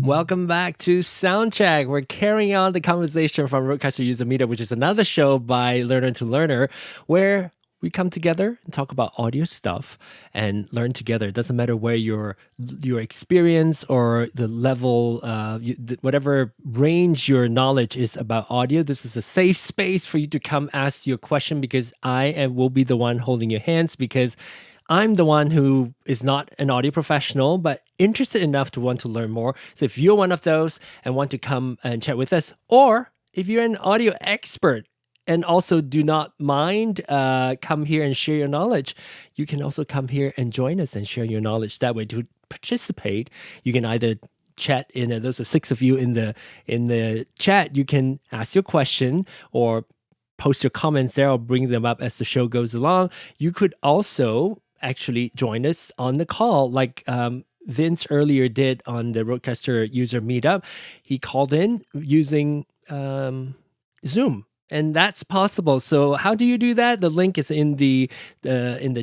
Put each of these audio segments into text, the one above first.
Welcome back to Soundcheck. We're carrying on the conversation from Rodecaster User Meetup, which is another show by Learner to Learner, where we come together and talk about audio stuff and learn together. It doesn't matter where your experience or the level, whatever range your knowledge is about audio. This is a safe space for you to come ask your question, because I will be the one holding your hands, because I'm the one who is not an audio professional, but interested enough to want to learn more. So if you're one of those and want to come and chat with us, or if you're an audio expert and also do not mind come here and share your knowledge, you can also come here and join us and share your knowledge. That way, to participate, you can either chat in those are 6 of you in the chat. You can ask your question or post your comments there. I'll bring them up as the show goes along. You could also actually join us on the call, like Vince earlier did on the Rodecaster User Meetup. He called in using Zoom. And that's possible. So how do you do that? The link is in the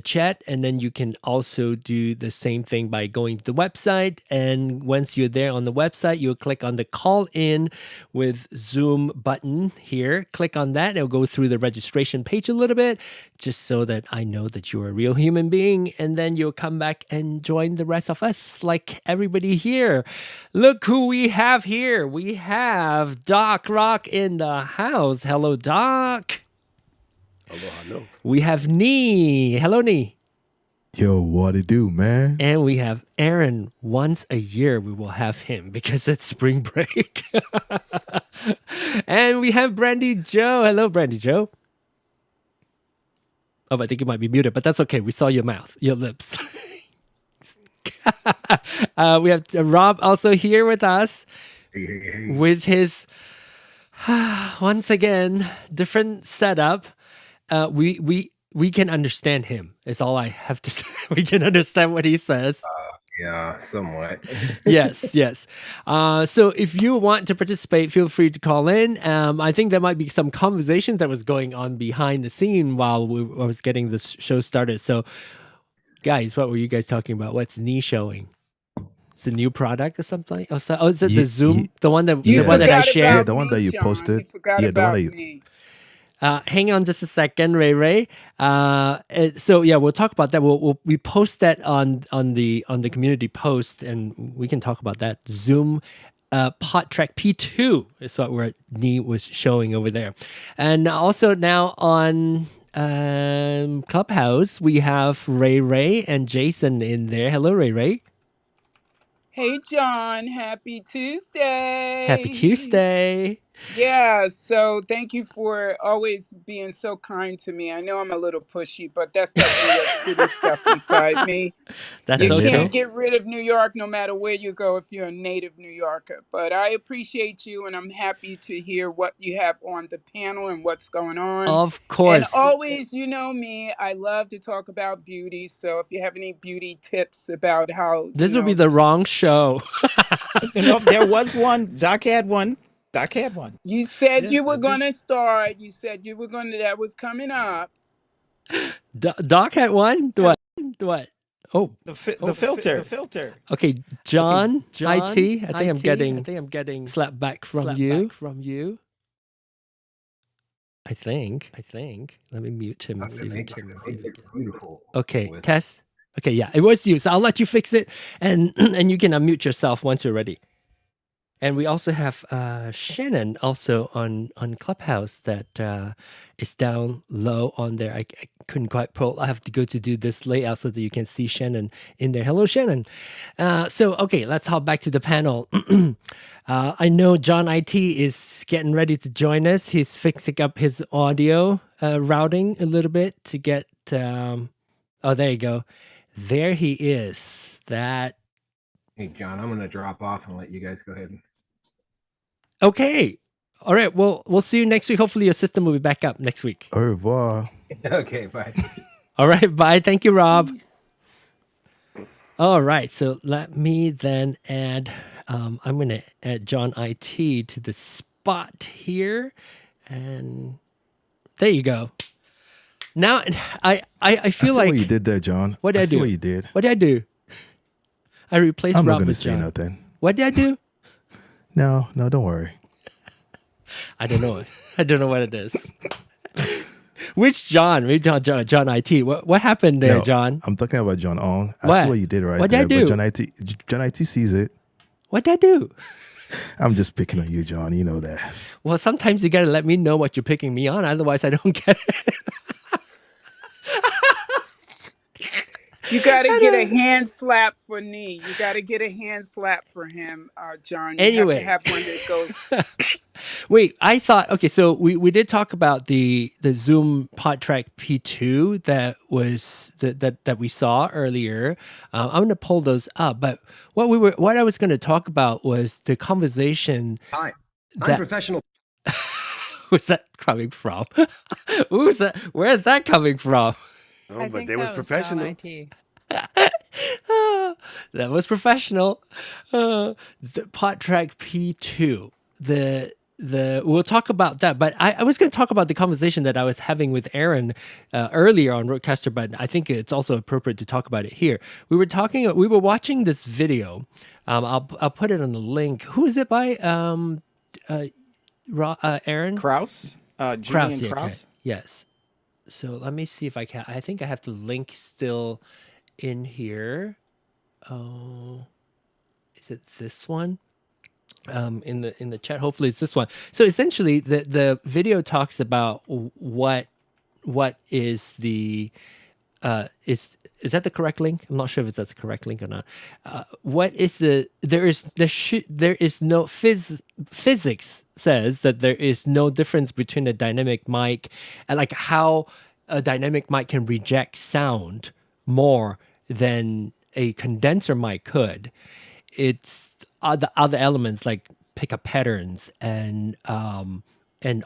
chat, and then you can also do the same thing by going to the website. And once you're there on the website, you'll click on the call in with Zoom button here. Click on that. It'll go through the registration page a little bit, just so that I know that you're a real human being. And then you'll come back and join the rest of us, like everybody here. Look who we have here. We have Doc Rock in the house. Hello, Doc. Hello. We have Nee. Hello, Nee. Yo, what it do, man? And we have Aaron. Once a year we will have him because it's spring break. And we have Brandy Joe. Hello, Brandy Joe. Oh, I think you might be muted, but that's okay. We saw your mouth, your lips. We have Rob also here with us. Hey. With his once again different setup. We can understand him, is all I have to say. We can understand what he says. Yeah, somewhat. Yes. So if you want to participate, feel free to call in. I think there might be some conversation that was going on behind the scene while I was getting this show started. So guys, what were you guys talking about? What's Nee showing? It's a new product or something? Oh, is it the Zoom? The one that I shared? Yeah, the one that you posted. Yeah, the one that you... Hang on just a second, Ray Ray. So yeah, we'll talk about that. We post that on the community post, and we can talk about that. Zoom Pod Track P2 is what Nee was showing over there, and also now on Clubhouse we have Ray Ray and Jason in there. Hello, Ray Ray. Hey, John. Happy Tuesday. Happy Tuesday. Yeah, so thank you for always being so kind to me. I know I'm a little pushy, but that's that New York City stuff inside me. That's You okay. can't get rid of New York no matter where you go if you're a native New Yorker. But I appreciate you, and I'm happy to hear what you have on the panel and what's going on. Of course. And always, you know me, I love to talk about beauty. So if you have any beauty tips about how... This would be the wrong show. There was one. Doc had one. You said you were going to start. You said you were going to... That was coming up. Doc had one? Do what? Oh, the filter. Okay, John, IT. I think I'm getting slapped back from you. I think. Let me mute him. Beautiful. Okay, test. Okay, yeah, it was you. So I'll let you fix it, and you can unmute yourself once you're ready. And we also have Shannon also on Clubhouse that is down low on there. I couldn't quite pull. I have to go to do this layout so that you can see Shannon in there. Hello, Shannon. So, okay, let's hop back to the panel. I know John IT is getting ready to join us. He's fixing up his audio routing a little bit to get... oh, there you go. There he is. Hey, John, I'm going to drop off and let you guys go ahead. Okay. All right. Well, we'll see you next week. Hopefully your system will be back up next week. Au revoir. Okay, bye. All right. Bye. Thank you, Rob. All right. So let me then add, I'm going to add John IT to the spot here. And there you go. Now, I feel like... what you did there, John. What did I do? What you did. What did I do? I replaced I'm Rob not going to with say John. nothing. What did I do? No, don't worry. I don't know. I don't know what it is. Which John? Maybe John IT. What happened there, No, John? I'm talking about John Ong. I What? see what you did right What did I there. do? But John IT sees it. What did I do? I'm just picking on you, John. You know that. Well, sometimes you got to let me know what you're picking me on. Otherwise, I don't get it. You got to get a hand slap for Nee. You got to get a hand slap for him, John. You Anyway. have to have one that goes... Wait, I thought, okay, so we did talk about the Zoom PodTrack P2 that we saw earlier. I'm going to pull those up, but what I was going to talk about was the conversation. Hi, I'm professional. Where's that coming from? Where's that coming from? Oh, but they was professional. That was professional. PodTrack P2. We'll talk about that, but I was going to talk about the conversation that I was having with Aaron earlier on Roadcaster, but I think it's also appropriate to talk about it here. We were watching this video. I'll put it on the link. Who is it by? Aaron Krause. Krause. Julian Yeah, Krause. okay. Yes. So let me see if I can. I think I have the link still in here. Oh, is it this one? In the chat. Hopefully it's this one. So essentially the video talks about what is the is that the correct link? I'm not sure if that's the correct link or not. What is there is no physics says that there is no difference between a dynamic mic and like how a dynamic mic can reject sound more than a condenser mic could. It's the other elements like pickup patterns and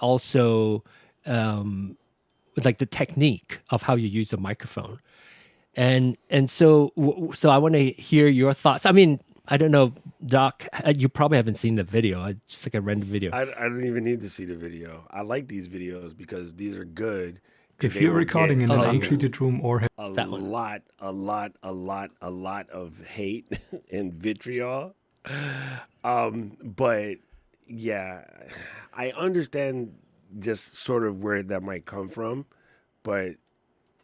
also like the technique of how you use a microphone. And so I want to hear your thoughts. I mean, I don't know, Doc, you probably haven't seen the video. It's just like a random video. I don't even need to see the video. I like these videos because these are good. If you're recording in an untreated room or a lot of hate and vitriol. But yeah, I understand just sort of where that might come from. But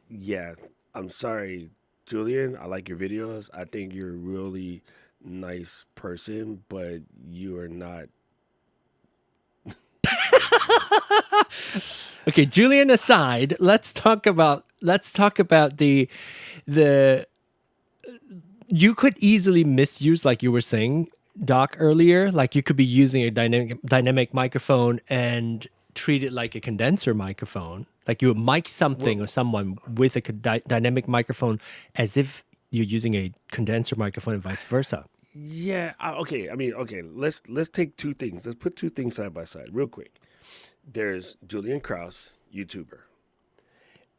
yeah, I'm sorry, Julian. I like your videos. I think you're a really nice person, but you are not. Okay, Julian aside, let's talk about the you could easily misuse, like you were saying, Doc, earlier. Like you could be using a dynamic microphone and treat it like a condenser microphone. Like you would mic something or someone with a dynamic microphone as if you're using a condenser microphone and vice versa. Yeah. Okay. I mean, okay. Let's take two things. Let's put two things side by side, real quick. There's Julian Krause, YouTuber,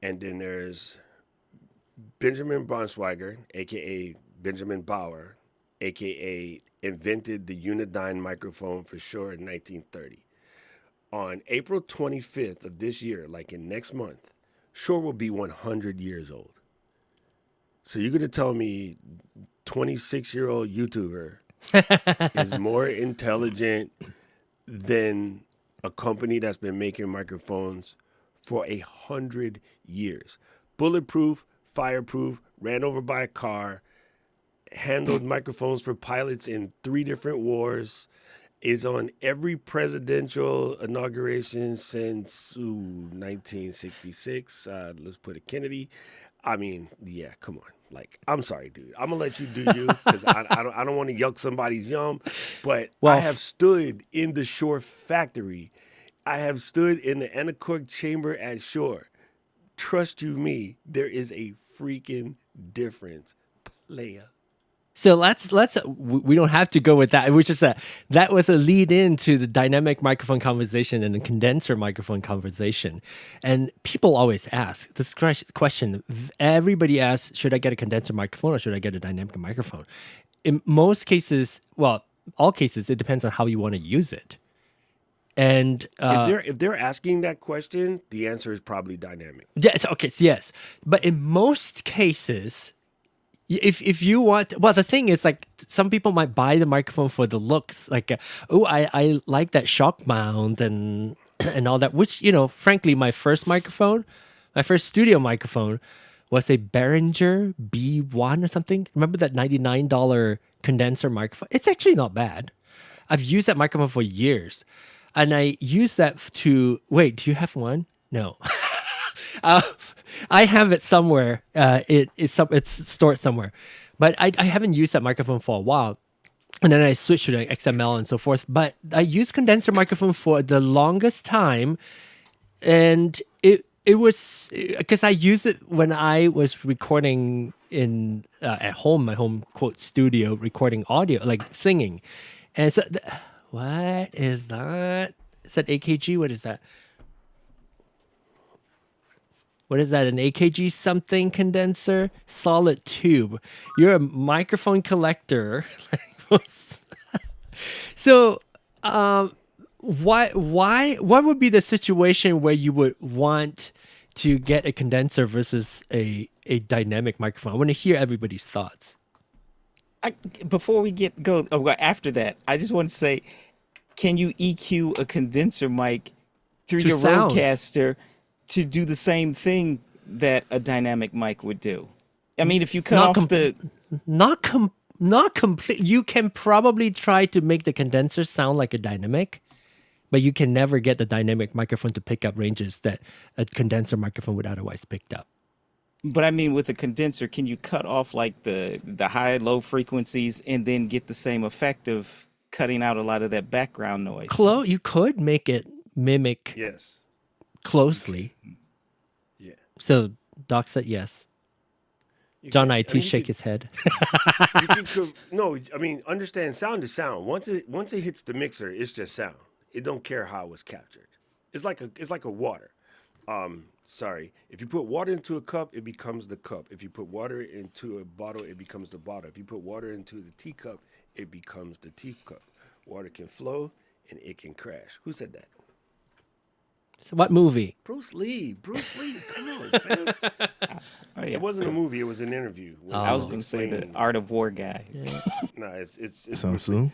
and then there's Benjamin Braunschweiger, aka Benjamin Bauer, aka invented the Unidyne microphone for Shure in 1930. On April 25th of this year, like in next month, Shure will be 100 years old. So you're going to tell me 26-year-old YouTuber is more intelligent than a company that's been making microphones for 100 years. Bulletproof, fireproof, ran over by a car, handled microphones for pilots in 3 different wars, is on every presidential inauguration since 1966. Let's put it Kennedy. I mean, yeah, come on. Like, I'm sorry, dude. I'm gonna let you do you because I don't want to yuck somebody's yum. But Well, I have stood in the Shure factory. I have stood in the anechoic chamber at Shure. Trust you me, there is a freaking difference, player. So we don't have to go with that. It was just that was a lead into the dynamic microphone conversation and the condenser microphone conversation. And people always ask this question. Everybody asks, should I get a condenser microphone or should I get a dynamic microphone? In most cases, well, all cases, it depends on how you want to use it. And if they're asking that question, the answer is probably dynamic. yes, okay, yes. But in most cases, if you want, well, the thing is, like, some people might buy the microphone for the looks, like, I like that shock mount and all that, which, frankly, my first studio microphone was a Behringer B1 or something. Remember that $99 condenser microphone? It's actually not bad. I've used that microphone for years. And I use that wait, do you have one? No. I have it somewhere. It's stored somewhere. But I haven't used that microphone for a while. And then I switched to the XML and so forth. But I used condenser microphone for the longest time. And it was because I used it when I was recording at home, my home quote studio, recording audio, like singing. And so what is that? Is that AKG? What is that? What is that? An AKG something condenser? Solid tube. You're a microphone collector. So, what would be the situation where you would want to get a condenser versus a dynamic microphone? I want to hear everybody's thoughts. Before we go after that, I just want to say, can you EQ a condenser mic through your sound. Rodecaster to do the same thing that a dynamic mic would do? I mean, if you cut not complete. You can probably try to make the condenser sound like a dynamic, but you can never get the dynamic microphone to pick up ranges that a condenser microphone would otherwise pick up. But I mean, with a condenser, can you cut off like the high, low frequencies and then get the same effect of cutting out a lot of that background noise? You could make it mimic closely. Yeah. So Doc said yes. John IT shake his head. No, I mean, understand, sound is sound. Once it hits the mixer, it's just sound. It don't care how it was captured. It's like a water. Sorry. If you put water into a cup, it becomes the cup. If you put water into a bottle, it becomes the bottle. If you put water into the teacup, it becomes the teacup. Water can flow and it can crash. Who said that? So what movie? Bruce Lee. Come on, fam. Oh, yeah. It wasn't a movie. It was an interview. I was going to say the Art of War guy. No, it's Sun Tzu.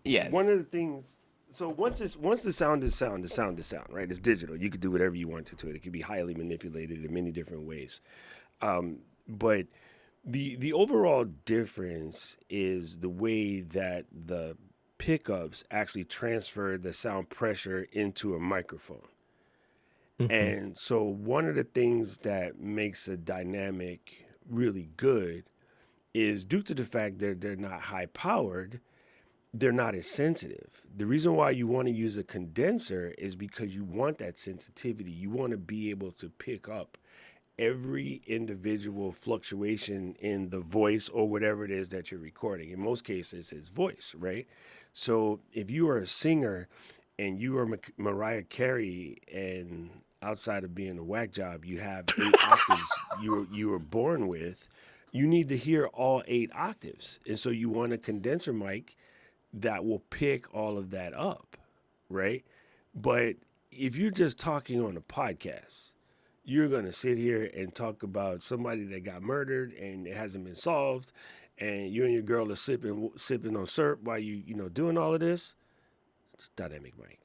Yes. One of the things So once the sound is sound, the sound is sound, right? It's digital. You could do whatever you want to it. It can be highly manipulated in many different ways. But the overall difference is the way that the pickups actually transfer the sound pressure into a microphone. And so one of the things that makes a dynamic really good is due to the fact that they're not high powered, they're not as sensitive. The reason why you want to use a condenser is because you want that sensitivity. You want to be able to pick up every individual fluctuation in the voice or whatever it is that you're recording. In most cases, it's voice, right? So if you are a singer and you are Mariah Carey, and outside of being a whack job, you have 8 octaves you were born with, you need to hear all 8 octaves. And so you want a condenser mic that will pick all of that up, right? But if you're just talking on a podcast, you're going to sit here and talk about somebody that got murdered and it hasn't been solved, and you and your girl are sipping on syrup while doing all of this. It's dynamic mic.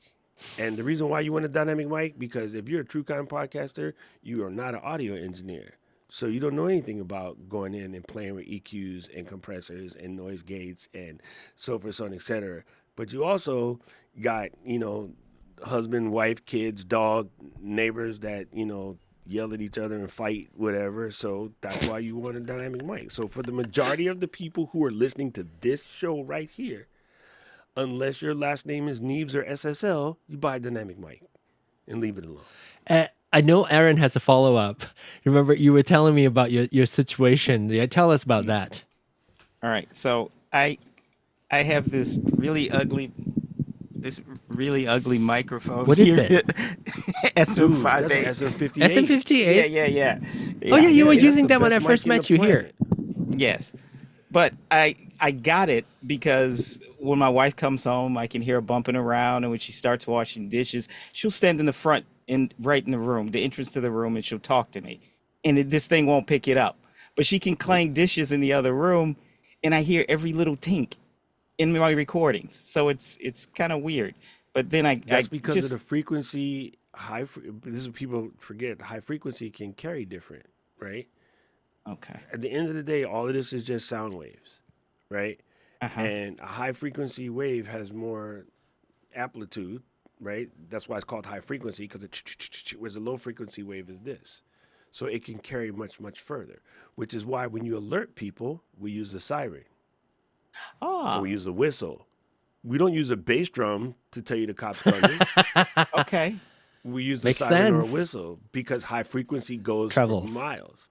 And the reason why you want a dynamic mic, because if you're a true crime podcaster, you are not an audio engineer. So you don't know anything about going in and playing with EQs and compressors and noise gates and so forth, so on, et cetera. But you also got, husband, wife, kids, dog, neighbors that, yell at each other and fight, whatever. So that's why you want a dynamic mic. So for the majority of the people who are listening to this show right here, unless your last name is Neves or SSL, you buy a dynamic mic and leave it alone. I know Aaron has a follow-up. Remember, you were telling me about your situation. Yeah, tell us about that. All right. So I have this really ugly microphone. What is here. it? SM58. That's an SM58. SM58? Yeah. Oh, yeah, you were that's using the that when I best first mic in met the you here. planet. Yes. But I got it because when my wife comes home, I can hear her bumping around, and when she starts washing dishes, she'll stand in the front right in the room, the entrance to the room, and she'll talk to me. And this thing won't pick it up. But she can clang dishes in the other room, and I hear every little tink in my recordings. So it's kind of weird. But then That's because of the frequency. This is what people forget. High frequency can carry different, right? Okay. At the end of the day, all of this is just sound waves, right? And a high frequency wave has more amplitude, right? That's why it's called high frequency, because whereas a low frequency wave is this. So it can carry much, much further, which is why when you alert people, we use a siren. Or we use a whistle. We don't use a bass drum to tell you the cops coming. Okay. We use Makes a siren or a sense. whistle because high frequency goes Travels. for miles.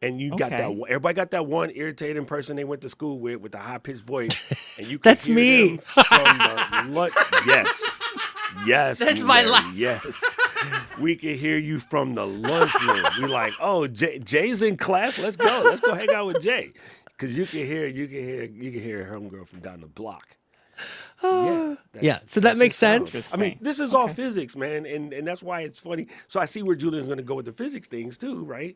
And you got that. Everybody got that one irritating person they went to school with a high pitched voice, and you could That's hear me. them from the lunch. Yes, That's my Mary, laugh. Yes, we can hear you from the lunchroom. We like, oh, Jay's in class. Let's go hang out with Jay, because you can hear her homegirl from down the block. Yeah, so that makes just sense. sound. I mean, this is all physics, man, and that's why it's funny. So I see where Julian's going to go with the physics things too, right?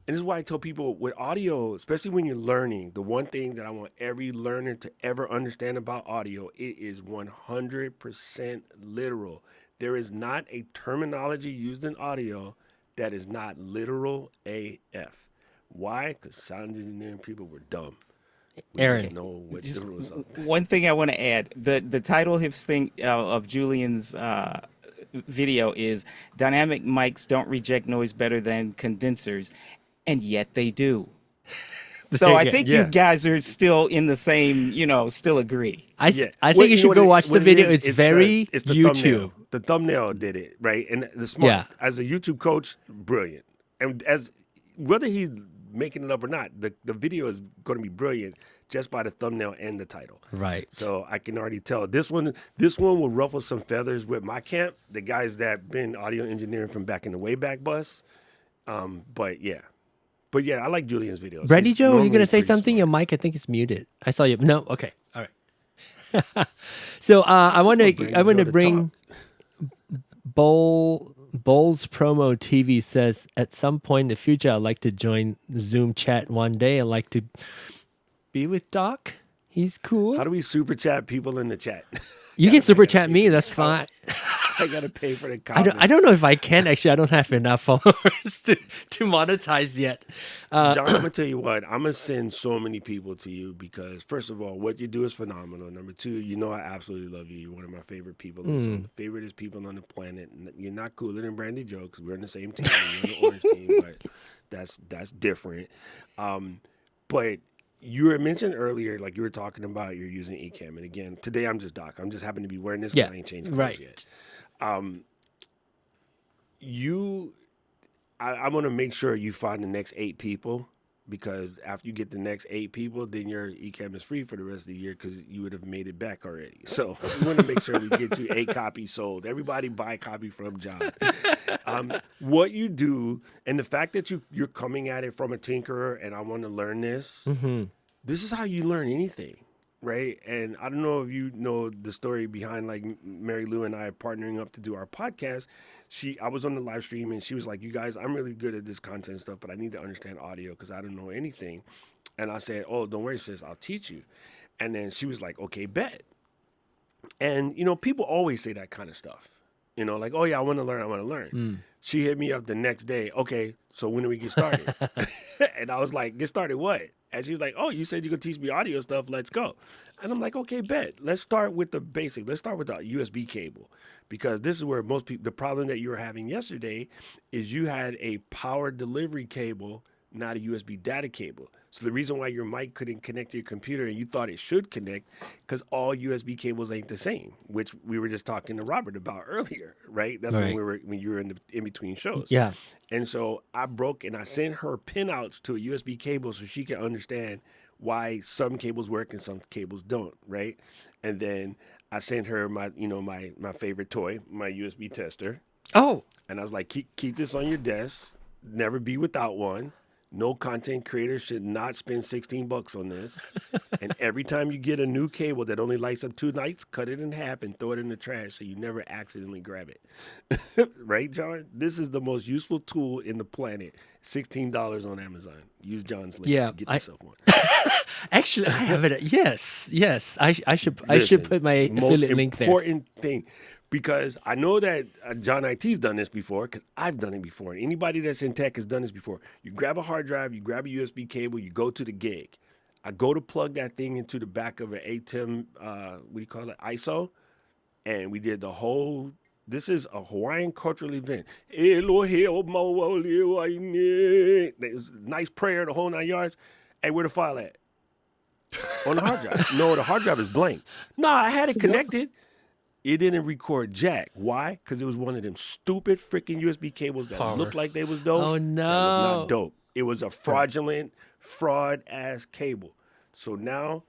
And this is why I tell people with audio, especially when you're learning, the one thing that I want every learner to ever understand about audio, it is 100% literal. There is not a terminology used in audio that is not literal AF. Why? Because sound engineering people were dumb. We Aaron. just know what the rules are. One thing I want to add: the title of Julian's video is "Dynamic Mics Don't Reject Noise Better Than Condensers," and yet they do. So I think you guys are still in the same, still agree. I think you should go watch the video. It's very the YouTube. Thumbnail. The thumbnail did it, right? And the smart, as a YouTube coach, brilliant. And as whether he's making it up or not, the video is going to be brilliant just by the thumbnail and the title. Right. So I can already tell this one will ruffle some feathers with my camp, the guys that been audio engineering from back in the Wayback Bus. But yeah, I like Julian's videos. Ready, He's Joe? Are you normally going to say pretty something? smart. Your mic, I think, is muted. I saw you. No? Okay. All right. So I want to bring Bowls Promo TV says, at some point in the future, I'd like to join Zoom chat one day. I'd like to be with Doc. He's cool. How do we super chat people in the chat? You can super gotta chat pay me. for That's the fine. I gotta pay for the I comment. don't know if I can actually. I don't have enough followers to monetize yet. John, I'm gonna tell you what. I'm gonna send so many people to you because, first of all, what you do is phenomenal. Number two, you know I absolutely love you. You're one of my favorite people. Some of the favoriteest people on the planet. You're not cooler than Brandy Joe because we're on the same team. You're on the orange team, but that's different. But you were mentioned earlier, like you were talking about you're using Ecamm, and again, today I'm just Doc. I'm just happen to be wearing this because Yeah, I ain't changed clothes right. yet. You I want to make sure you find the next 8 people because after you get the next 8 people, then your Ecamm is free for the rest of the year because you would have made it back already. So we want to make sure we get you 8 copies sold. Everybody buy a copy from John. What you do, and the fact that you're coming at it from a tinkerer, and I want to learn this. This is how you learn anything, right? And I don't know if you know the story behind like Mary Lou and I partnering up to do our podcast. I was on the live stream and she was like, "You guys, I'm really good at this content stuff, but I need to understand audio because I don't know anything." And I said, "Oh, don't worry, sis, I'll teach you." And then she was like, "Okay, bet." And people always say that kind of stuff. Like, "Oh yeah, I want to learn." She hit me up the next day. "Okay, so when do we get started?" And I was like, "Get started what?" And she was like, "Oh, you said you could teach me audio stuff. Let's go." And I'm like, "Okay, bet. Let's start with the basic. Let's start with the USB cable because this is where most people, the problem that you were having yesterday is you had a power delivery cable, not a USB data cable. So the reason why your mic couldn't connect to your computer and you thought it should connect because all USB cables ain't the same, which we were just talking to Robert about earlier, right? That's Right. when you were in between shows. Yeah. And so I broke and I sent her pinouts to a USB cable so she can understand why some cables work and some cables don't, right? And then I sent her my favorite toy, my USB tester. Oh, And I was like, keep this on your desk. Never be without one. No content creator should not spend $16 on this. And every time you get a new cable that only lights up 2 nights, cut it in half and throw it in the trash so you never accidentally grab it. Right, John? This is the most useful tool in the planet. $16 on Amazon. Use John's link. Yeah, Get yourself one. actually, I have it. Yes. I should Listen, put my most affiliate link there. important thing, because I know that John IT's done this before, because I've done it before. And anybody that's in tech has done this before. You grab a hard drive, you grab a USB cable, you go to the gig. I go to plug that thing into the back of an Ecamm, ISO, and we did the whole. This is a Hawaiian cultural event. It was a nice prayer, the whole 9 yards. Hey, where the file at? On the hard drive. No, the hard drive is blank. Nah, I had it connected. It didn't record jack. Why? Because it was one of them stupid freaking USB cables that looked like they was dope. Oh, That was no. not dope. It was a fraudulent, fraud-ass cable. So now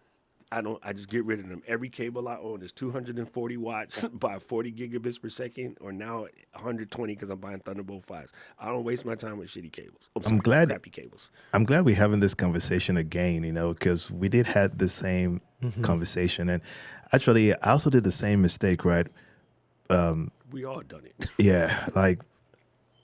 I just get rid of them. Every cable I own is 240 watts by 40 gigabits per second, or now 120 because I'm buying Thunderbolt 5s. I don't waste my time with shitty cables. I'm glad- Crappy cables. I'm glad we're having this conversation again, because we did have the same conversation. And actually, I also did the same mistake, right? We all done it. Yeah, like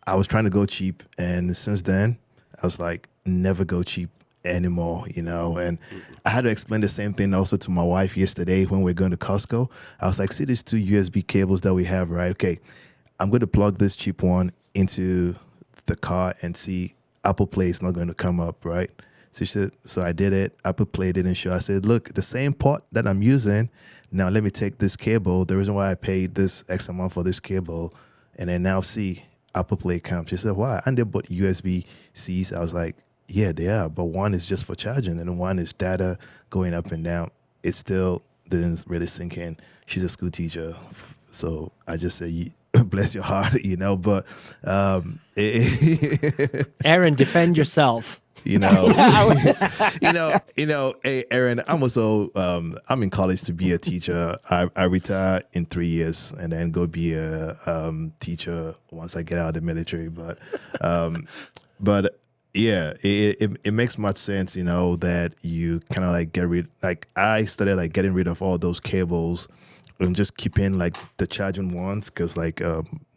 I was trying to go cheap. And since then, I was like, never go cheap anymore, and I had to explain the same thing also to my wife yesterday when we were going to Costco. I was like, see these 2 USB cables that we have, right? Okay, I'm going to plug this cheap one into the car and see Apple Play is not going to come up, right? So she said, so I did it. Apple Play didn't show. I said, look, the same port that I'm using, now let me take this cable, the reason why I paid this X amount for this cable, and then now see Apple Play comes. She said, why? And they bought USB-Cs. I was like, yeah, they are, but one is just for charging and one is data going up and down. It still didn't really sink in. She's a school teacher, so I just say, bless your heart, but Aaron, defend yourself. Hey, Aaron, I'm also I'm in college to be a teacher. I retire in 3 years and then go be a teacher once I get out of the military. But yeah, it makes much sense, that you kind of like get rid. Like I started like getting rid of all those cables and just keeping like the charging ones because like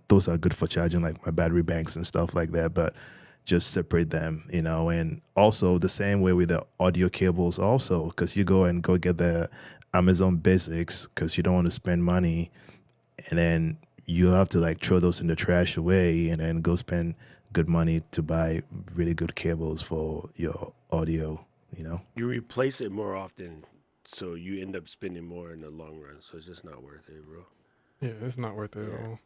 those are good for charging like my battery banks and stuff like that. But just separate them, and also the same way with the audio cables also, because you go get the Amazon Basics because you don't want to spend money, and then you have to like throw those in the trash away, and then go spend good money to buy really good cables for your audio. You know. You replace it more often, so you end up spending more in the long run. So it's just not worth it, bro. Yeah, it's not worth it at all.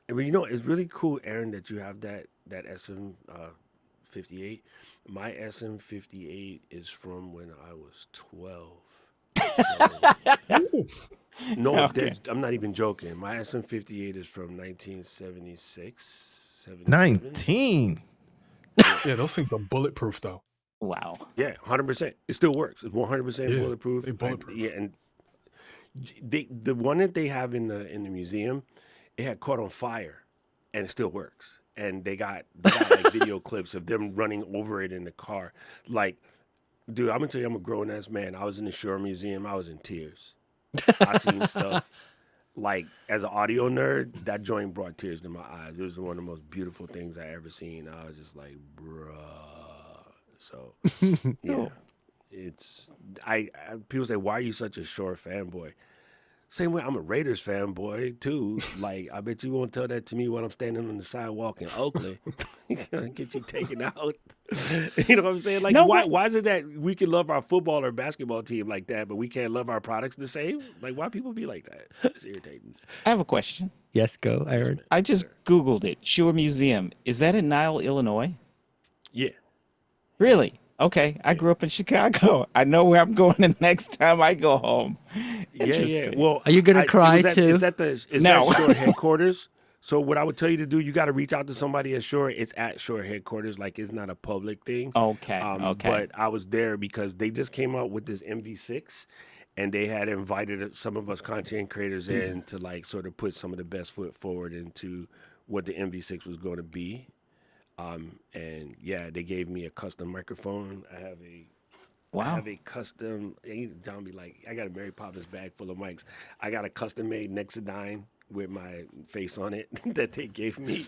But you know, it's really cool, Aaron, that you have that SM58. My SM58 is from when I was 12. So, no, Okay. I'm not even joking. My SM58 is from 1976, 77. 19. Yeah, those things are bulletproof though. Wow. Yeah, 100%. It still works. It's 100% Yeah, bulletproof. they bulletproof. Yeah, and the one that they have in the museum, it had caught on fire, and it still works. And they got like video clips of them running over it in the car. Like, dude, I'm gonna tell you, I'm a grown ass man. I was in the Shore Museum. I was in tears. I seen stuff. Like, as an audio nerd, that joint brought tears to my eyes. It was one of the most beautiful things I ever seen. I was just like, bruh. So, yeah, it's people say, why are you such a Shore fanboy? Same way I'm a Raiders fanboy too. Like, I bet you won't tell that to me when I'm standing on the sidewalk in Oakland. Get you taken out. You know what I'm saying? Like, No, why is it that we can love our football or basketball team like that, but we can't love our products the same? Like, why people be like that? It's irritating. I have a question. Yes, go, Aaron. I just Googled it. Shore Museum. Is that in Niles, Illinois? Yeah. Really? Okay. I grew up in Chicago. I know where I'm going the next time I go home. Yeah. Interesting. Well, Are you gonna cry too? It's at No. Shore headquarters. So what I would tell you to do, you got to reach out to somebody at Shore. It's at Shore headquarters. Like, it's not a public thing. Okay. Okay. But I was there because they just came out with this MV6, and they had invited some of us content creators in to like sort of put some of the best foot forward into what the MV6 was going to be. And yeah, they gave me a custom microphone. I have a Wow. custom. John be like, I got a Mary Poppins bag full of mics. I got a custom made Nexodyne with my face on it that they gave me.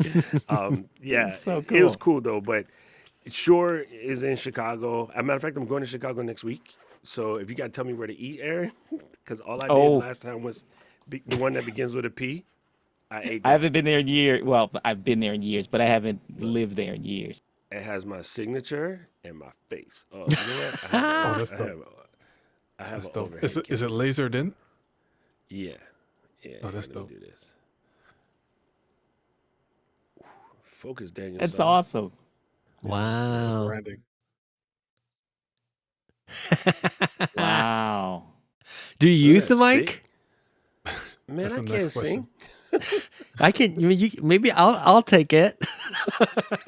Yeah, That's so it was cool. cool though. But Shore is in Chicago. As a matter of fact, I'm going to Chicago next week. So if you got to tell me where to eat, Aaron, because all I did last time was the one that begins with a P. I ate I that. haven't been there in years. Well, I've been there in years, but I haven't lived there in years. It has my signature and my face. Oh, you know what? Oh, that's dope. I have That's an dope. overhead Is it camera. lasered in? Yeah. Oh, that's let me dope. do this. Focus, Daniel. That's son. awesome. Wow. Branding. Wow. Do you use the that's mic? sick. Man, That's I the can't next question. sing. I can. Maybe I'll take it.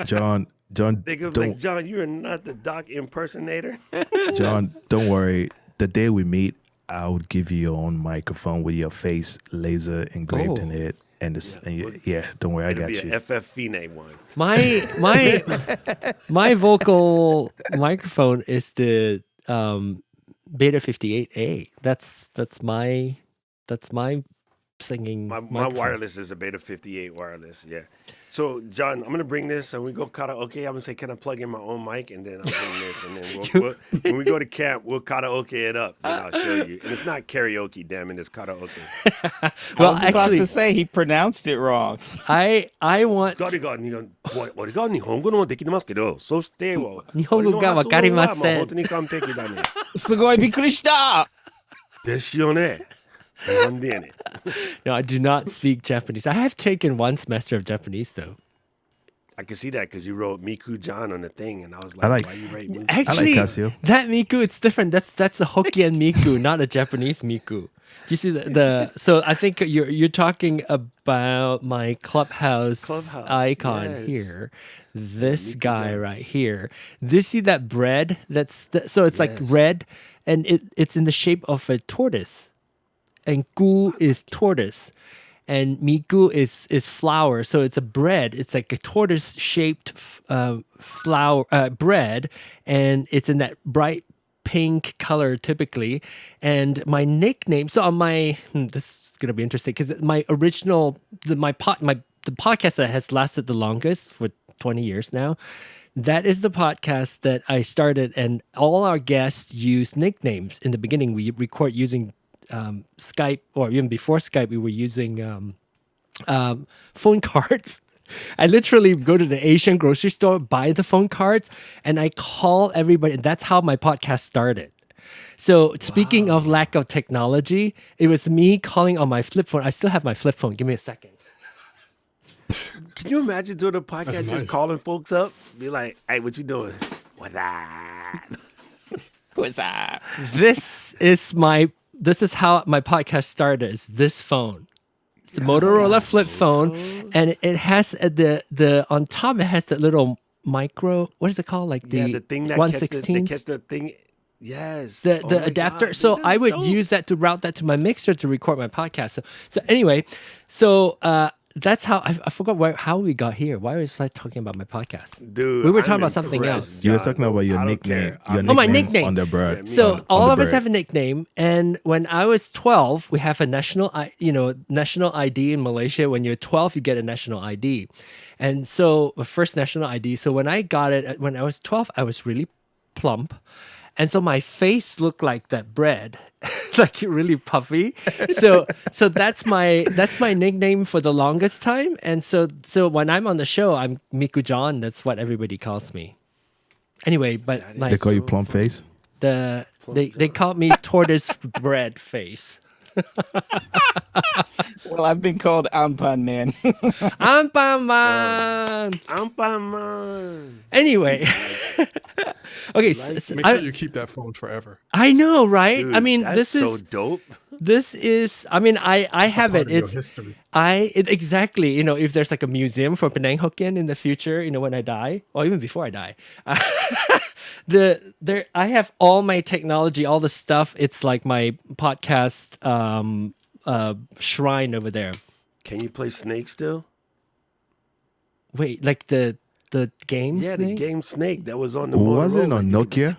John, They go like, don't John, you are not the Doc impersonator. John, don't worry. The day we meet, I'll give you your own microphone with your face laser engraved in Oh. it, and don't worry, I It'll got be you. a FF Fine one. My vocal microphone is the Beta 58A. That's my singing. My microphone. wireless is a Beta 58 wireless. Yeah. So, John, I'm gonna bring this, and we go karaoke. I'm gonna say, can I plug in my own mic, and then I'll bring this, and then we'll when we go to camp, we'll karaoke it up, and I'll show you. And it's not karaoke, damn it, it's karaoke. Well, I was about actually, to say he pronounced it wrong. I want. 誰が俺が日本語のできてますけど、そしては日本語がわかりません。俺の発音はもう本当に完璧だね。すごいびっくりした。ですよね。なんでやねん。No, I do not speak Japanese. I have taken one semester of Japanese though. I can see that because you wrote Miku John on the thing, and I was I like, like- why you write Miku? Actually, Casio. that Miku, it's different. That's a Hokkien Miku, not a Japanese Miku. Do you see the so I think you're talking about my clubhouse icon yes. here. This Miku guy John. right here. Do you see that bread? So it's like Yes. red, and it's in the shape of a tortoise, and gu is tortoise, and miku is flour. So it's a bread. It's like a tortoise shaped flour bread, and it's in that bright pink color typically. And my nickname. So on my this is gonna be interesting because my original the podcast that has lasted the longest for 20 years now. That is the podcast that I started, and all our guests use nicknames. In the beginning, we record using Skype, or even before Skype, we were using phone cards. I literally go to the Asian grocery store, buy the phone cards, and I call everybody. And that's how my podcast started. So speaking of lack of technology, it was me calling on my flip phone. I still have my flip phone. Give me a second. Can you imagine doing a podcast That's just nice. calling folks up? Be like, hey, what you doing? What's up? What's up? This is how my podcast started. Is this phone? It's a Motorola flip phone, and it has the on top. It has that little micro. What is it called? Like The thing that 116. catch the thing. Yes. The Oh my adapter. God, So dude, I that's would dope. use that to route that to my mixer to record my podcast. So anyway, so that's how I forgot how we got here. Why was I talking about my podcast? Dude, We were I'm talking about something impressed, else. You were John. talking about your I don't nickname. care. Your I'm- Oh, my nickname nickname. on the bird. Yeah, So on all the of us bird. have a nickname, and when I was 12, we have a national ID in Malaysia. When you're 12, you get a national ID, and so the first national ID. So when I got it when I was 12, I was really plump, and so my face looked like that bread, like really puffy. So that's my nickname for the longest time. And so when I'm on the show, I'm Miku John. That's what everybody calls me. Anyway, but my They call you plump face. they called me tortoise bread face. Well, I've been called Ampan Man. Anpanman. Ampaman. Anyway, okay. Like so Make sure you keep that phone forever. I know, right? I Dude, mean, that's this so is dope. this is. I mean, I It's a have part it. of your It's history. exactly. You know, if there's like a museum for Penang Hokkien in the future, you know, when I die, or even before I die, I have all my technology, all the stuff. It's like my podcast shrine over there. Can you play Snake still? Wait, like the game Yeah, Snake? the game Snake that was on the Was it Motorola. on Nokia?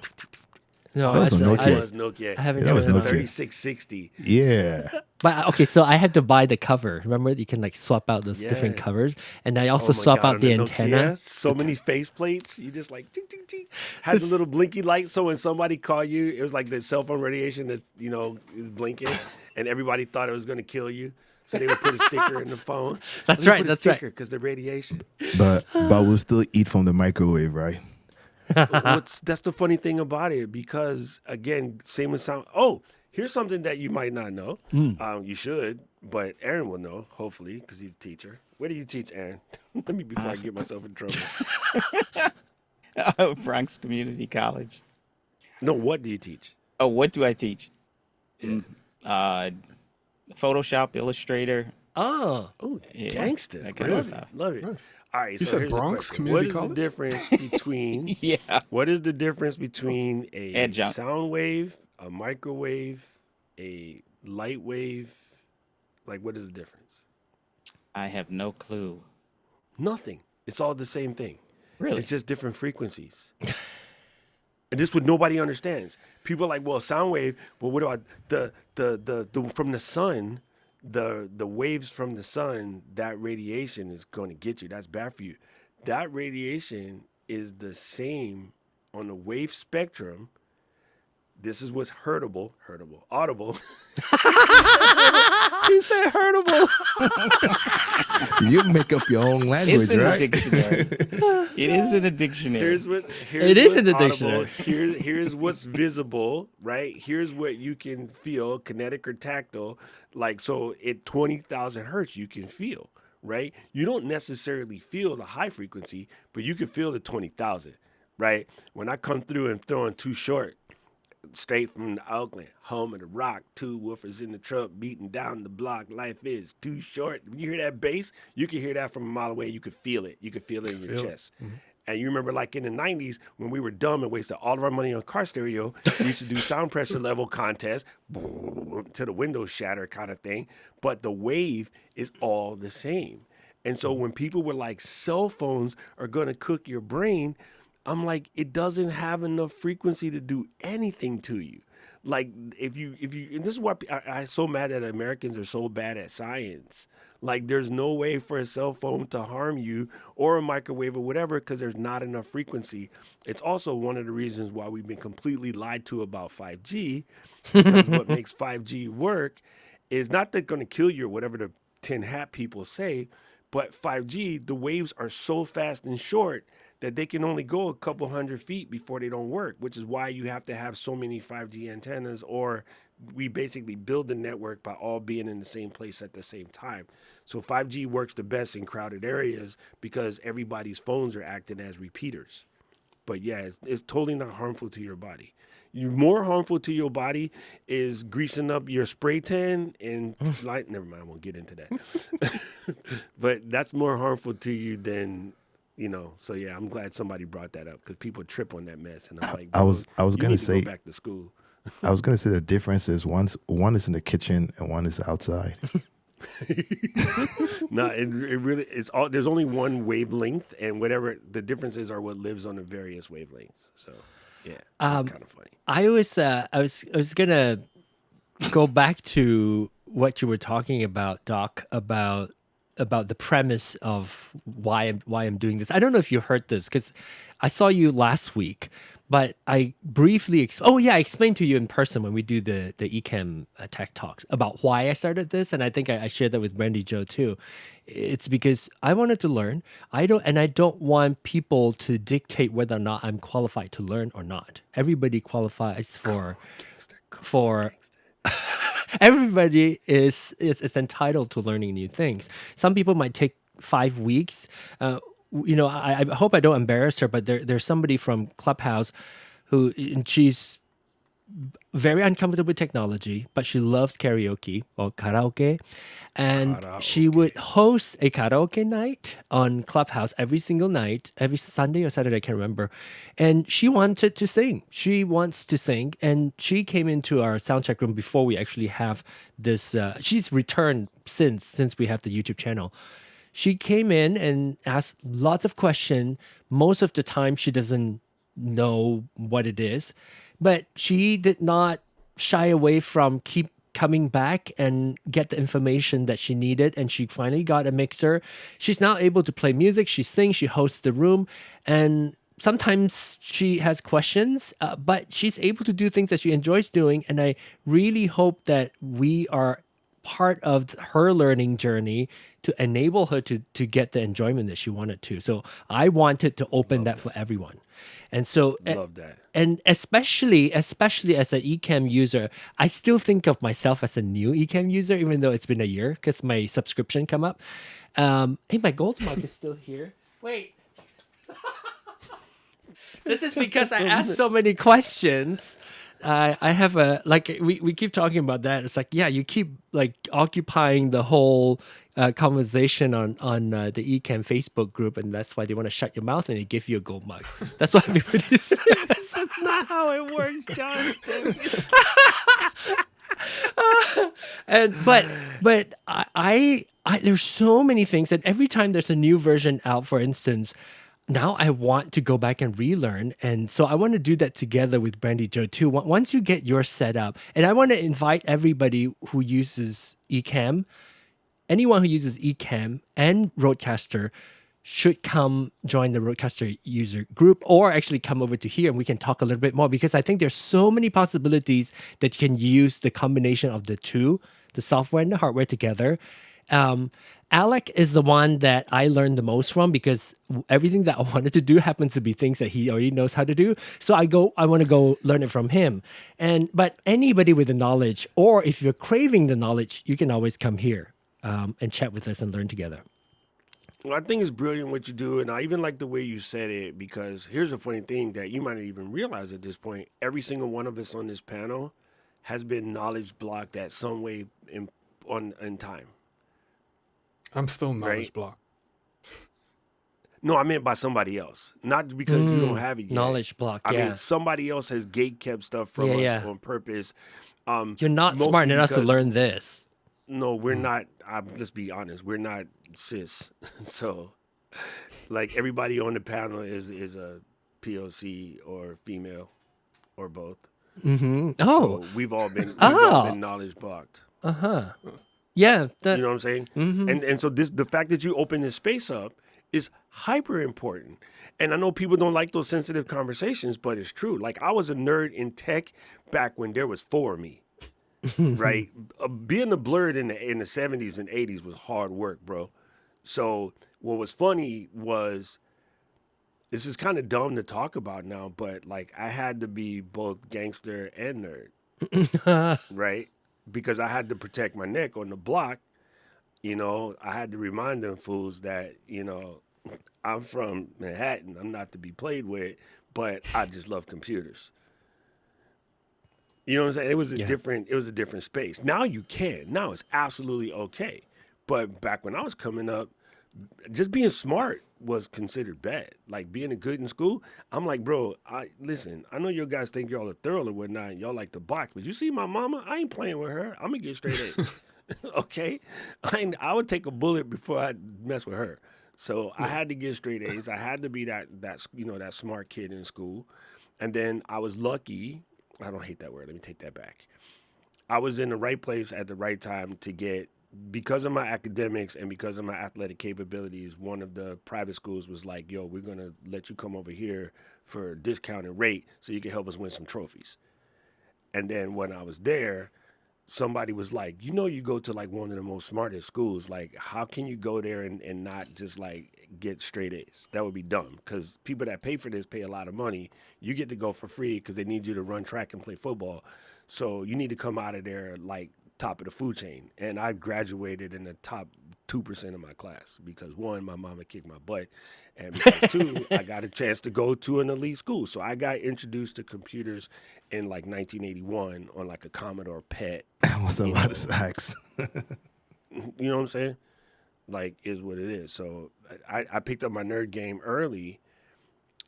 No, That was on It Nokia. was Nokia. I haven't Yeah, that was tried the that. Nokia. 3660. Yeah. But okay, so I had to buy the cover. Remember, you can like swap out those different Yeah. covers, and I also Oh my swap God, out on the Nokia, antenna. So many face plates. You just like ting, ting, ting. Has a little blinky light. So when somebody called you, it was like the cell phone radiation that's is blinking, and everybody thought it was going to kill you. So they would put a sticker in the phone. That's right, that's right. Because the radiation. But we'll still eat from the microwave, right? That's the funny thing about it, because again, same with sound. Oh, here's something that you might not know. You should, but Aaron will know, hopefully, because he's a teacher. Where do you teach, Aaron? Let me before I get myself in trouble. Bronx Community College. No, what do you teach? Oh, what do I teach? Photoshop, Illustrator. Oh, Oh, Yeah, gangster. that kind of Really? stuff. Love it. Nice. All right. You so said here's the Bronx question. Community What is College? the difference between Yeah. what is the difference between a Adjunct. sound wave, a microwave, a light wave? Like, what is the difference? I have no clue. Nothing. It's all the same thing. Really? It's just different frequencies. And this what nobody understands. People are like, well, sound wave. Well, what about the from the sun? The waves from the sun, that radiation is going to get you. That's bad for you. That radiation is the same on the wave spectrum. This is what's audible. You said hurtable. You make up your own language, It's in the right? dictionary. It is in the dictionary. Here's It is what's in the audible. dictionary. Here's what's visible, right? Here's what you can feel, kinetic or tactile. Like, so at 20,000 hertz, you can feel, right? You don't necessarily feel the high frequency, but you can feel the 20,000, right? When I come through and throwing Too Short, straight from Oakland, home of the rock, two woofers in the truck beating down the block. Life is too short. When you hear that bass, you can hear that from a mile away. You can feel it. You can feel it in your chest. And you remember, like in the 90s, when we were dumb and wasted all of our money on car stereo, we used to do sound pressure level contests to the windows shatter kind of thing. But the wave is all the same. And so when people were like, cell phones are going to cook your brain, I'm like, it doesn't have enough frequency to do anything to you. Like if you and this is why I'm so mad that Americans are so bad at science. Like there's no way for a cell phone to harm you or a microwave or whatever because there's not enough frequency. It's also one of the reasons why we've been completely lied to about 5G because what makes 5G work is not that going to kill you or whatever the tin hat people say, but 5G, the waves are so fast and short that they can only go a couple 100 feet before they don't work, which is why you have to have so many 5G antennas, or we basically build the network by all being in the same place at the same time. So 5G works the best in crowded areas because everybody's phones are acting as repeaters. But yeah, it's totally not harmful to your body. More harmful to your body is greasing up your spray tan and light. Never mind, I won't get into that. But that's more harmful to you than So yeah, I'm glad somebody brought that up because people trip on that mess, and I'm like, I was you gonna need to say go back to school. I was gonna say the difference is one is in the kitchen and one is outside. No, it really it's all. There's only one wavelength, and whatever the differences are, what lives on the various wavelengths. So yeah, it's kind of funny. I was gonna go back to what you were talking about, Doc, about the premise of why I'm doing this. I don't know if you heard this because I saw you last week, but I briefly I explained to you in person when we do the Ecamm tech talks about why I started this, and I think I shared that with Brandy Joe too. It's because I wanted to learn. I don't want people to dictate whether or not I'm qualified to learn or not. Everybody qualifies for everybody is entitled to learning new things. Some people might take 5 weeks. I hope I don't embarrass her, but there's somebody from Clubhouse and she's very uncomfortable with technology, but she loves karaoke or karaoke. And she would host a karaoke night on Clubhouse every single night, every Sunday or Saturday, I can't remember. And she wanted to sing. She wants to sing. And she came into our soundcheck room before we actually have this. She's returned since we have the YouTube channel. She came in and asked lots of questions. Most of the time, she doesn't know what it is, but she did not shy away from keep coming back and get the information that she needed. And she finally got a mixer. She's now able to play music. She sings, she hosts the room, and sometimes she has questions, but she's able to do things that she enjoys doing. And I really hope that we are part of her learning journey to enable her to get the enjoyment that she wanted to. So I wanted to open that for everyone. And so Love that. and especially as an Ecamm user, I still think of myself as a new Ecamm user, even though it's been a year because my subscription come up. Hey, my gold mug is still here. Wait. This is because I asked so many questions. I have we keep talking about that. It's like, yeah, you keep like occupying the whole conversation on the Ecamm Facebook group, and that's why they want to shut your mouth and they give you a gold mug. That's what everybody says. That's not how it works, John. But I there's so many things, and every time there's a new version out, for instance, now I want to go back and relearn. And so I want to do that together with Brandy Joe too. Once you get yours set up, and I want to invite everybody who uses Ecamm, anyone who uses Ecamm and Roadcaster should come join the Roadcaster user group, or actually come over to here and we can talk a little bit more, because I think there's so many possibilities that you can use the combination of the two, the software and the hardware together. Alec is the one that I learned the most from, because everything that I wanted to do happens to be things that he already knows how to do. So I want to go learn it from him. But anybody with the knowledge, or if you're craving the knowledge, you can always come here and chat with us and learn together. Well, I think it's brilliant what you do, and I even like the way you said it, because here's a funny thing that you might not even realize at this point. Every single one of us on this panel has been knowledge blocked at some way in time. I'm still knowledge Right? blocked. No, I meant by somebody else, not because you don't have it yet. Knowledge block, I yeah. mean, somebody else has gate kept stuff from us on purpose. You're not mostly smart enough to because- learn this. No, we're not. Let's be honest. We're not cis. So, like, everybody on the panel is a POC or female or both. Oh, So we've all been knowledge blocked. yeah. You know what I'm saying? And so the fact that you open this space up is hyper important. And I know people don't like those sensitive conversations, but it's true. Like I was a nerd in tech back when there was 4 of me, right? Being a blurred in the 70s and 80s was hard work, bro. So what was funny was this is kind of dumb to talk about now, but like I had to be both gangster and nerd, right? Because I had to protect my neck on the block. You know, I had to remind them fools that, you know, I'm from Manhattan. I'm not to be played with, but I just love computers. You know what I'm saying? It was a different space. Now you can. Now it's absolutely okay. But back when I was coming up, just being smart was considered bad. Like being a good in school, I'm like, bro, listen, I know you guys think y'all are thorough and whatnot, and y'all like to box, but you see my mama, I ain't playing with her. I'm gonna get straight A's. Okay? I would take a bullet before I mess with her. So I had to get straight A's. I had to be that smart kid in school. And then I was lucky. I don't hate that word. Let me take that back. I was in the right place at the right time to get, because of my academics and because of my athletic capabilities, one of the private schools was like, yo, we're going to let you come over here for a discounted rate so you can help us win some trophies. And then when I was there, somebody was like, you know, you go to like one of the most smartest schools. Like, how can you go there and not just like get straight A's? That would be dumb, because people that pay for this pay a lot of money. You get to go for free because they need you to run track and play football. So you need to come out of there like top of the food chain. And I graduated in the top 2% of my class because, one, my mama kicked my butt, and because, two, I got a chance to go to an elite school. So I got introduced to computers in like 1981 on like a Commodore PET. I was about to ask. You know what I'm saying? Like, is what it is. So I picked up my nerd game early.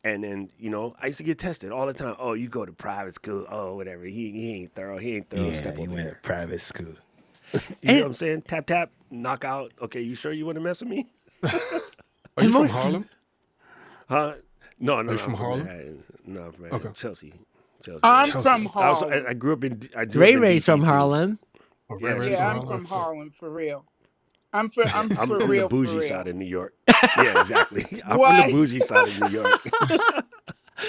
And then, you know, I used to get tested all the time. Oh, you go to private school. Oh, whatever. He ain't thorough. He ain't thorough. Yeah, Step you over went here. to private school. You know what I'm saying? Tap, tap, knock out. Okay, you sure you want to mess with me? Are you from Harlem? Huh? No. Are you from Harlem? Manhattan. No, I'm from Okay. Chelsea. I'm Chelsea. from Harlem. I grew up in. Ray in Ray's DC from too. Harlem. Oh, Yeah, Ray Ray's Yeah, I'm Harlem? from That's cool. Harlem for real. I'm for I'm real. the bougie for real. side of New York. Yeah, exactly. I'm from What? the bougie side of New York.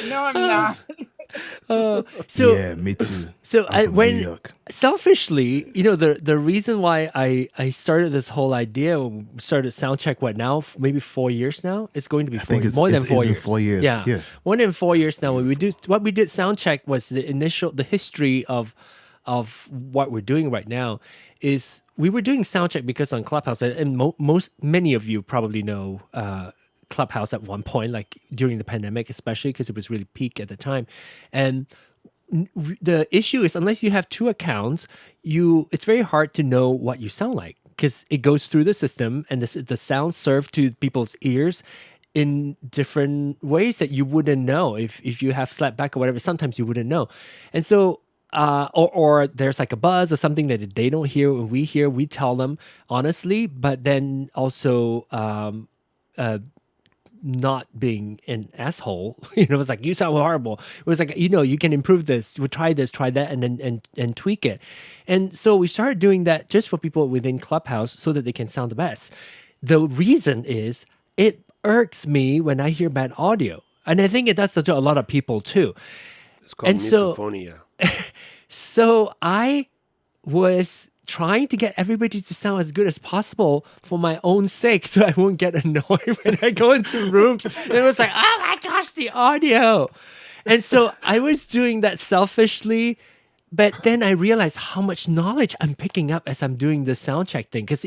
No, I'm not. So Yeah, me too. So I'm from New when York. selfishly, you know, the reason why I started this whole idea, started Soundcheck, what now? Maybe 4 years now. It's going to be I think it's more than it's 4 been years. 4 years. Yeah, Yeah. more than 4 years now. When we do what we did, Soundcheck was the history of what we're doing right now. Is we were doing Soundcheck because on Clubhouse, and many of you probably know. Clubhouse at one point, like during the pandemic, especially because it was really peak at the time, and the issue is unless you have 2 accounts, it's very hard to know what you sound like because it goes through the system and the sound served to people's ears in different ways that you wouldn't know if you have slept back or whatever. Sometimes you wouldn't know, and so. Or there's like a buzz or something that they don't hear when we hear. We tell them honestly, but then also not being an asshole. It's like, you sound horrible. It was like, you can improve this. We'll try this, try that, and then and tweak it. And so we started doing that just for people within Clubhouse so that they can sound the best. The reason is it irks me when I hear bad audio. And I think it does to a lot of people too. It's called And so- misophonia. So I was trying to get everybody to sound as good as possible for my own sake so I won't get annoyed when I go into rooms. And it was like, oh my gosh, the audio. And so I was doing that selfishly. But then I realized how much knowledge I'm picking up as I'm doing the sound check thing. Because,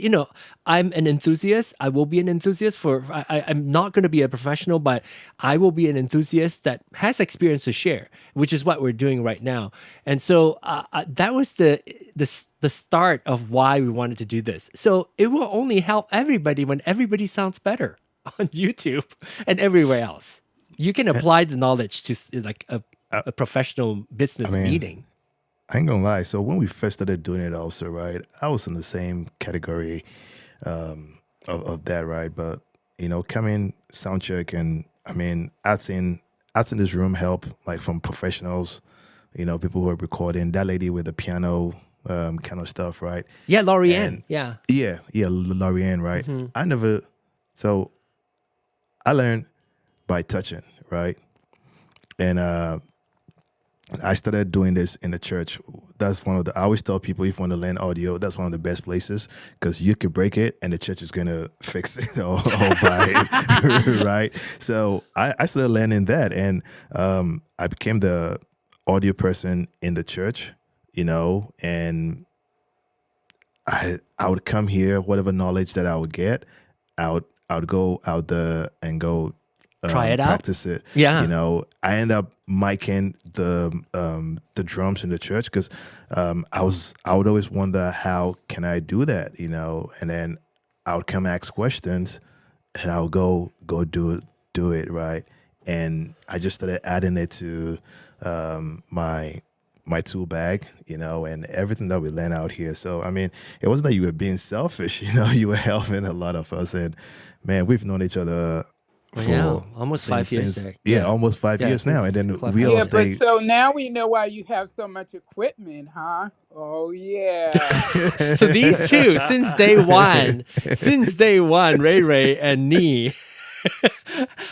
I'm an enthusiast. I will be an enthusiast I'm not going to be a professional, but I will be an enthusiast that has experience to share, which is what we're doing right now. And so that was the start of why we wanted to do this. So it will only help everybody when everybody sounds better on YouTube and everywhere else. You can apply the knowledge to like a professional business meeting. I ain't gonna lie. So when we first started doing it also, right, I was in the same category of that, right? But, coming Soundcheck, and I've seen this room help, like, from professionals, people who are recording. That lady with the piano kind of stuff, right? Yeah, Lorianne. And- Yeah. Yeah, Lorianne, right? So I learned by touching, right? And I started doing this in the church. That's I always tell people, if you want to learn audio, that's one of the best places, because you could break it and the church is going to fix it all by it, right? So I started learning that, and I became the audio person in the church, and I would come here, whatever knowledge that I would get, I would go out there and go Try it out. practice it. Yeah. I end up miking the drums in the church, because I would always wonder, how can I do that, and then I would come ask questions, and I would go do it, right? And I just started adding it to my tool bag, and everything that we learn out here. So, I mean, it wasn't that you were being selfish, you were helping a lot of us. And man, we've known each other for almost 5 years there. Yeah, almost 5 years now. And then we all Yeah, but stay. so now we know why you have so much equipment, huh? Oh yeah. So these two, since day one, Ray and Nee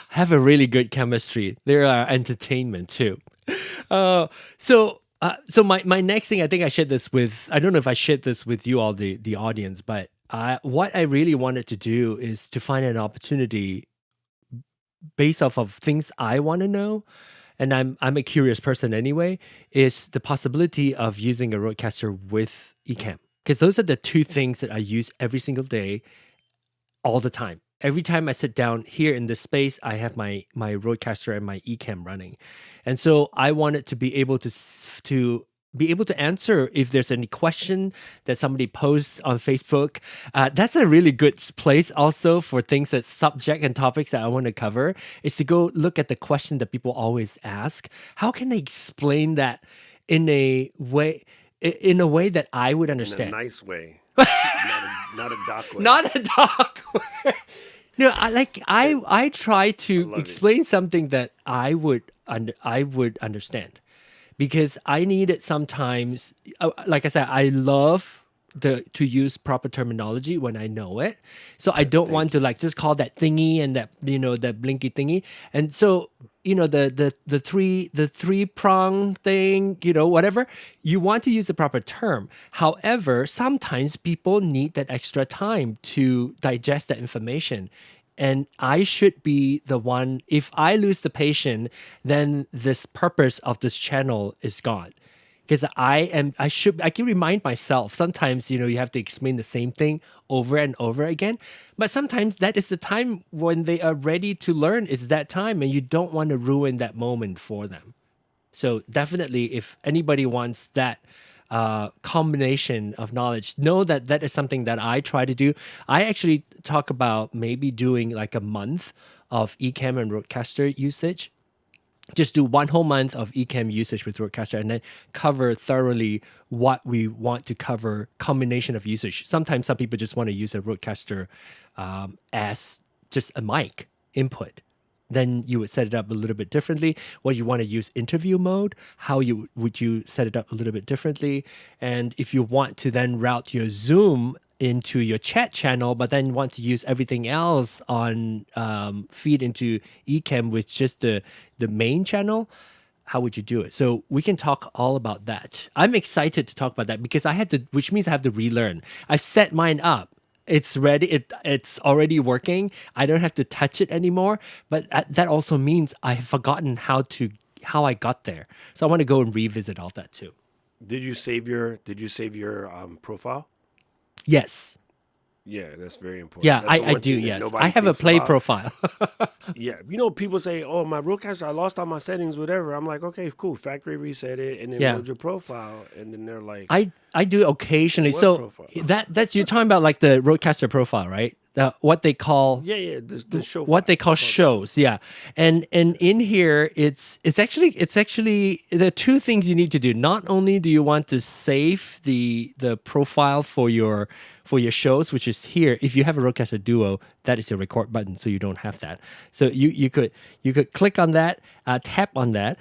have a really good chemistry. They are entertainment too. So my next thing, I think I shared this with, I don't know if I shared this with you all, the audience, but what I really wanted to do is to find an opportunity based off of things I want to know, and I'm a curious person anyway, is the possibility of using a Rodecaster with Ecamm. Because those are the two things that I use every single day, all the time. Every time I sit down here in this space, I have my Rodecaster and my Ecamm running. And so I wanted to be able to be able to answer if there's any question that somebody posts on Facebook. That's a really good place also for things that subject and topics that I want to cover, is to go look at the question that people always ask. How can they explain that in a way that I would understand? In a nice way. not a dark way. Not a dark way. No, I try to explain something that I would understand, because I need it sometimes. Like I said, I love to use proper terminology when I know it. So I don't want to just call that thingy and that that blinky thingy. And so the three prong thing, whatever, you want to use the proper term. However, sometimes people need that extra time to digest that information. And I should be the one. If I lose the patient, then this purpose of this channel is gone. Because I can remind myself, sometimes, you have to explain the same thing over and over again. But sometimes that is the time when they are ready to learn, is that time, and you don't want to ruin that moment for them. So definitely, if anybody wants that combination of knowledge, know that that is something that I try to do. I actually talk about maybe doing like a month of Ecamm and Rodecaster usage. Just do 1 whole month of Ecamm usage with Rodecaster, and then cover thoroughly what we want to cover, combination of usage. Sometimes some people just want to use a Rodecaster as just a mic input. Then you would set it up a little bit differently. What you want to use interview mode, how would you set it up a little bit differently? And if you want to then route your Zoom into your chat channel, but then want to use everything else on feed into Ecamm with just the main channel, how would you do it? So we can talk all about that. I'm excited to talk about that because which means I have to relearn. I set mine up. It's ready. It's already working. I don't have to touch it anymore. But that also means I have forgotten how I got there. So I want to go and revisit all that too. Did you save your profile? Yes. Yeah, that's very important. Yeah, That's the I one do. thing that Yes, nobody I have a thinks play about. profile. Yeah, people say, "Oh, my Rodecaster, I lost all my settings, whatever." I'm like, "Okay, cool. Factory reset it, and then load your profile." And then they're like, I do occasionally. What So profile? that's you're talking about like the Rodecaster profile, right? What they call the show. what they call file. shows, yeah. And in here it's actually there are two things you need to do. Not only do you want to save the profile for your shows, which is here. If you have a Rodecaster Duo, that is your record button, so you don't have that. So you could click on that, tap on that,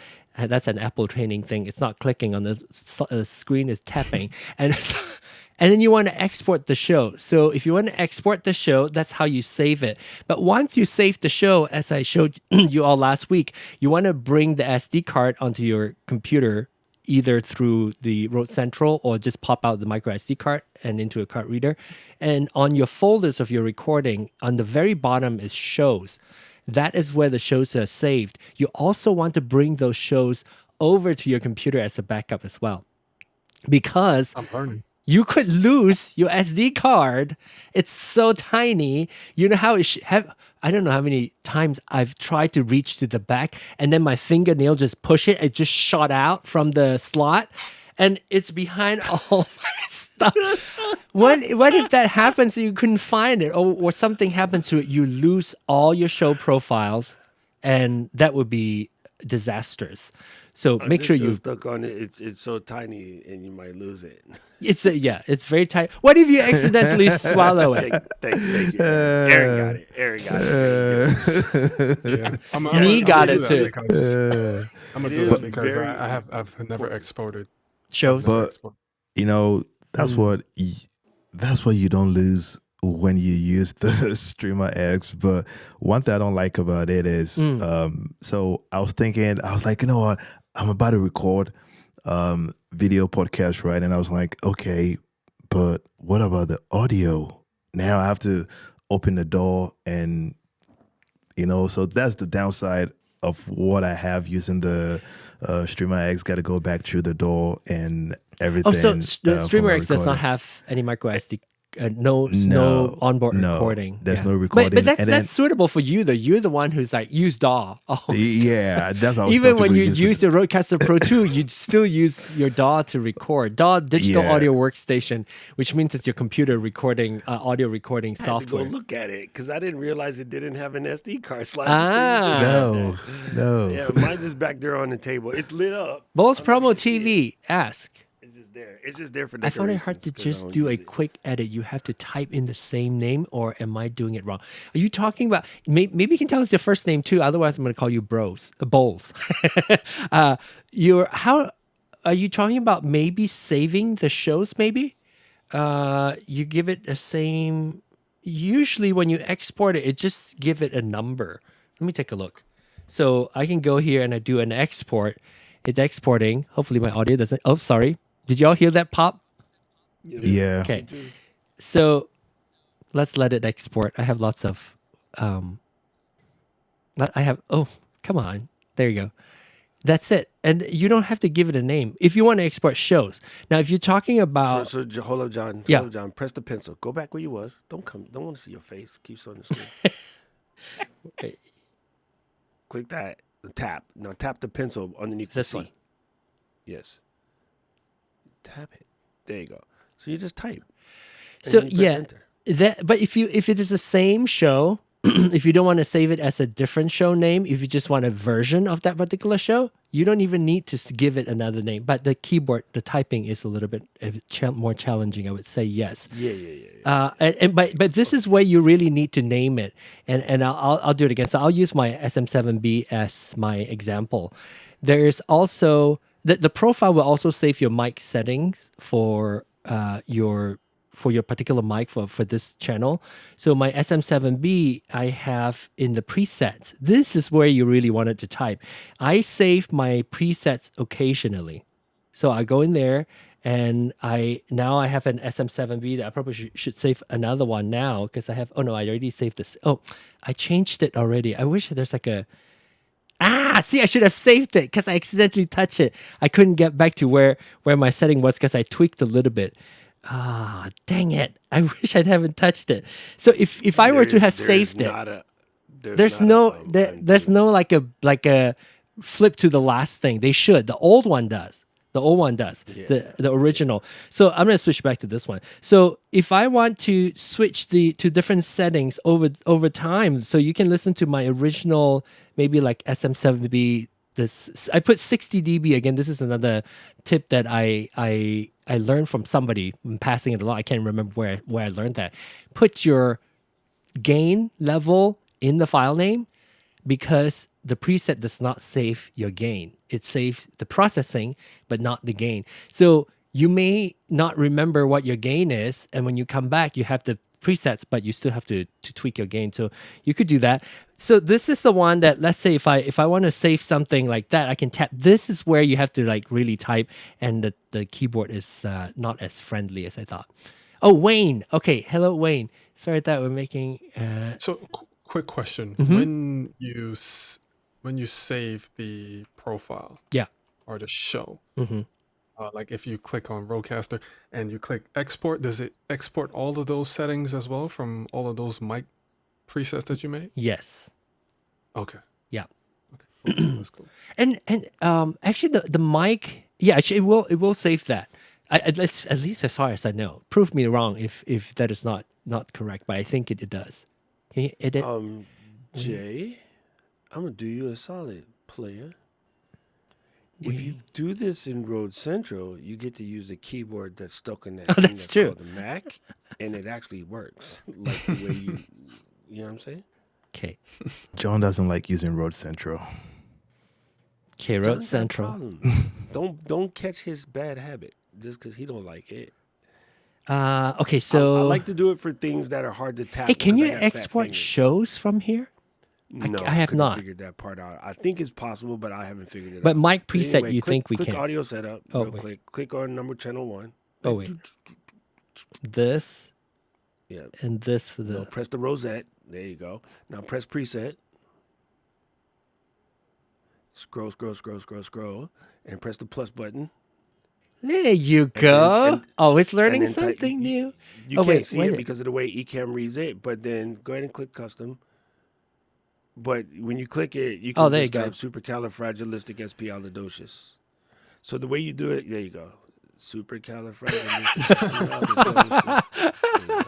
That's an Apple training thing. It's not clicking on the screen; it's tapping, and and then you want to export the show. So if you want to export the show, that's how you save it. But once you save the show, as I showed you all last week, you want to bring the SD card onto your computer, either through the Rode Central or just pop out the micro SD card and into a card reader. And on your folders of your recording, on the very bottom is shows. That is where the shows are saved. You also want to bring those shows over to your computer as a backup as well, because I'm learning. you could lose your SD card. It's so tiny. You know how I don't know how many times I've tried to reach to the back and then my fingernail just push it. It just shot out from the slot and it's behind all my stuff. What if that happens and you couldn't find it, or something happens to it? You lose all your show profiles, and that would be disastrous. So make sure you stuck on it. It's so tiny, and you might lose it. It's very tight. What if you accidentally swallow it? Thank you. Aaron got it. Yeah. Me got it too. I'm gonna do this because I've never exported Shows. But that's what you don't lose when you use the Streamer X. But one thing I don't like about it is, so I was like, you know what? I'm about to record video podcast, right? And I was like, okay, but what about the audio? Now I have to open the door and, so that's the downside of what I have using the Streamer X. Got to go back through the door and everything. Oh, so the Streamer X does not have any micro SD. No onboard recording. There's no recording. But that's suitable for you though. You're the one who's like, use DAW. Oh. Yeah, that's how even when you use the Rodecaster Pro 2, you'd still use your DAW to record. DAW, digital audio workstation, which means it's your computer recording, audio recording software. I had to go look at it because I didn't realize it didn't have an SD card slot. No. Yeah, mine's just back there on the table. It's lit up. Bose Promo TV, ask. It's just there for I found it hard to just do a quick edit. You have to type in the same name, or am I doing it wrong? Are you talking about, maybe you can tell us your first name too, otherwise I'm going to call you Bowles. How are you talking about maybe saving the shows maybe? You give it the same, usually when you export it, just give it a number. Let me take a look. So I can go here and I do an export. It's exporting. Hopefully my audio doesn't, oh, sorry. Did y'all hear that pop? Yeah. Okay. So let's let it export. I have lots of, oh, come on. There you go. That's it. And you don't have to give it a name if you want to export shows. Now, if you're talking about... So hold up, John. Yeah. Hold up, John. Press the pencil. Go back where you was. Don't want to see your face. Keep on the screen. Okay. Click that. Tap. Now tap the pencil underneath the This C. one. Yes. Tap it. There you go. So you just type. So yeah, but if it is the same show, if you don't want to save it as a different show name, if you just want a version of that particular show, you don't even need to give it another name. But the keyboard, the typing is a little bit more challenging. I would say yes. Yeah. But this is where you really need to name it, and I'll do it again. So I'll use my SM7B as my example. There is also the profile will also save your mic settings for your particular mic for this channel. So my SM7B, I have in the presets. This is where you really wanted to type. I save my presets occasionally. So I go in there and I have an SM7B that I probably should save another one now because I have, I already saved this. Oh, I changed it already. I wish there's like a, see, I should have saved it because I accidentally touched it. I couldn't get back to where my setting was because I tweaked a little bit. Dang it. I wish I haven't touched it. So if I were to have saved it, there's no like a flip to the last thing. They should. The old one does. The original. So I'm going to switch back to this one. So if I want to switch to different settings over time, so you can listen to my original, maybe like SM7B. I put 60 dB again. This is another tip that I learned from somebody. I'm passing it along. I can't remember where I learned that. Put your gain level in the file name, because the preset does not save your gain. It saves the processing, but not the gain. So you may not remember what your gain is, and when you come back, you have the presets, but you still have to tweak your gain. So you could do that. So this is the one that, let's say if I want to save something like that, I can tap. This is where you have to like really type, and the keyboard is not as friendly as I thought. Oh, Wayne. Okay, hello, Wayne. Sorry that we're making. So, quick question: when you save the profile, Yeah. or the show, like if you click on Rodecaster and you click export, does it export all of those settings as well from all of those mic presets that you made? Yes. Okay. Yeah. Okay. Cool. That's cool. And actually the mic, yeah, actually it will save that. At least as far as I know. Prove me wrong if that is not correct, but I think it does. Can you edit? Jay, I'm gonna do you a solid, player. If you do this in Road Central, you get to use a keyboard that's stuck in that thing that's true. called the Mac, and it actually works like the way you know what I'm saying? Okay. John doesn't like using Road Central. Okay, Road Central. Don't catch his bad habit just because he don't like it. Okay, so I like to do it for things that are hard to tap. hey, can because you I got fat export fingers. shows from here? No, I have couldn't not. figured that part out. I think it's possible, but I haven't figured it But out. mic preset, Anyway, you think we click can? audio setup. Oh, real wait. quick. Click on number channel 1. Oh wait, this Yeah. and this for the. No, press the rosette. There you go. Now press preset. Scroll, and press the plus button. There you then- go. and- Always learning then type- something new. You Oh, can't wait, see wait. it because of the way Ecamm reads it, but then go ahead and click custom. But when you click it, you can there you just go. type supercalifragilisticexpialidocious. So the way you do it, there you go. Supercalifragilisticexpialidocious.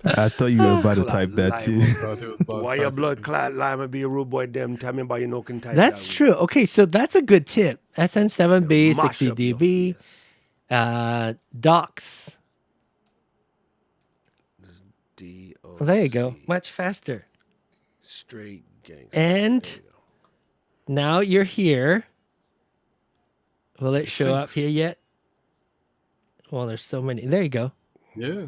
I thought you were about to type that too. Why your blood clot lima be a rude boy them? Tell me about your no can type. That's true. Okay, so that's a good tip. SN7B, Mash up your 60dB, docs. D-O-C. There you go. Much faster. Straight gang. And now you're here. Will it show up here yet? Well, there's so many. There you go. Yeah.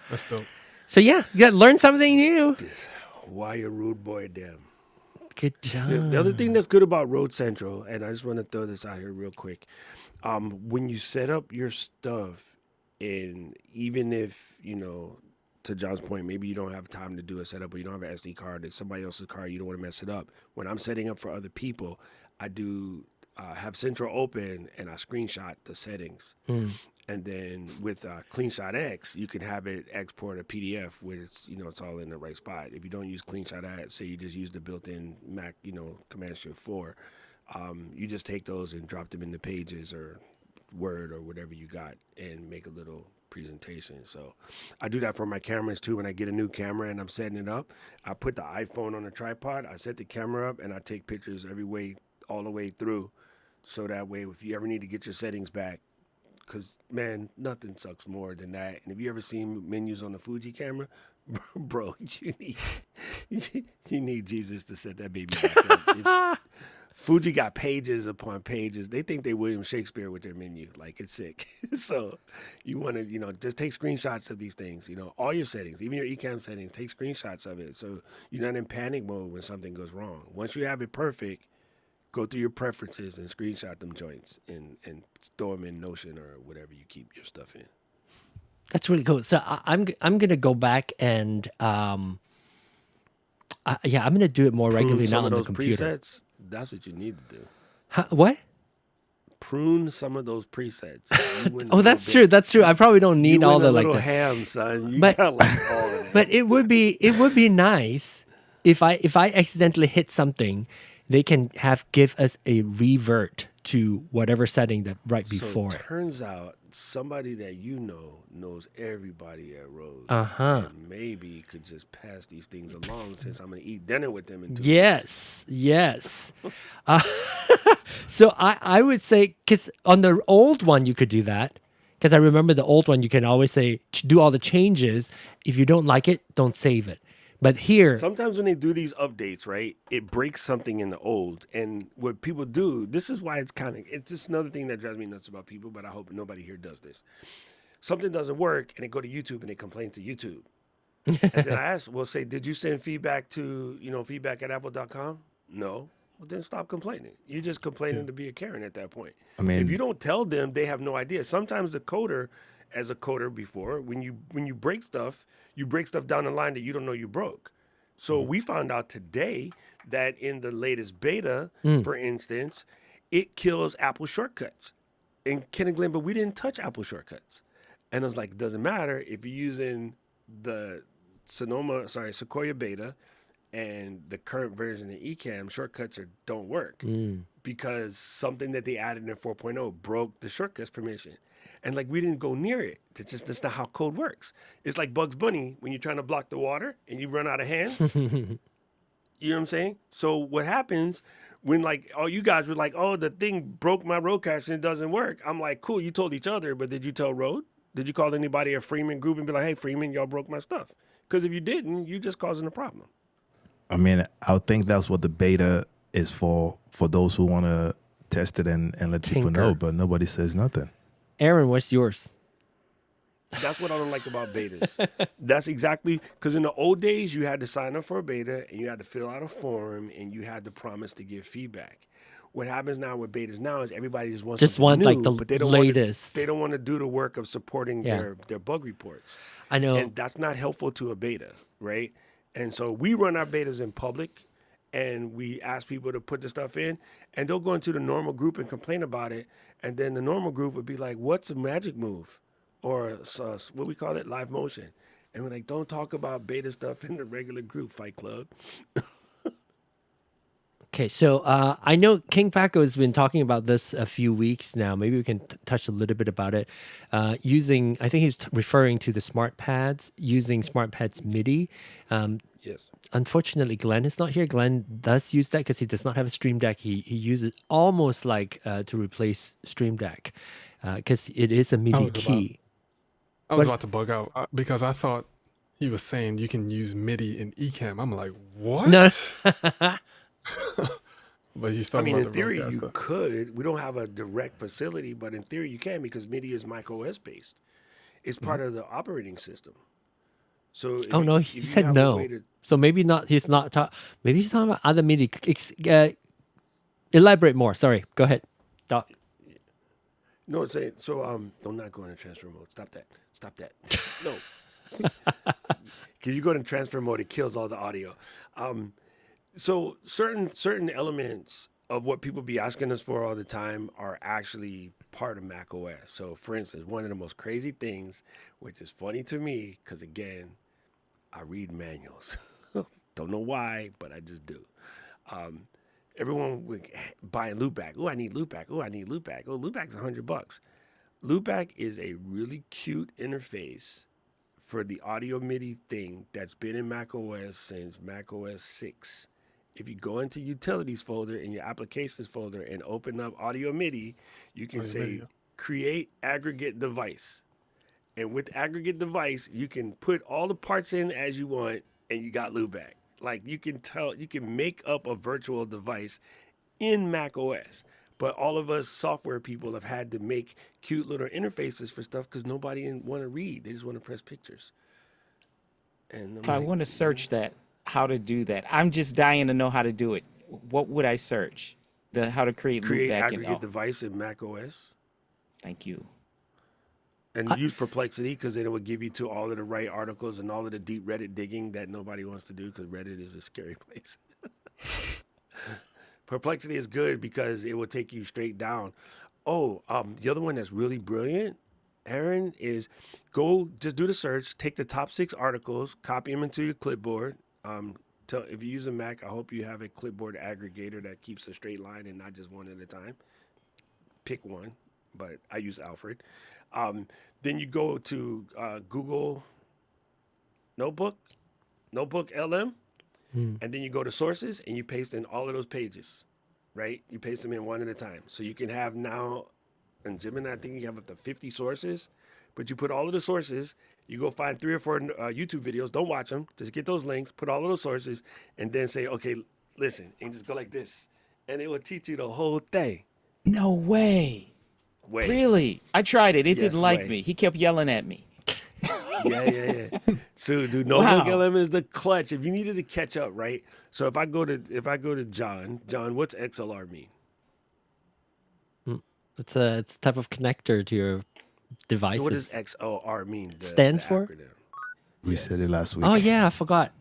That's dope. So yeah, you got to learn something new. Why a rude boy them? Good job. The other thing that's good about Road Central, and I just want to throw this out here real quick, when you set up your stuff, and even if, to John's point, maybe you don't have time to do a setup, or you don't have an SD card, it's somebody else's card, you don't want to mess it up. When I'm setting up for other people, I do have Central open, and I screenshot the settings. And then with CleanShot X, you can have it export a PDF where it's it's all in the right spot. If you don't use CleanShot X, say you just use the built-in Mac, Command Shift 4, you just take those and drop them into Pages or Word or whatever you got and make a little presentation. So I do that for my cameras too. When I get a new camera and I'm setting it up, I put the iPhone on a tripod, I set the camera up, and I take pictures all the way through. So that way, if you ever need to get your settings back, because, man, nothing sucks more than that. And if you ever seen menus on the Fuji camera, bro, you need Jesus to set that baby back up. Fuji got pages upon pages. They think they William Shakespeare with their menu. Like, it's sick. So you want to, just take screenshots of these things. All your settings, even your Ecamm settings, take screenshots of it. So you're not in panic mode when something goes wrong. Once you have it perfect, go through your preferences and screenshot them joints and throw them in Notion or whatever you keep your stuff in. That's really cool. So I'm gonna go back and I'm gonna do it more regularly now on the computer. Presets, that's what you need to do. What? Prune some of those presets. Oh, that's true. That's true. I probably don't need all the like the the ham, son. You but got like all of it. but it would be nice if I accidentally hit something. They can give us a revert to whatever setting that before it. it. Turns out somebody that knows everybody at Rose. And maybe could just pass these things along since I'm going to eat dinner with them in 2 weeks. Yes. So I would say, because on the old one you could do that. Because I remember the old one, you can always say, do all the changes. If you don't like it, don't save it. But here, Sometimes when they do these updates, right, it breaks something in the old. And what people do, this is why it's just another thing that drives me nuts about people, but I hope nobody here does this. Something doesn't work and they go to YouTube and they complain to YouTube. And then I ask, well, say, did you send feedback to, feedback at apple.com? No. Well, then stop complaining. You're just complaining to be a Karen at that point. I If you mean, don't tell them, they have no idea. Sometimes the coder, as a coder before, when you break stuff, you break stuff down the line that you don't know you broke. So we found out today that in the latest beta, for instance, it kills Apple shortcuts. And Ken and Glenn, but we didn't touch Apple shortcuts. And I was like, it doesn't matter if you're using the Sequoia beta and the current version of Ecamm, shortcuts don't work because something that they added in 4.0 broke the shortcuts permission. And like we didn't go near it. That's not how code works. It's like Bugs Bunny when you're trying to block the water and you run out of hands. You know what I'm saying? So what happens when like all you guys were like, oh, the thing broke my roadcaster and it doesn't work. I'm like, cool, you told each other, but did you tell Rode? Did you call anybody a Freeman group and be like, hey, Freeman, y'all broke my stuff? Because if you didn't, you just causing a problem. I mean, I think that's what the beta is for those who want to test it and let people know, but nobody says nothing. Aaron, what's yours? That's what I don't like about betas. That's exactly because in the old days you had to sign up for a beta and you had to fill out a form and you had to promise to give feedback. What happens now with betas now is everybody just wants something new, like the but they don't latest. they don't want to do the work of supporting their bug reports. I know, and that's not helpful to a beta, right? And so we run our betas in public, and we ask people to put the stuff in, and they'll go into the normal group and complain about it, and then the normal group would be like, "What's a magic move?" or what we call it, live motion, and we're like, "Don't talk about beta stuff in the regular group, Fight Club." Okay, so I know King Paco has been talking about this a few weeks now. Maybe we can touch a little bit about it. Using, I think he's referring to the smart pads, using smart pads MIDI. Yes. Unfortunately, Glenn is not here. Glenn does use that because he does not have a Stream Deck. He uses it almost like to replace Stream Deck because it is a MIDI key. I was about to bug out because I thought he was saying you can use MIDI in Ecamm. I'm like, what? No. But he's talking in about the theory, you roadcaster. could. We don't have a direct facility, but in theory, you can because MIDI is Mac OS based. It's part of the operating system. So He said no. So maybe not. He's not talking. Maybe he's talking about other MIDI. Elaborate more. Sorry. Go ahead. Doc. No, it's saying so. Don't not go into transfer mode. Stop that. No. Because you go into transfer mode, it kills all the audio. So certain elements of what people be asking us for all the time are actually part of Mac OS. So for instance, one of the most crazy things, which is funny to me, because again, I read manuals. Don't know why, but I just do. Everyone would buying loopback. Oh, I need loopback. Oh, I need loopback. Oh, loopback's $100. Loopback is a really cute interface for the audio MIDI thing that's been in Mac OS since Mac OS 6. If you go into utilities folder in your applications folder and open up audio MIDI, you can say create aggregate device. And with aggregate device, you can put all the parts in as you want and you got loopback. Like you can make up a virtual device in Mac OS. But all of us software people have had to make cute little interfaces for stuff because nobody want to read. They just want to press pictures. And If I want to search that, how to do that? I'm just dying to know how to do it. What would I search? How to create loopback aggregate device in Mac OS. Thank you. And use Perplexity because then it would give you to all of the right articles and all of the deep Reddit digging that nobody wants to do because Reddit is a scary place. Perplexity is good because it will take you straight down. Oh, the other one that's really brilliant, Aaron, is just do the search, take the top 6 articles, copy them into your clipboard. If you use a Mac, I hope you have a clipboard aggregator that keeps a straight line and not just one at a time. Pick one, but I use Alfred. Then you go to Google Notebook LM, and then you go to sources and you paste in all of those pages, right? You paste them in one at a time. So you can have now, in Gemini, I think you have up to 50 sources, but you put all of the sources, You go find 3 or 4 YouTube videos. Don't watch them. Just get those links, put all of those sources, and then say, okay, listen, and just go like this. And it will teach you the whole thing. No way. Wait. Really? I tried it. It Yes, didn't like way. me. He kept yelling at me. Yeah. So, dude, no Wow. book LM is the clutch. If you needed to catch up, right? So if I go to John, what's XLR mean? It's a type of connector to your devices. What does XLR mean? Stands for? We Yes. said it last week. Oh yeah, I forgot.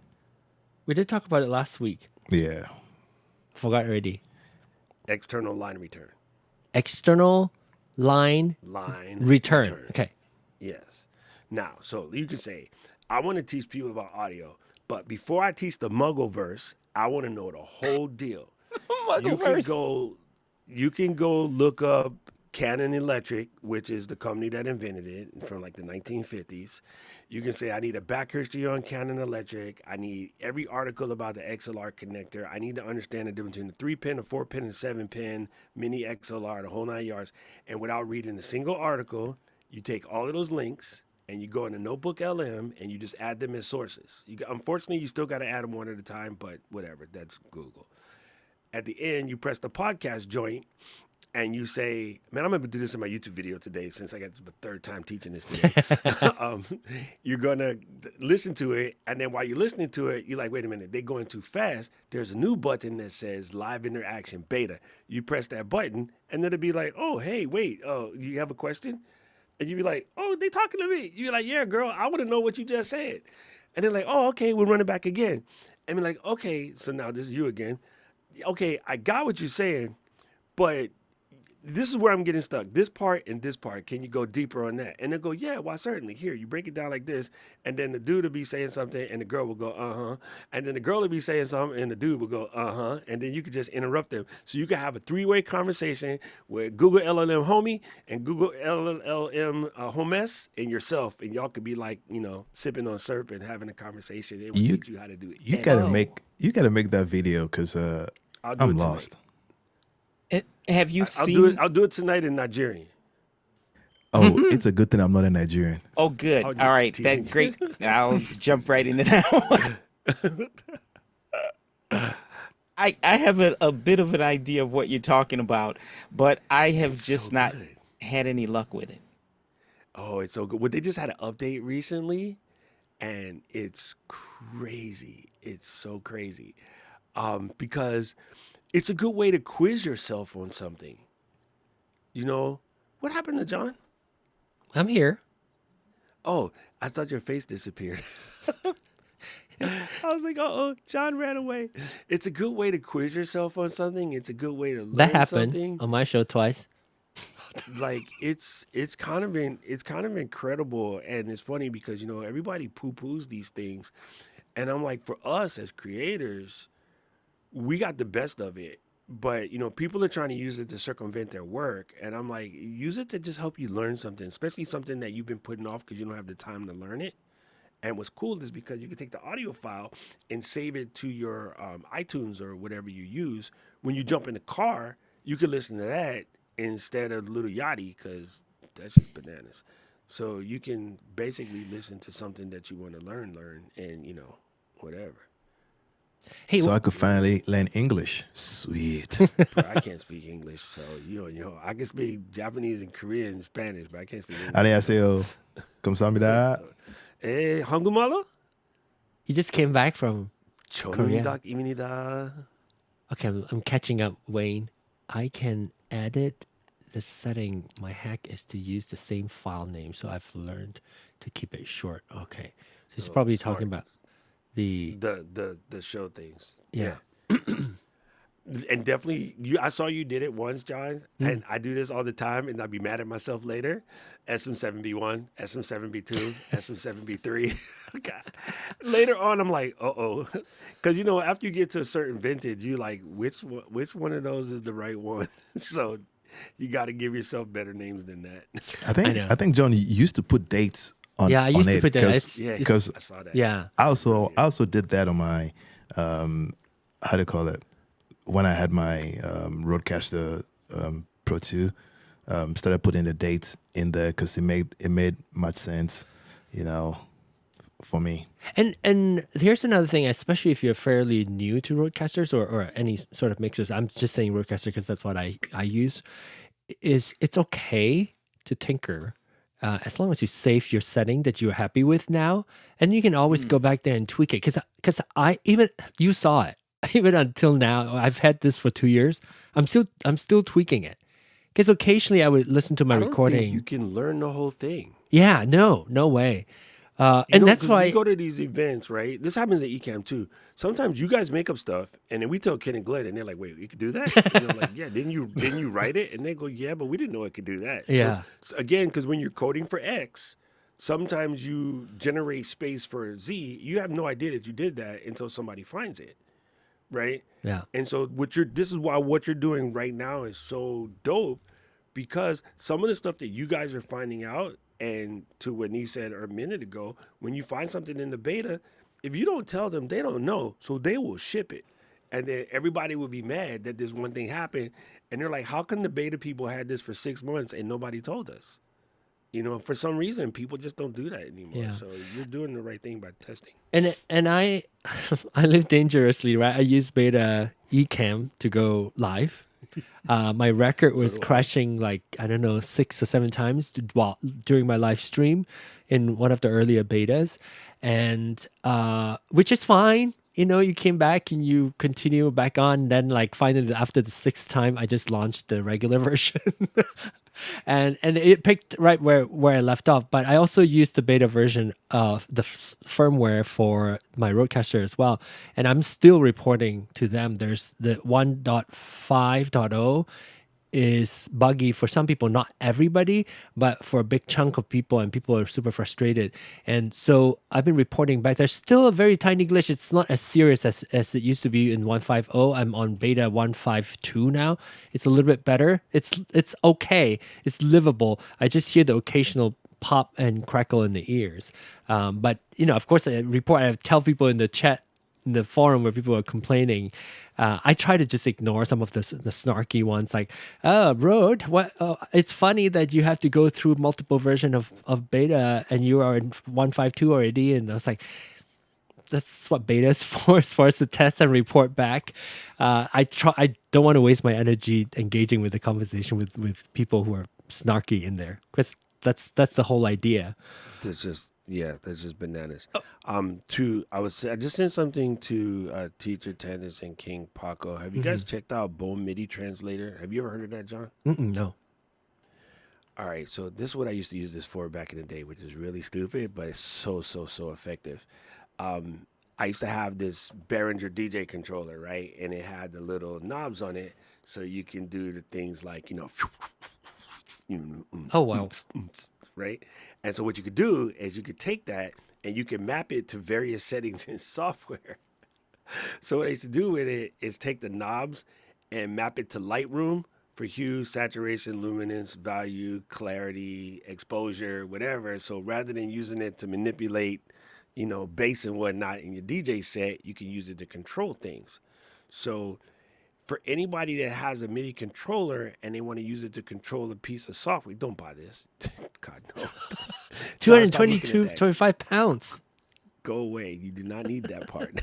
We did talk about it last week. Yeah. Forgot already. External line return. External line Line return. Okay. Yes. Now, so you can say, I want to teach people about audio, but before I teach the Muggle verse, I want to know the whole deal. You can go look up Canon Electric, which is the company that invented it from like the 1950s. You can say, I need a back history on Canon Electric. I need every article about the XLR connector. I need to understand the difference between the 3-pin, the 4-pin, and 7-pin, mini XLR, the whole 9 yards. And without reading a single article, you take all of those links and you go into Notebook LM and you just add them as sources. Unfortunately, you still got to add them one at a time, but whatever, that's Google. At the end, you press the podcast joint and you say, man, I'm going to do this in my YouTube video today since I got the 3rd time teaching this today. You're going to listen to it. And then while you're listening to it, you're like, wait a minute, they're going too fast. There's a new button that says live interaction beta. You press that button and then it'll be like, oh, hey, wait, you have a question? And you'd be like, oh, they talking to me. You'd be like, yeah, girl, I want to know what you just said. And they're like, oh, okay, we'll run it back again. And be like, okay, so now this is you again. Okay, I got what you're saying, but this is where I'm getting stuck. This part and this part, can you go deeper on that? And they'll go, yeah, well, certainly. Here, you break it down like this. And then the dude will be saying something and the girl will go, uh-huh. And then the girl will be saying something and the dude will go, uh-huh. And then you could just interrupt them. So you can have a 3-way conversation with Google LLM Homie and Google LLM Homes and yourself. And y'all could be like, sipping on syrup and having a conversation. It will teach you how to do it. You gotta make that video because I'm lost. Have you seen? I'll do it tonight in Nigerian. Oh, it's a good thing I'm not a Nigerian. Oh, good. All right, that's great. I'll jump right into that one. I have a bit of an idea of what you're talking about, but I have just not good. had any luck with it. Oh, it's so good. Well, they just had an update recently, and it's crazy. It's so crazy. Because it's a good way to quiz yourself on something. What happened to John? I'm here. Oh, I thought your face disappeared. I was like, oh, John ran away. It's a good way to quiz yourself on something. It's a good way to learn That happened something. on my show twice. Like it's kind of incredible, and it's funny because everybody poo-poos these things, and I'm like, for us as creators, we got the best of it, but people are trying to use it to circumvent their work, and I'm like, use it to just help you learn something, especially something that you've been putting off because you don't have the time to learn it. And what's cool is because you can take the audio file and save it to your iTunes or whatever you use. When you jump in the car, you can listen to that instead of Little Yachty, because that's just bananas. So you can basically listen to something that you want to learn, and whatever. Hey, So I could finally learn English. Sweet. Bro, I can't speak English, so I can speak Japanese and Korean and Spanish, but I can't speak English. 안녕하세요. 감사합니다. 한국말로? you just came back from Korea. 입니다. Okay, I'm catching up, Wayne. I can edit the setting. My hack is to use the same file name, so I've learned to keep it short. Okay, so he's probably smart. talking about the show things. yeah. And definitely, I saw you did it once, John, and I do this all the time, and I'd be mad at myself later. SM7B1, SM7B2, SM7B3. God. Later on, I'm like, uh-oh. Because, after you get to a certain vintage, you like, which one of those is the right one? So you got to give yourself better names than that. I think John, you used to put dates on. Yeah, I used to it put that. because I saw that. Yeah. I also did that on my how do you call it? When I had my Rodecaster Pro 2, started putting the dates in there because it made much sense. you know, for me. And here's another thing, especially if you're fairly new to Roadcasters or any sort of mixers. I'm just saying Roadcaster because that's what I use. Is it's okay to tinker as long as you save your setting that you're happy with now, and you can always go back there and tweak it. Because I even you saw it even until now. I've had this for 2 years. I'm still tweaking it because occasionally I would listen to my I don't recording. think you can learn the whole thing. Yeah, no way. And know, that's 'cause why we go to these events, right? This happens at Ecamm too. Sometimes you guys make up stuff, and then we tell Ken and Glenn, and they're like, "Wait, you could do that?" And they're like, "Yeah, didn't you write it?" And they go, "Yeah, but we didn't know it could do that." Yeah. So again, because when you're coding for X, sometimes you generate space for Z. You have no idea that you did that until somebody finds it, right? Yeah. And so this is why what you're doing right now is so dope, because some of the stuff that you guys are finding out, and to what Nee said a minute ago, when you find something in the beta, if you don't tell them, they don't know, so they will ship it, and then everybody will be mad that this one thing happened, and they're like, how come the beta people had this for 6 months and nobody told us? You know, for some reason, people just don't do that anymore. Yeah. So you're doing the right thing by testing. And I I live dangerously, right? I use beta Ecamm to go live. My record was crashing like I don't know 6 or 7 times while during my live stream in one of the earlier betas, and which is fine. You know, you came back and you continue back on. Then like finally after the 6th time, I just launched the regular version. And it picked right where I left off. But I also used the beta version of the firmware for my Roadcaster as well, and I'm still reporting to them. There's the 1.5.0 is buggy for some people, not everybody, but for a big chunk of people, and people are super frustrated. And so I've been reporting back. There's still a very tiny glitch. It's not as serious as it used to be in 1.5.0. I'm on beta 1.5.2 now. It's a little bit better. It's okay. It's livable. I just hear the occasional pop and crackle in the ears. But you know, of course, I tell people in the chat, in the forum where people are complaining, I try to just ignore some of the snarky ones, like, Rode, what? It's funny that you have to go through multiple version of beta and you are in 1.5.2 already. And I was like, that's what beta is for. It's for us to test and report back. I don't want to waste my energy engaging with the conversation with people who are snarky in there, because that's the whole idea. That's just bananas. I just sent something to Teacher Tennis and King Paco. Have you guys checked out Bone MIDI Translator? Have you ever heard of that, John? No. All right, so this is what I used to use this for back in the day, which is really stupid, but it's so effective. I used to have this Behringer DJ controller, right? And it had the little knobs on it, so you can do the things like, Oh, wow. Right? And so what you could do is you could take that and you can map it to various settings in software. So what I used to do with it is take the knobs and map it to Lightroom for hue, saturation, luminance, value, clarity, exposure, whatever. So rather than using it to manipulate, bass and whatnot in your DJ set, you can use it to control things. So for anybody that has a MIDI controller and they want to use it to control a piece of software, don't buy this. God, no. 25 pounds. Go away. You do not need that part.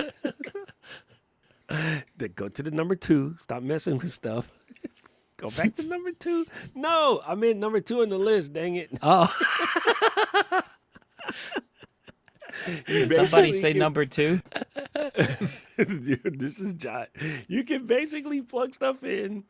Go to the number 2. Stop messing with stuff. Go back to number 2. No, I'm in number 2 on the list. Dang it. Oh. Did somebody say number 2? Dude, this is John. You can basically plug stuff in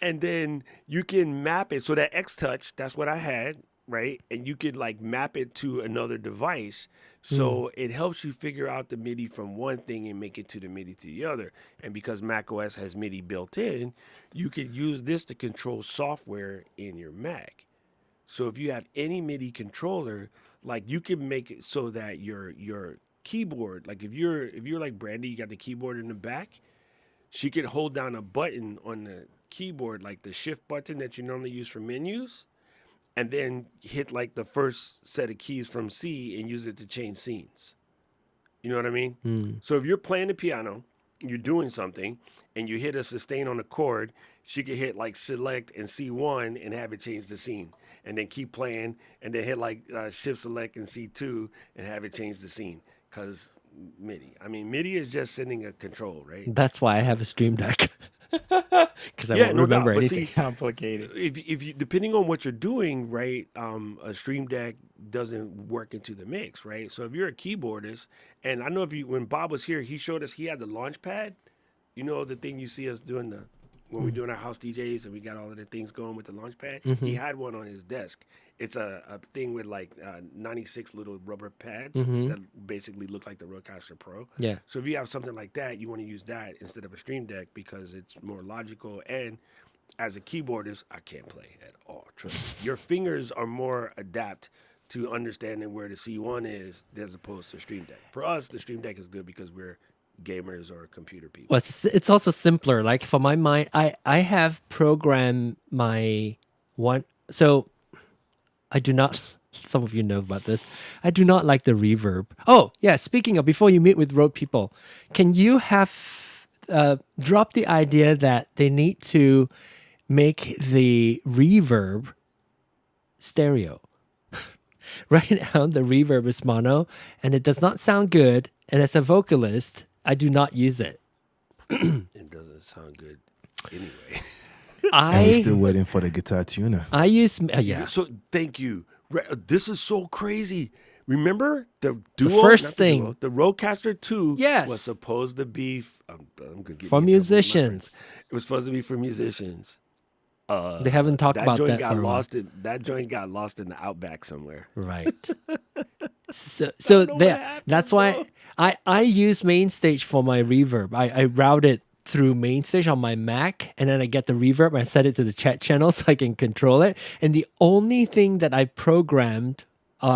and then you can map it. So that X Touch, that's what I had, right? And you could like map it to another device. So it helps you figure out the MIDI from one thing and make it to the MIDI to the other. And because macOS has MIDI built in, you could use this to control software in your Mac. So if you have any MIDI controller, like you can make it so that your keyboard, like if you're like Brandy, you got the keyboard in the back, she could hold down a button on the keyboard, like the shift button that you normally use for menus, and then hit like the first set of keys from C and use it to change scenes. You know what I mean? So if you're playing the piano you're doing something and you hit a sustain on the chord, she could hit like select and C1 and have it change the scene, and then keep playing, and then hit like shift select and C2 and have it change the scene. Cause MIDI. I mean, MIDI is just sending a control, right? That's why I have a Stream Deck. Because I won't remember But anything. see, Complicated. if you depending on what you're doing, right, a Stream Deck doesn't work into the mix, right? So if you're a keyboardist, and I know when Bob was here, he showed us he had the launch pad. You know, the thing you see us doing when we're doing our house DJs and we got all of the things going with the launch pad. He had one on his desk. It's a thing with like 96 little rubber pads that basically look like the Rodecaster Pro. Yeah. So if you have something like that, you want to use that instead of a Stream Deck because it's more logical. And as a keyboardist, I can't play at all. Trust me. Your fingers are more adapt to understanding where the C1 is as opposed to Stream Deck. For us, the Stream Deck is good because we're gamers or computer people. Well, it's also simpler. Like for my mind, I have programmed my one. So I do not. Some of you know about this. I do not like the reverb. Oh yeah. Speaking of, before you meet with Rode people, can you have drop the idea that they need to make the reverb stereo? Right now, the reverb is mono, and it does not sound good. And as a vocalist, I do not use it. It doesn't sound good anyway. And we're still waiting for the guitar tuner. I use yeah. So thank you. This is so crazy. Remember the duo, first thing, the Rodecaster 2 yes, was supposed to be I'm gonna get for musicians. It was supposed to be for musicians. They haven't talked about that for a while. That joint got lost in the outback somewhere. Right. so that's why I use MainStage for my reverb. I route it through MainStage on my Mac, and then I get the reverb and I set it to the chat channel so I can control it. And the only thing that I programmed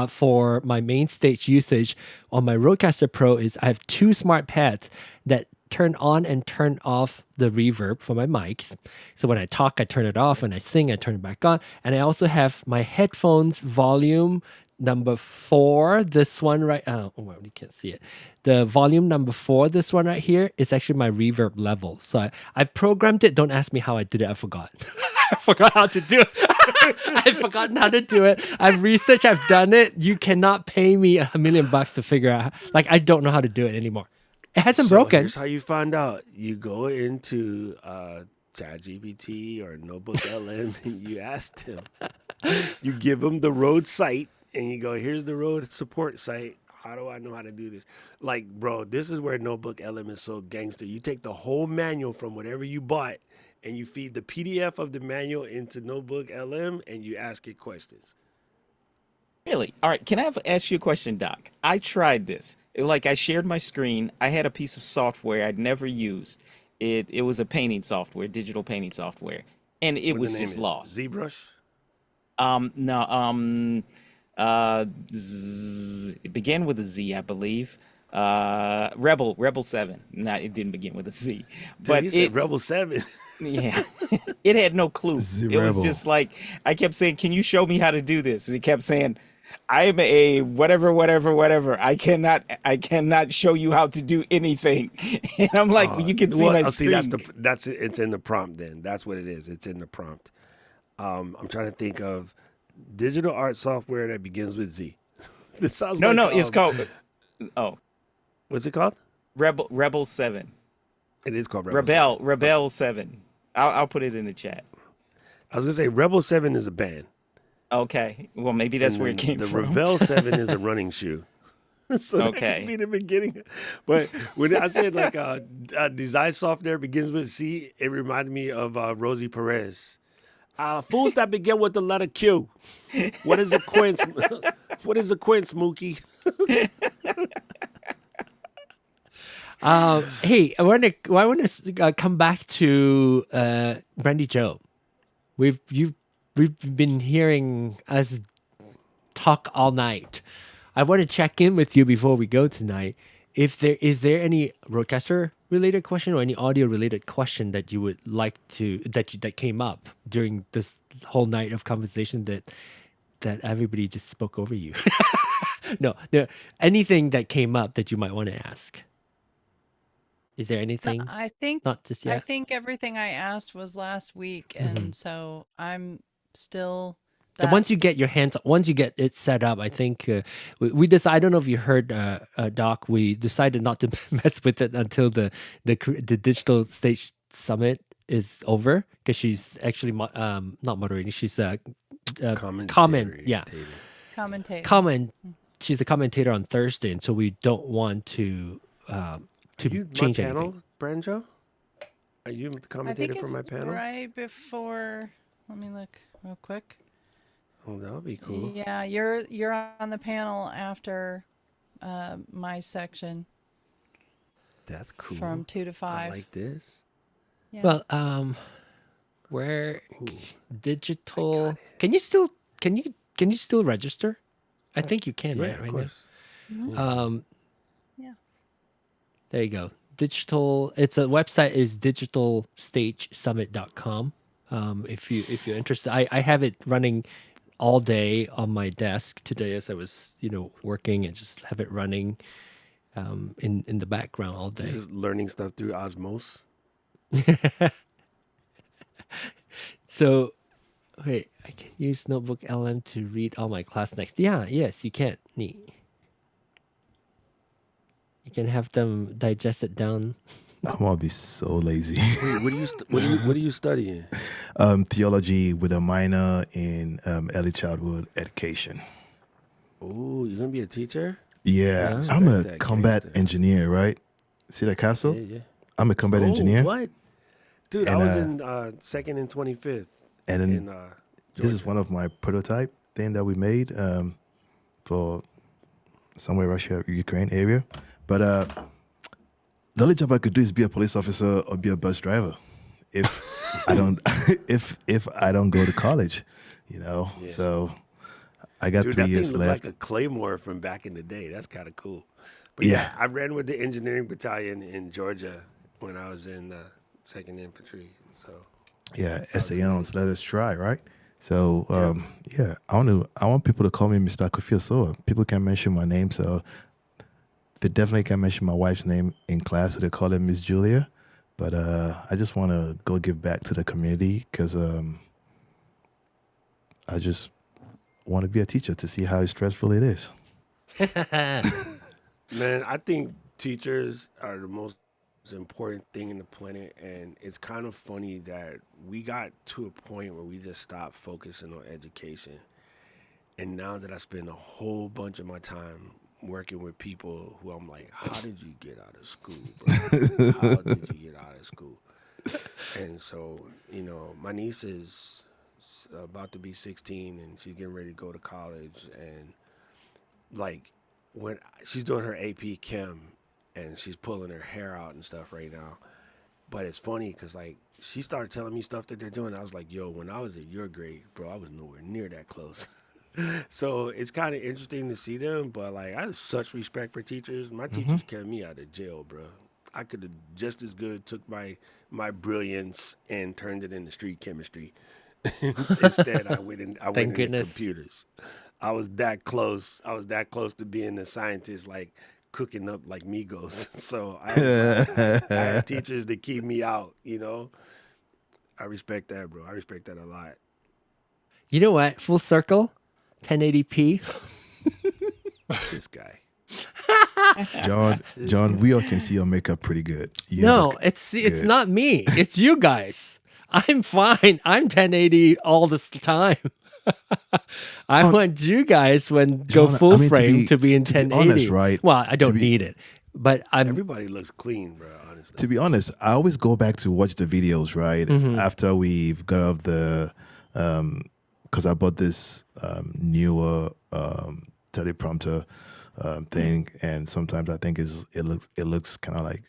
for my MainStage usage on my Rodecaster Pro is I have two smart pads that turn on and turn off the reverb for my mics. So when I talk, I turn it off. When I sing, I turn it back on. And I also have my headphones volume number 4. This one right, oh, well, you can't see it. The volume number 4, this one right here, is actually my reverb level. So I programmed it. Don't ask me how I did it. I forgot. I forgot how to do it. I've forgotten how to do it. I've researched. I've done it. You cannot pay me $1 million to figure out. Like, I don't know how to do it anymore. It hasn't broken. Here's how you find out. You go into ChatGPT or Notebook LM and you ask him. You give him the Rode site and you go, here's the Rode support site. How do I know how to do this? Like, bro, this is where Notebook LM is so gangster. You take the whole manual from whatever you bought and you feed the PDF of the manual into Notebook LM and you ask it questions. Really? All right. Can I ask you a question, Doc? I tried this. Like, I shared my screen. I had a piece of software I'd never used. It was a painting software, digital painting software, and it was just lost. ZBrush? No. It began with a Z, I believe. Rebel 7. No, it didn't begin with a Z. But you said Rebel 7. Yeah, it had no clue. It was just like, I kept saying, can you show me how to do this? And it kept saying, I'm a whatever. I cannot show you how to do anything. And I'm like, well, you can see my screen. See, it's in the prompt then. That's what it is. It's in the prompt. I'm trying to think of digital art software that begins with Z. It sounds it's called, what's it called? Rebel 7. It is called Rebel 7. I'll put it in the chat. I was gonna say Rebel 7 is a band. Okay, well maybe that's where it came from. The Rebel 7 is a running shoe. So that could be the beginning. But when I said like design software begins with C, it reminded me of Rosie Perez. Fools that begin with the letter Q. What is a quince? What is a quince, Mookie? Hey, I want to come back to Brandy Joe. We've been hearing us talk all night. I want to check in with you before we go tonight. Is there any Rodecaster related question or any audio related question that you would like to that came up during this whole night of conversation that everybody just spoke over you? No, anything that came up that you might want to ask. Is there anything? I think Not just I yet. think everything I asked was last week, and so I'm still So once you get your hands, once you get it set up, I think we decided. I don't know if you heard, Doc. We decided not to mess with it until the digital stage summit is over, because she's actually not moderating. She's Commentator. commentating. She's a commentator on Thursday, and so we don't want to change my panel, anything. Branjo? Are you the I think commentator it's for my panel? right before. Let me look real quick. Oh, that would be cool. Yeah, you're on the panel after my section That's cool. from 2 to 5. I like this. Yeah. Well, where Ooh, digital? Can you still register? I think you can, yeah, right? of Right course. now. Yeah. There you go. Digital. It's a website is digitalstagesummit.com. If you're interested, I have it running all day on my desk today as I was working, and just have it running in the background all day. Just learning stuff through osmosis. So, wait, I can use Notebook LM to read all my class next. Yes, you can. Neat. You can have them digest it down. I'm gonna be so lazy. Wait, what are you studying? Theology with a minor in early childhood education. Oh, you're gonna be a teacher? Yeah, Yeah. I'm a That combat gangster. engineer, right? See that castle? Yeah. I'm a combat engineer. What? Dude, I And, was in 2nd and 25th. And then in this is Georgia. one of my prototype thing that we made for somewhere Russia, Ukraine area. But the only job I could do is be a police officer or be a bus driver. If I don't, if I don't go to college, Yeah. So I got Dude, 3 that years thing looks left. like a claymore from back in the day. That's kind of cool. But yeah, Yeah. I ran with the engineering battalion in Georgia when I was in 2nd Infantry. So Yeah, SAOs, let us try, right? So yeah, I want people to call me Mr. Kofi. People can mention my name, so they definitely can mention my wife's name in class, so they call her Miss Julia. But I just want to go give back to the community, because I just want to be a teacher to see how stressful it is. man, I think teachers are the most important thing in the planet, and it's kind of funny that we got to a point where we just stopped focusing on education. And now that I spend a whole bunch of my time working with people who I'm like, how did you get out of school, bro? How did you get out of school? And so, my niece is about to be 16, and she's getting ready to go to college. And like, when she's doing her AP Chem, and she's pulling her hair out and stuff right now. But it's funny because, like, she started telling me stuff that they're doing. I was like, yo, when I was at your grade, bro, I was nowhere near that close. So it's kind of interesting to see them. But, like, I have such respect for teachers. My teachers kept me out of jail, bro. I could have just as good took my brilliance and turned it into street chemistry. Instead, I went into goodness. computers. I was that close. I was that close to being a scientist, like cooking up like Migos. So I had teachers that keep me out, I respect that, bro. I respect that a lot. You know what? Full circle, 1080p. This guy. John, we all can see your makeup pretty good. You No, look it's good. not me. It's you guys. I'm fine. I'm 1080 all the time. I want you guys when go John, full I mean, frame to be in to be 1080. honest, right? Well, I don't To be- need it, but I'm Everybody looks clean, bro, honestly. To be honest, I always go back to watch the videos, right? After we've got off the, because I bought this newer teleprompter thing, and sometimes I think it looks kind of like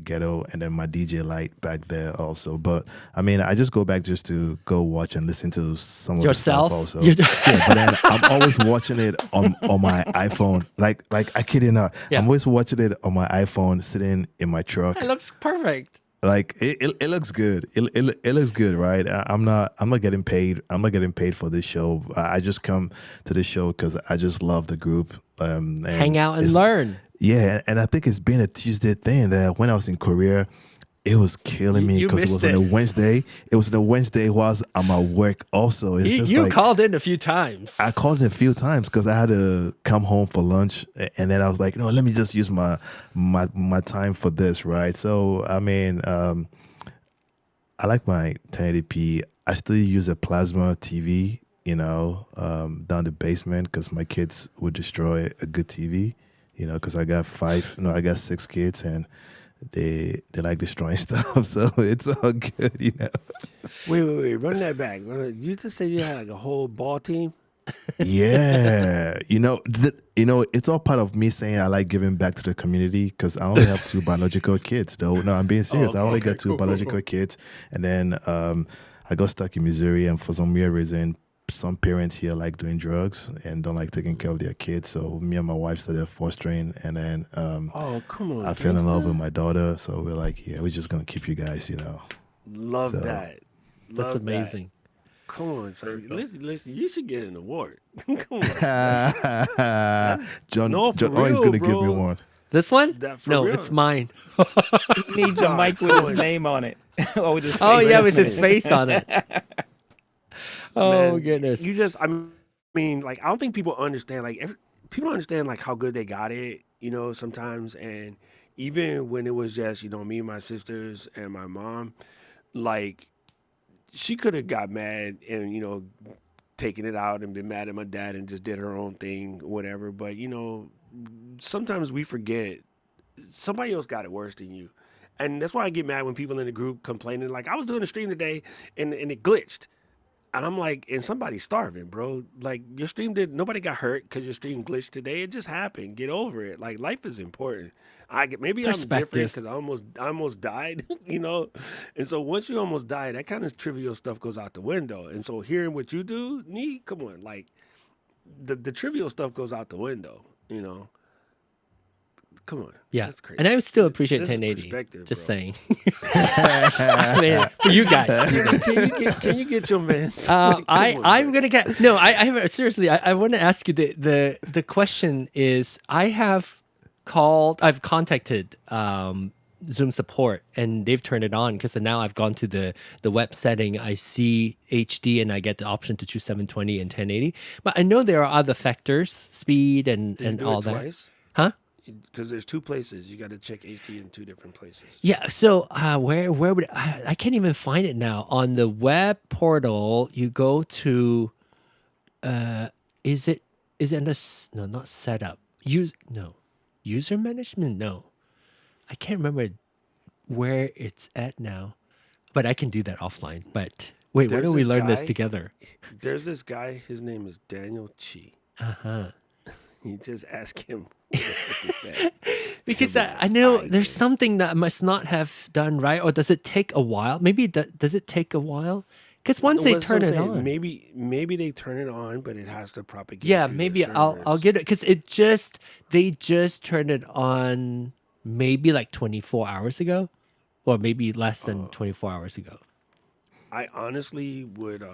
ghetto, and then my DJ light back there also. But I mean, I just go back just to go watch and listen to some of Yourself? the stuff also. You- Yeah, but then I'm always watching it on my iPhone. Like I kid you not, Yeah. I'm always watching it on my iPhone, sitting in my truck. it looks perfect. Like it looks good. It looks good, right? I'm not getting paid. I'm not getting paid for this show. I just come to this show because I just love the group. And Hang out and it's- learn. Yeah, and I think it's been a Tuesday thing that when I was in Korea, it was killing me You because it missed was on a it. Wednesday. It was on a Wednesday whilst I'm at work also. It's just You like called in a few times. I called it a few times because I had to come home for lunch, and then I was like, no, let me just use my time for this, right? So I mean, I like my 1080p. I still use a plasma TV, down the basement because my kids would destroy a good TV, because I got I got 6 kids and they like destroying stuff, so it's all good. Wait, run that back. You just said you had like a whole ball team. Yeah, it's all part of me saying I like giving back to the community because I only have 2 biological kids. Though, no, I'm being serious. I only got two biological kids, and then I got stuck in Missouri, and for some weird reason, some parents here like doing drugs and don't like taking care of their kids. So me and my wife started fostering, and then Oh, come on. I fell in love gangsta. with my daughter. So we're like, yeah, we're just gonna keep you guys. Love So- that. That's Love that. amazing. Come on, son. Listen. You should get an award. Come on. John, No, for John always real, gonna give me bro. one. This one? That for No, real. it's mine. He needs a mic with his name on it. Or with his face Oh yeah, on with his it. face on it. Oh Man, goodness. I mean, like, I don't think people understand. Like, people understand like how good they got it. Sometimes, and even when it was just me and my sisters and my mom, like, she could have got mad and taken it out and been mad at my dad and just did her own thing, whatever. But sometimes we forget somebody else got it worse than you. And that's why I get mad when people in the group complaining, like, I was doing a stream today and it glitched. And I'm like, and somebody's starving, bro. Like, your stream nobody got hurt because your stream glitched today. It just happened. Get over it. Like, life is important. Maybe I'm different Perspective. because I almost died, And so once you almost die, that kind of trivial stuff goes out the window. And so hearing what you do, come on, like, the trivial stuff goes out the window. Come on. Yeah. That's crazy. And I still appreciate This is 1080. perspective, Just bro. saying. I mean, for you guys. Can you get your man? I'm gonna get no. I have seriously. I want to ask you the question is I've contacted Zoom support and they've turned it on because now I've gone to the web setting. I see HD and I get the option to choose 720 and 1080. But I know there are other factors, speed and all that. Twice? Huh? Because there's 2 places. You got to check HD in 2 different places. Yeah. So where would I can't even find it now on the web portal? You go to is it under no, not setup. User management. No, I can't remember where it's at now, but I can do that offline. But wait, where There's do we this learn this guy- together? There's this guy. His name is Daniel Chi. You just ask him. What the heck is that? Because He'll be I know like, there's something that I must not have done right, or does it take a while? Maybe does it take a while? Because once they Well, that's what turn I'm it saying. on, Maybe they turn it on, but it has to propagate. yeah, through maybe their I'll servers. get it because they just turned it on maybe like 24 hours ago, or maybe less than 24 hours ago. I honestly would.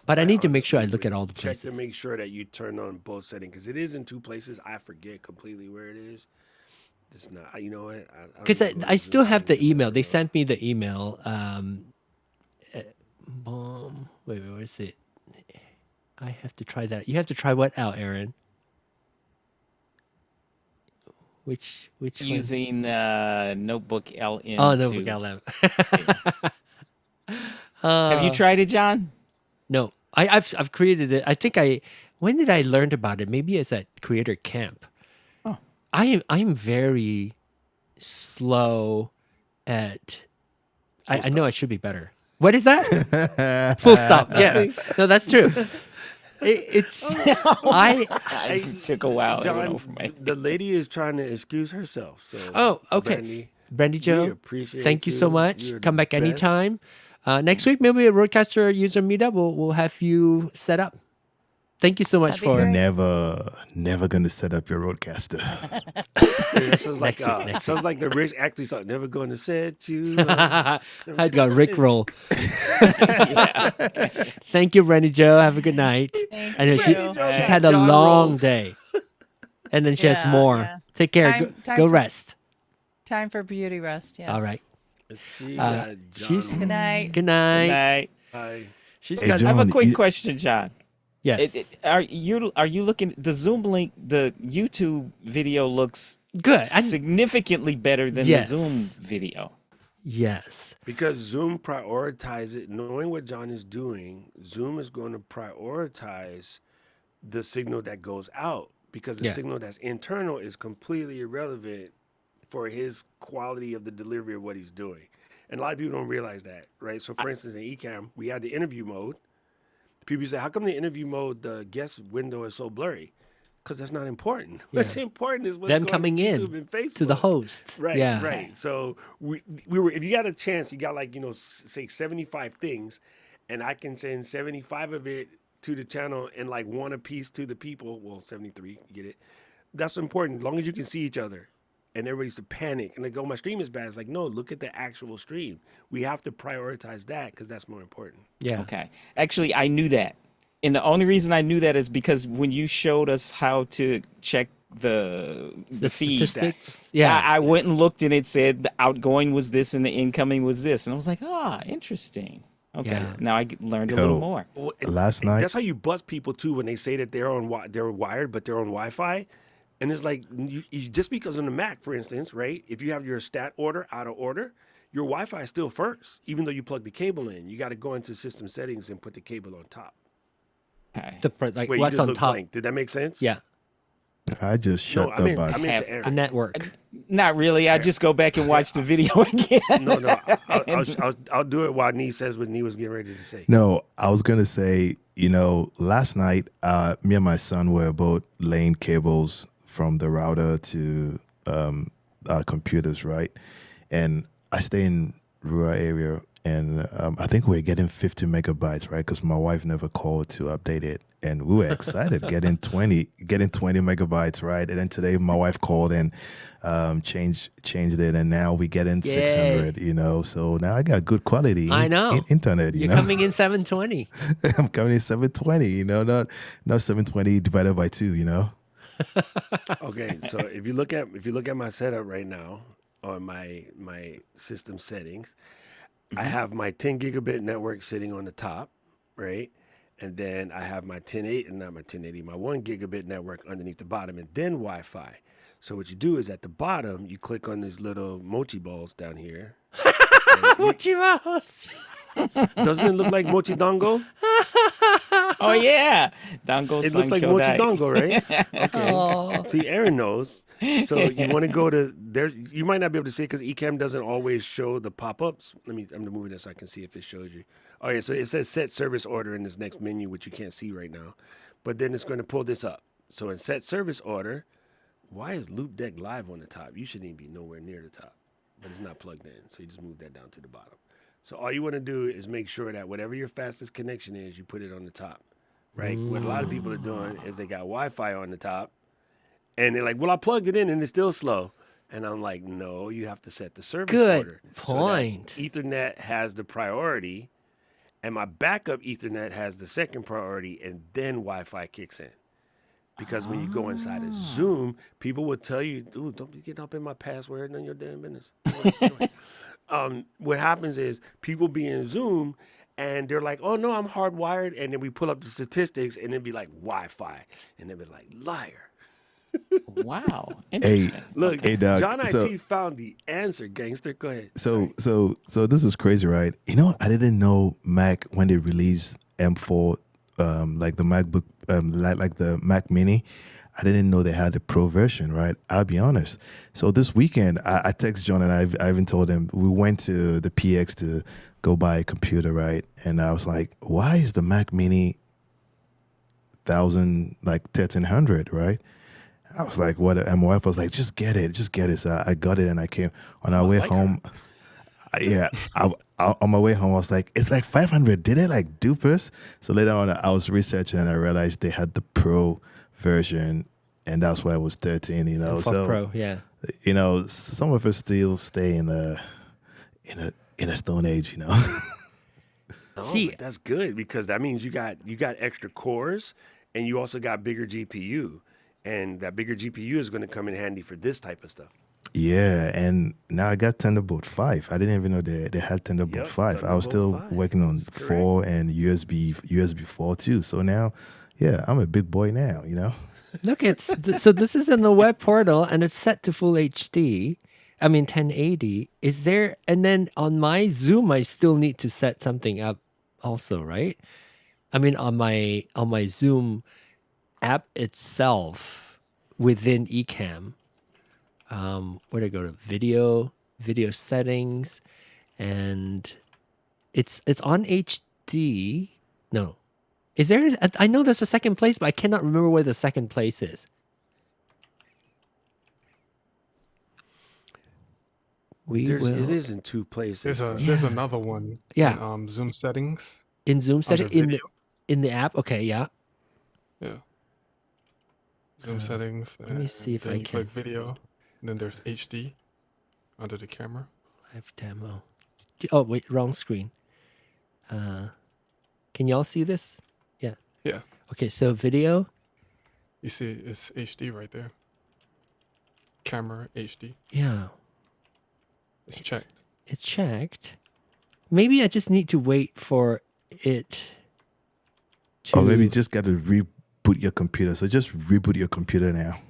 But I need to make sure I honestly look at would all the check to places. make sure that you turn on both settings because it is in 2 places. I forget completely where it is. It's not. You know what? Because I still have the email. They sent me the email. Wait, where is it? I have to try that. You have to try what out, Aaron? Which one? Using Notebook LM. Oh, Notebook LM. Have you tried it, John? No, I've created it. I think when did I learn about it? Maybe it's at Creator Camp. Oh. I am very slow at. I know I should be better. What is that? Full stop. Yes. No, that's true. It's It took a while. It went John, over my- the lady is trying to excuse herself. So. Oh, okay. Brandy, Brandy Joe, appreciate thank you so you. much. You're Come the back best. anytime. Next week, maybe a Roadcaster user meetup. We'll have you set up. Thank you so much That'd be for great. Never gonna set up your roadcaster. Yeah, sounds like Next week, next sounds like the rich actor song. Never going to set you. up. I'd got Rickroll. Thank you, Brandy Joe. Have a good night. Thank I know you. she's had a John long rolls. day. and then she has Yeah, more. yeah. Take care. Go for, rest. Time for beauty rest. Yes. All right. Let's see. She's John. Good night. good night. Good night. Hi. She's Hey, got I have a John, quick question, John. yes. Are you looking the Zoom link? The YouTube video looks Good. significantly better than Yes. the Zoom video. Yes. Because Zoom prioritizes, knowing what John is doing, Zoom is going to prioritize the signal that goes out because the Yeah. signal that's internal is completely irrelevant for his quality of the delivery of what he's doing. And a lot of people don't realize that, right? So, for instance, in Ecamm, we had the interview mode. People say, how come the interview mode, the guest window is so blurry? Because that's not important. What's important is what's Them going coming on in YouTube and Facebook. to the host. Right, Yeah. right. So we were, if you got a chance, you got like, say 75 things, and I can send 75 of it to the channel and like one a piece to the people. Well, 73, you get it. That's important. As long as you can see each other. And everybody used to panic and like, oh, my stream is bad. It's like, no, look at the actual stream. We have to prioritize that because that's more important. Yeah. Okay. Actually, I knew that. And the only reason I knew that is because when you showed us how to check the feed, statistics. Yeah. I went and looked and it said the outgoing was this and the incoming was this. And I was like, interesting. Okay. Yeah. Now I learned a little Yo. more. Well, Last night, That's how you bust people too when they say that they're wired, but they're on Wi-Fi. And it's like, you just because on the Mac, for instance, right? If you have your stat order out of order, your Wi-Fi is still first, even though you plug the cable in. You got to go into system settings and put the cable on top. Okay. Like Wait, you what's just on looked top? blank. Did that make sense? Yeah. I just shut No, the button. I meant to The Aaron. network. Not really. I just go back and watch the video again. No, I'll do it while Nee says what Nee was getting ready to say. No, I was gonna say, last night, me and my son were both laying cables from the router to our computers, right? And I stay in rural area, and I think we're getting 50 megabytes, right? Because my wife never called to update it, and we were excited getting 20 megabytes, right? And then today my wife called and changed it, and now we get in 600. So now I got good quality. I know. Internet. You're coming in 720. I'm coming in 720. Not 720 divided by 2. Okay, so if you look at my setup right now on my system settings, I have my 10 gigabit network sitting on the top, right? And then I have my 1 gigabit network underneath the bottom, and then Wi-Fi. So what you do is at the bottom, you click on these little mochi balls down here. Mochi mouse. Doesn't it look like mochi dongo? Oh yeah, Dango It looks like Sancho mochi Dai. dongo, right? Okay. Oh. See, Aaron knows. So you want to go to there. You might not be able to see it because Ecamm doesn't always show the pop-ups. I'm gonna move this so I can see if it shows you. Oh yeah, so it says set service order in this next menu, which you can't see right now. But then it's going to pull this up. So in set service order, why is Loop Deck Live on the top? You shouldn't even be nowhere near the top, but it's not plugged in. So you just move that down to the bottom. So all you want to do is make sure that whatever your fastest connection is, you put it on the top, right? What a lot of people are doing is they got Wi-Fi on the top, and they're like, well, I plugged it in and it's still slow. And I'm like, no, you have to set the service Good order. point. So that Ethernet has the priority, and my backup Ethernet has the second priority, and then Wi-Fi kicks in. Because when you go inside of Zoom, people will tell you, dude, don't be getting up in my password, none of your damn business. What happens is people be in Zoom and they're like, oh no, I'm hardwired. And then we pull up the statistics and then be like Wi-Fi. And they'll be like, liar. Wow, interesting. Look, Hey, Doug, John IT so- found the answer, gangster. Go ahead. So this is crazy, right? I didn't know Mac when they released M4, like the MacBook, like the Mac Mini. I didn't know they had the Pro version, right? I'll be honest. So this weekend, I text John and I even told him we went to the PX to go buy a computer, right? And I was like, why is the Mac Mini 1300, right? I was like, what? And my wife was like, just get it. So I got it and I came on our way home. On my way home, I was like, it's like 500. Did it like dupers? So later on, I was researching and I realized they had the Pro version, and that's why it was 13. For Pro, yeah. Some of us still stay in a Stone Age. No, See- but that's good because that means you got extra cores and you also got bigger GPU. and that bigger GPU is going to come in handy for this type of stuff. Yeah, and now I got Thunderbolt 5. I didn't even know they had Thunderbolt Yep, 5. I was still Thunderbolt 5. working on That's 4 and USB 4 too. So now, yeah, I'm a big boy now, Look, so this is in the web portal and it's set to full HD. I mean 1080. Is there, and then on my Zoom I still need to set something up also, right? I mean on my Zoom app itself within Ecamm. Where to go to video settings, and it's on HD. No. Is there? I know there's a second place, but I cannot remember where the second place is. It is in two places. There's another one. Yeah. In, Zoom settings. In Zoom Under setting in the app. Okay, yeah. Yeah. Zoom settings. Let me see if then I you can. click video. And then there's HD under the camera. Live demo. Oh wait, wrong screen. Can y'all see this? Yeah. Yeah. Okay, so video. You see, it's HD right there. Camera HD. Yeah. It's checked. It's checked. Maybe I just need to wait for it to... Or maybe you just got to reboot your computer. So just reboot your computer now.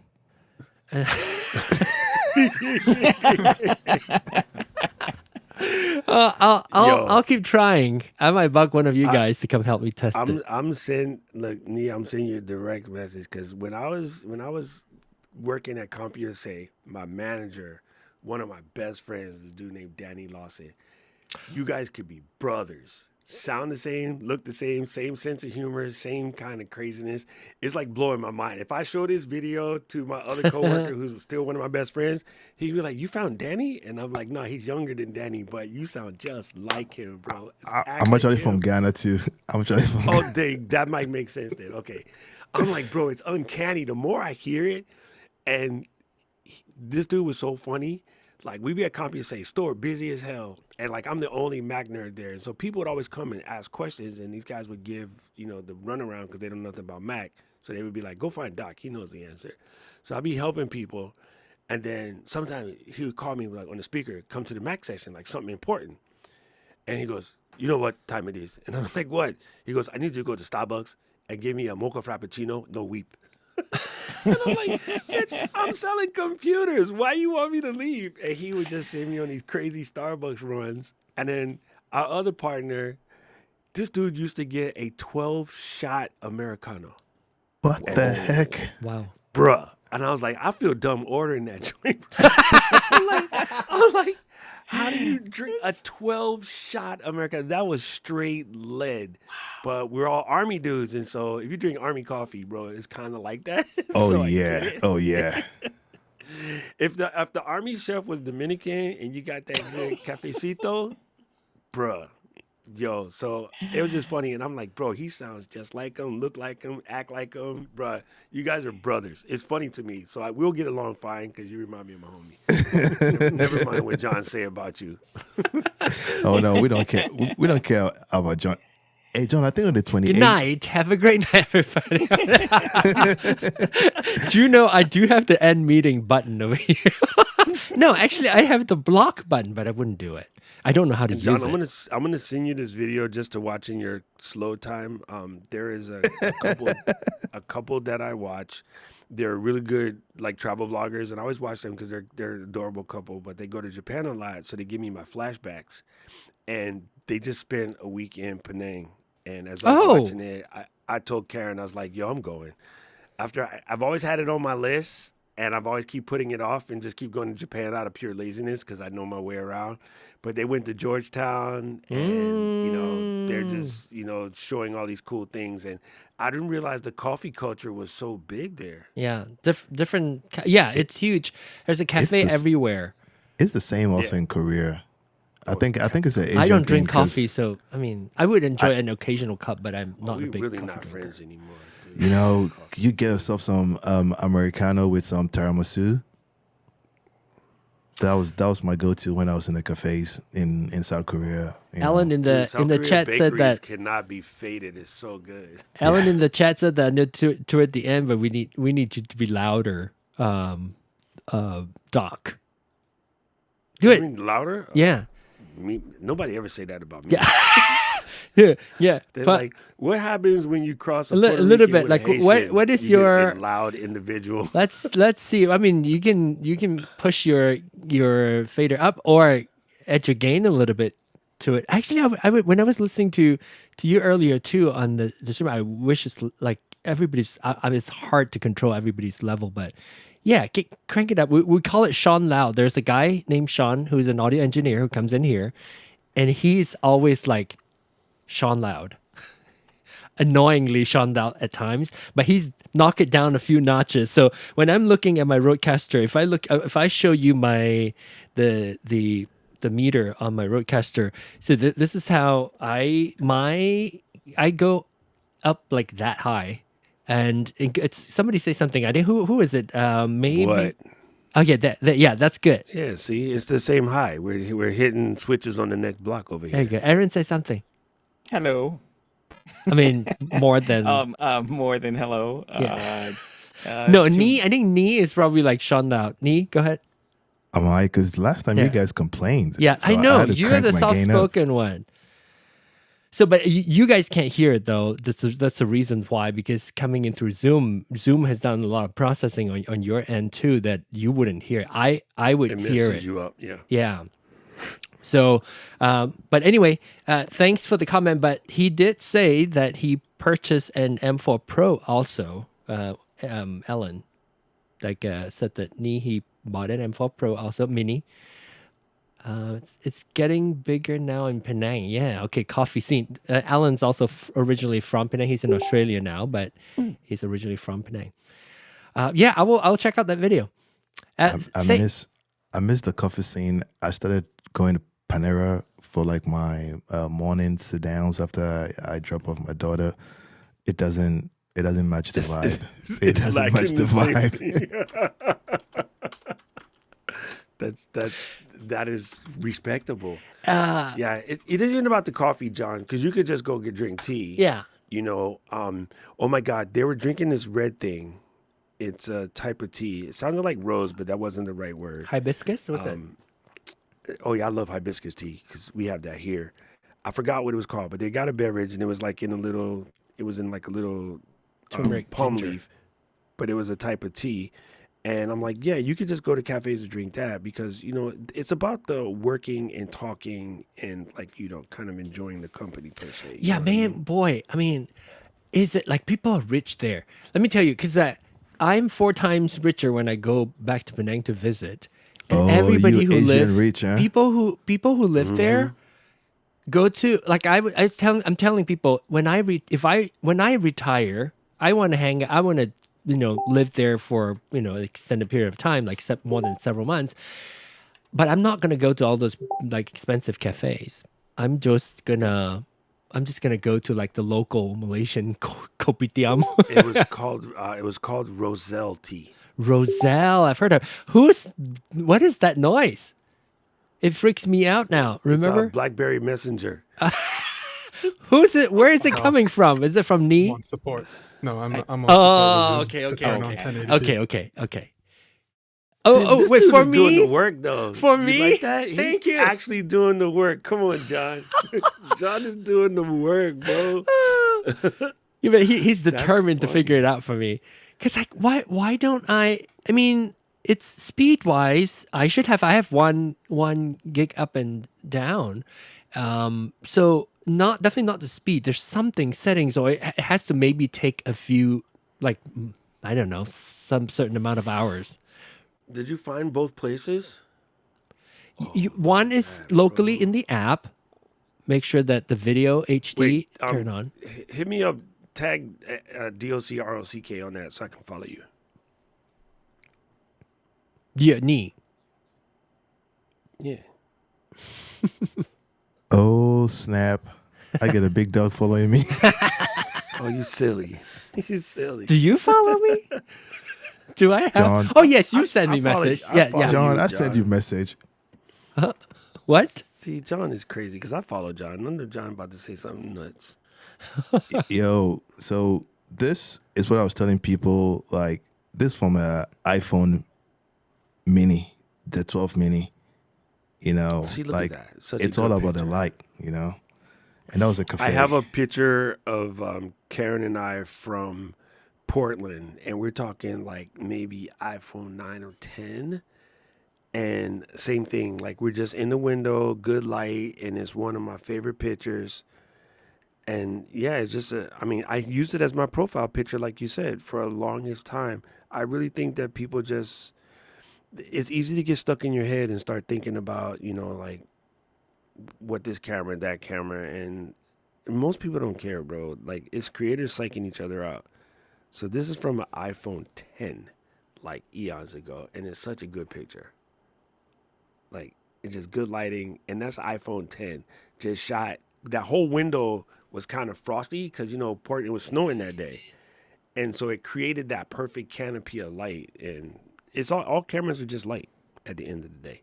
I'll keep trying. I might bug one of you guys to come help me test it. I'm sending you a direct message because when I was working at CompUSA, my manager, one of my best friends, is a dude named Danny Lawson. You guys could be brothers. Sound the same, look the same sense of humor, same kind of craziness. It's like blowing my mind. If I show this video to my other coworker who's still one of my best friends, he'd be like, "You found Danny?" And I'm like, "No, he's younger than Danny, but you sound just like him, bro." I'm actually from Ghana too. I'm actually from Ghana. That might make sense then. Okay. I'm like, bro, it's uncanny. The more I hear it, and this dude was so funny. Like, we'd be at CompUSA store, busy as hell. And, like, I'm the only Mac nerd there. And so people would always come and ask questions, and these guys would give, the runaround because they don't know nothing about Mac. So they would be like, go find Doc. He knows the answer. So I'd be helping people. And then sometimes he would call me, like, on the speaker, come to the Mac session, like, something important. And he goes, "You know what time it is?" And I'm like, "What?" He goes, "I need you to go to Starbucks and give me a mocha frappuccino, no weep." And I'm like, "Bitch, I'm selling computers. Why you want me to leave?" And he would just send me on these crazy Starbucks runs. And then our other partner, this dude used to get a 12-shot Americano. What the heck? Wow. Bruh. And I was like, I feel dumb ordering that joint. I'm like, how do you drink a 12-shot Americano? That was straight lead. But we're all Army dudes, and so if you drink Army coffee, bro, it's kind of like that. Oh So I yeah. get it. Oh yeah. If the Army chef was Dominican and you got that good cafecito, bruh. Yo, so it was just funny, and I'm like, bro, he sounds just like him, look like him, act like him, bruh. You guys are brothers. It's funny to me, so we'll get along fine because you remind me of my homie. Never mind what John say about you. Oh no, we don't care. We don't care about John. Hey John, I think on the 28th. Good night. Have a great night, everybody. Do you know I do have the end meeting button over here? No, actually, I have the block button, but I wouldn't do it. I don't know how to John, use it. I'm gonna send you this video just to watch in your slow time. There is a couple that I watch. They're really good, like travel vloggers, and I always watch them because they're an adorable couple. But they go to Japan a lot, so they give me my flashbacks. And they just spent a week in Penang. And as I was watching it, I told Karen, I was like, "Yo, I'm going." I've always had it on my list, and I've always keep putting it off and just keep going to Japan out of pure laziness because I know my way around. But they went to Georgetown, and they're just showing all these cool things. And I didn't realize the coffee culture was so big there. Yeah, different. Yeah, it's huge. There's a cafe everywhere. It's the same also in Korea. I think it's an Asian I don't thing drink 'cause, coffee, so I mean, I would enjoy an occasional cup, but I'm not a big We're really coffee not drinker. friends anymore. Dude. You get yourself some Americano with some tiramisu. That was my go-to when I was in the cafes in South Korea. Ellen in the South Korean chat said bakeries that cannot be faded. It's so good. Ellen in the chat said that toward the end, but we need you to be louder. Doc, do You it. mean louder? Yeah. Nobody ever say that about me. Yeah. Yeah. They're But like, what happens when you cross a little Puerto bit, Rican with like, a Haitian? what is You get your- a loud individual? let's see. I mean, you can push your fader up or add your gain a little bit to it. Actually, I would when I was listening to you earlier too on the stream, I wish it's like everybody's. I mean, it's hard to control everybody's level, but yeah, crank it up. We call it Sean Loud. There's a guy named Sean who's an audio engineer who comes in here, and he's always like Sean Loud. Annoyingly Sean Loud at times, but he's knocked it down a few notches. So when I'm looking at my Rodecaster, if I show you my the meter on my Rodecaster, so this is how I go up like that high, and it's somebody say something. I think who is it? Maybe. What? Oh yeah, that's good. Yeah, see, it's the same high. We're hitting switches on the next block over There you here. go. Aaron, say something. Hello. I mean, more than More than hello. Yeah. No, to- Knee. I think Knee is probably like Sean Loud. Knee, go ahead. I'm like, because last time Yeah. you guys complained. Yeah, so I know. had to You're crank the my gain up. soft-spoken one. So, but you guys can't hear it though. That's the reason why. Because coming in through Zoom has done a lot of processing on your end too that you wouldn't hear. I would It hear messes it. you up, yeah. Yeah. So, but anyway, thanks for the comment. But he did say that he purchased an M4 Pro also. Ellen, said that he bought an M4 Pro also mini. It's getting bigger now in Penang. Yeah. Okay. Coffee scene. Alan's also originally from Penang. He's in Australia now, but he's originally from Penang. Yeah, I'll check out that video. I miss the coffee scene. I started going to Panera for like my morning sit downs after I drop off my daughter. It doesn't match the vibe. It doesn't match the vibe. That is respectable. Yeah, it isn't even about the coffee, John, because you could just go drink tea. Yeah. You know, oh my God, they were drinking this red thing. It's a type of tea. It sounded like rose, but that wasn't the right word. Hibiscus? What's that? Oh yeah, I love hibiscus tea because we have that here. I forgot what it was called, but they got a beverage and it was like in a little Turmeric palm ginger. leaf, but it was a type of tea. And I'm like, yeah, you could just go to cafes and drink that because, you know, it's about the working and talking and like, you know, kind of enjoying the company per se. You Yeah, know what I man, mean? boy. I mean, is it like people are rich there? Let me tell you, because I'm 4 times richer when I go back to Penang to visit. And Oh, everybody you who Asian live, rich, huh? people who live there, go to like I'm telling people when I retire, I want to live there for an extended period of time, like more than several months. But I'm not gonna go to all those like expensive cafes. I'm just gonna go to like the local Malaysian kopitiam. It was called Roselle tea. Roselle, I've heard of. What is that noise? It freaks me out now. Remember? It's BlackBerry Messenger. Who's it? Where is it coming from? Is it from Nee? On support. No, I'm on Oh, support with Zoom okay, to okay, turn on okay. 1080p. Okay. Oh, This wait, dude for is doing me? the work though. For You me? like that? Thank He's you. actually doing the work. Come on, John. John is doing the work, bro. Yeah, but he's That's determined to funny. figure it out for me. Cause like, why don't I? I mean, it's speed wise. I have one gig up and down. So definitely not the speed. There's something settings, or it has to maybe take a few, like, I don't know, some certain amount of hours. Did you find both places? One is locally in the app. Make sure that the video HD Wait, turn on. Hit me up. Tag DOCROCK on that so I can follow you. Yeah, Nee. Yeah. Oh snap! I get a big dog following me. Oh, you silly. You silly. Do you follow me? Do I have? John. Oh yes, you sent me I follow you. message. I Yeah, follow yeah. John, you, I sent you a message. What? See, John is crazy because I follow John. I know John about to say something nuts. Yo, so this is what I was telling people. Like this from a iPhone Mini, the 12 Mini. You know, See, look like at that. Such it's a all good about the picture. light. You know, and that was a cafe. I have a picture of Karen and I from Portland, and we're talking like maybe iPhone 9 or 10. And same thing, like we're just in the window, good light, and it's one of my favorite pictures. And yeah, it's just I mean, I used it as my profile picture, like you said, for a longest time. I really think that people just, it's easy to get stuck in your head and start thinking about, like what this camera, that camera, and most people don't care, bro. Like it's creators psyching each other out. So this is from an iPhone 10, like eons ago, and it's such a good picture. Like it's just good lighting, and that's iPhone 10. Just shot. That whole window was kind of frosty because Portland was snowing that day, and so it created that perfect canopy of light. And it's all cameras are just light at the end of the day.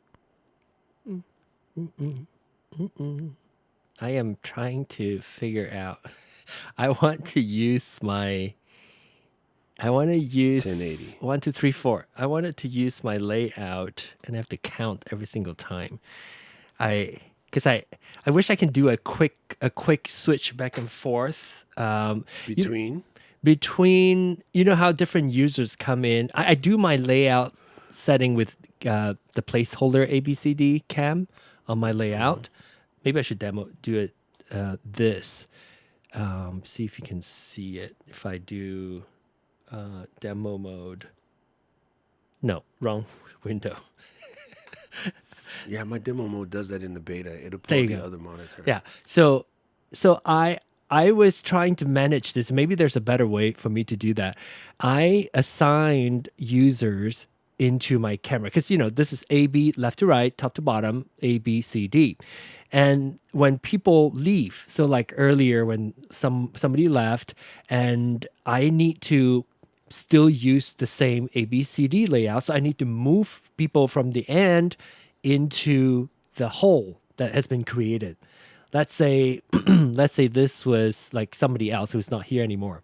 I am trying to figure out. I want to use 1080. 1, 2, 3, 4. I wanted to use my layout and I have to count every single time. Because I wish I can do a quick switch back and forth. Between how different users come in. I do my layout setting with the placeholder ABCD cam on my layout. Maybe I should do it this. See if you can see it. If I do demo mode. No, wrong window. Yeah, my demo mode does that in the beta. It'll There pull you the go. other monitor. Yeah. So I was trying to manage this. Maybe there's a better way for me to do that. I assigned users into my camera because this is A-B, left to right, top to bottom, A, B, C, D. And when people leave, so like earlier when somebody left and I need to still use the same A, B, C, D layout, so I need to move people from the end into the hole that has been created. Let's say this was like somebody else who's not here anymore,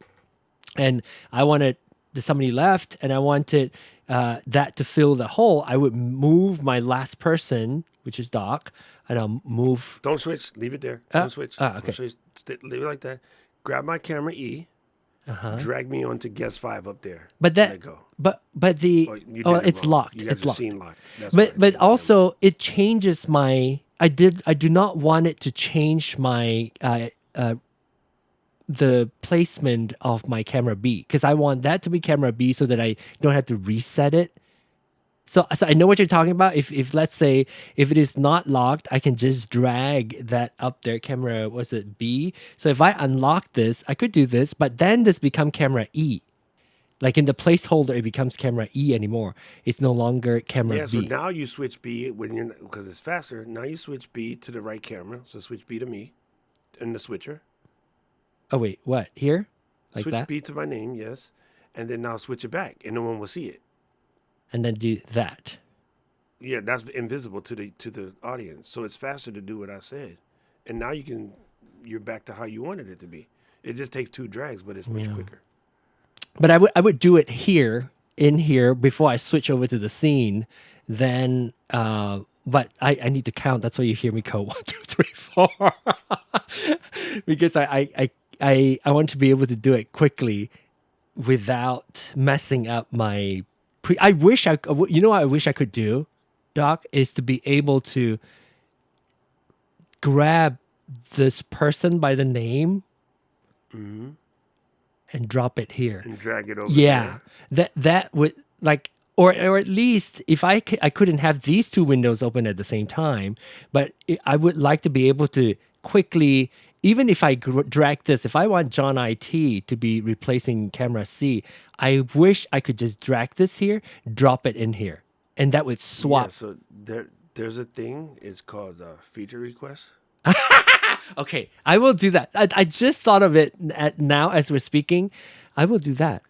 and I wanted somebody left, and I wanted that to fill the hole. I would move my last person, which is Doc, and I'll move. Don't switch. Leave it there. Don't switch. Okay. Leave it like that. Grab my camera E. Drag me onto guest 5 up there. But Let that, go. but the Oh, you did oh, it it's wrong. locked. You guys It's are locked. scene locked. That's But why. also it changes my. I do not want it to change my the placement of my camera B because I want that to be camera B so that I don't have to reset it. So I know what you're talking about. If let's say if it is not locked, I can just drag that up there. Camera, was it B? So if I unlock this, I could do this, but then this become camera E. Like in the placeholder, it becomes camera E anymore. It's no longer camera Yeah, B. so now you switch B because it's faster. Now you switch B to the right camera. So switch B to me in the switcher. Oh wait, what? Here? Like Switch that? B to my name, yes. And then now switch it back and no one will see it. And then do that. Yeah, that's invisible to the audience. So it's faster to do what I said. And now you're back to how you wanted it to be. It just takes 2 drags, but it's much quicker. But I would do it in here before I switch over to the scene. Then but I need to count. That's why you hear me go 1, 2, 3, 4. Because I want to be able to do it quickly without messing up my I wish what I wish I could do, Doc, is to be able to grab this person by the name and drop it here. And drag it over Yeah. there. That would like or at least if I couldn't have these 2 windows open at the same time, but I would like to be able to quickly, even if I drag this, if I want John IT to be replacing camera C, I wish I could just drag this here, drop it in here, and that would swap. Yeah, so there's a thing. It's called feature request. Okay, I will do that. I just thought of it now as we're speaking. I will do that.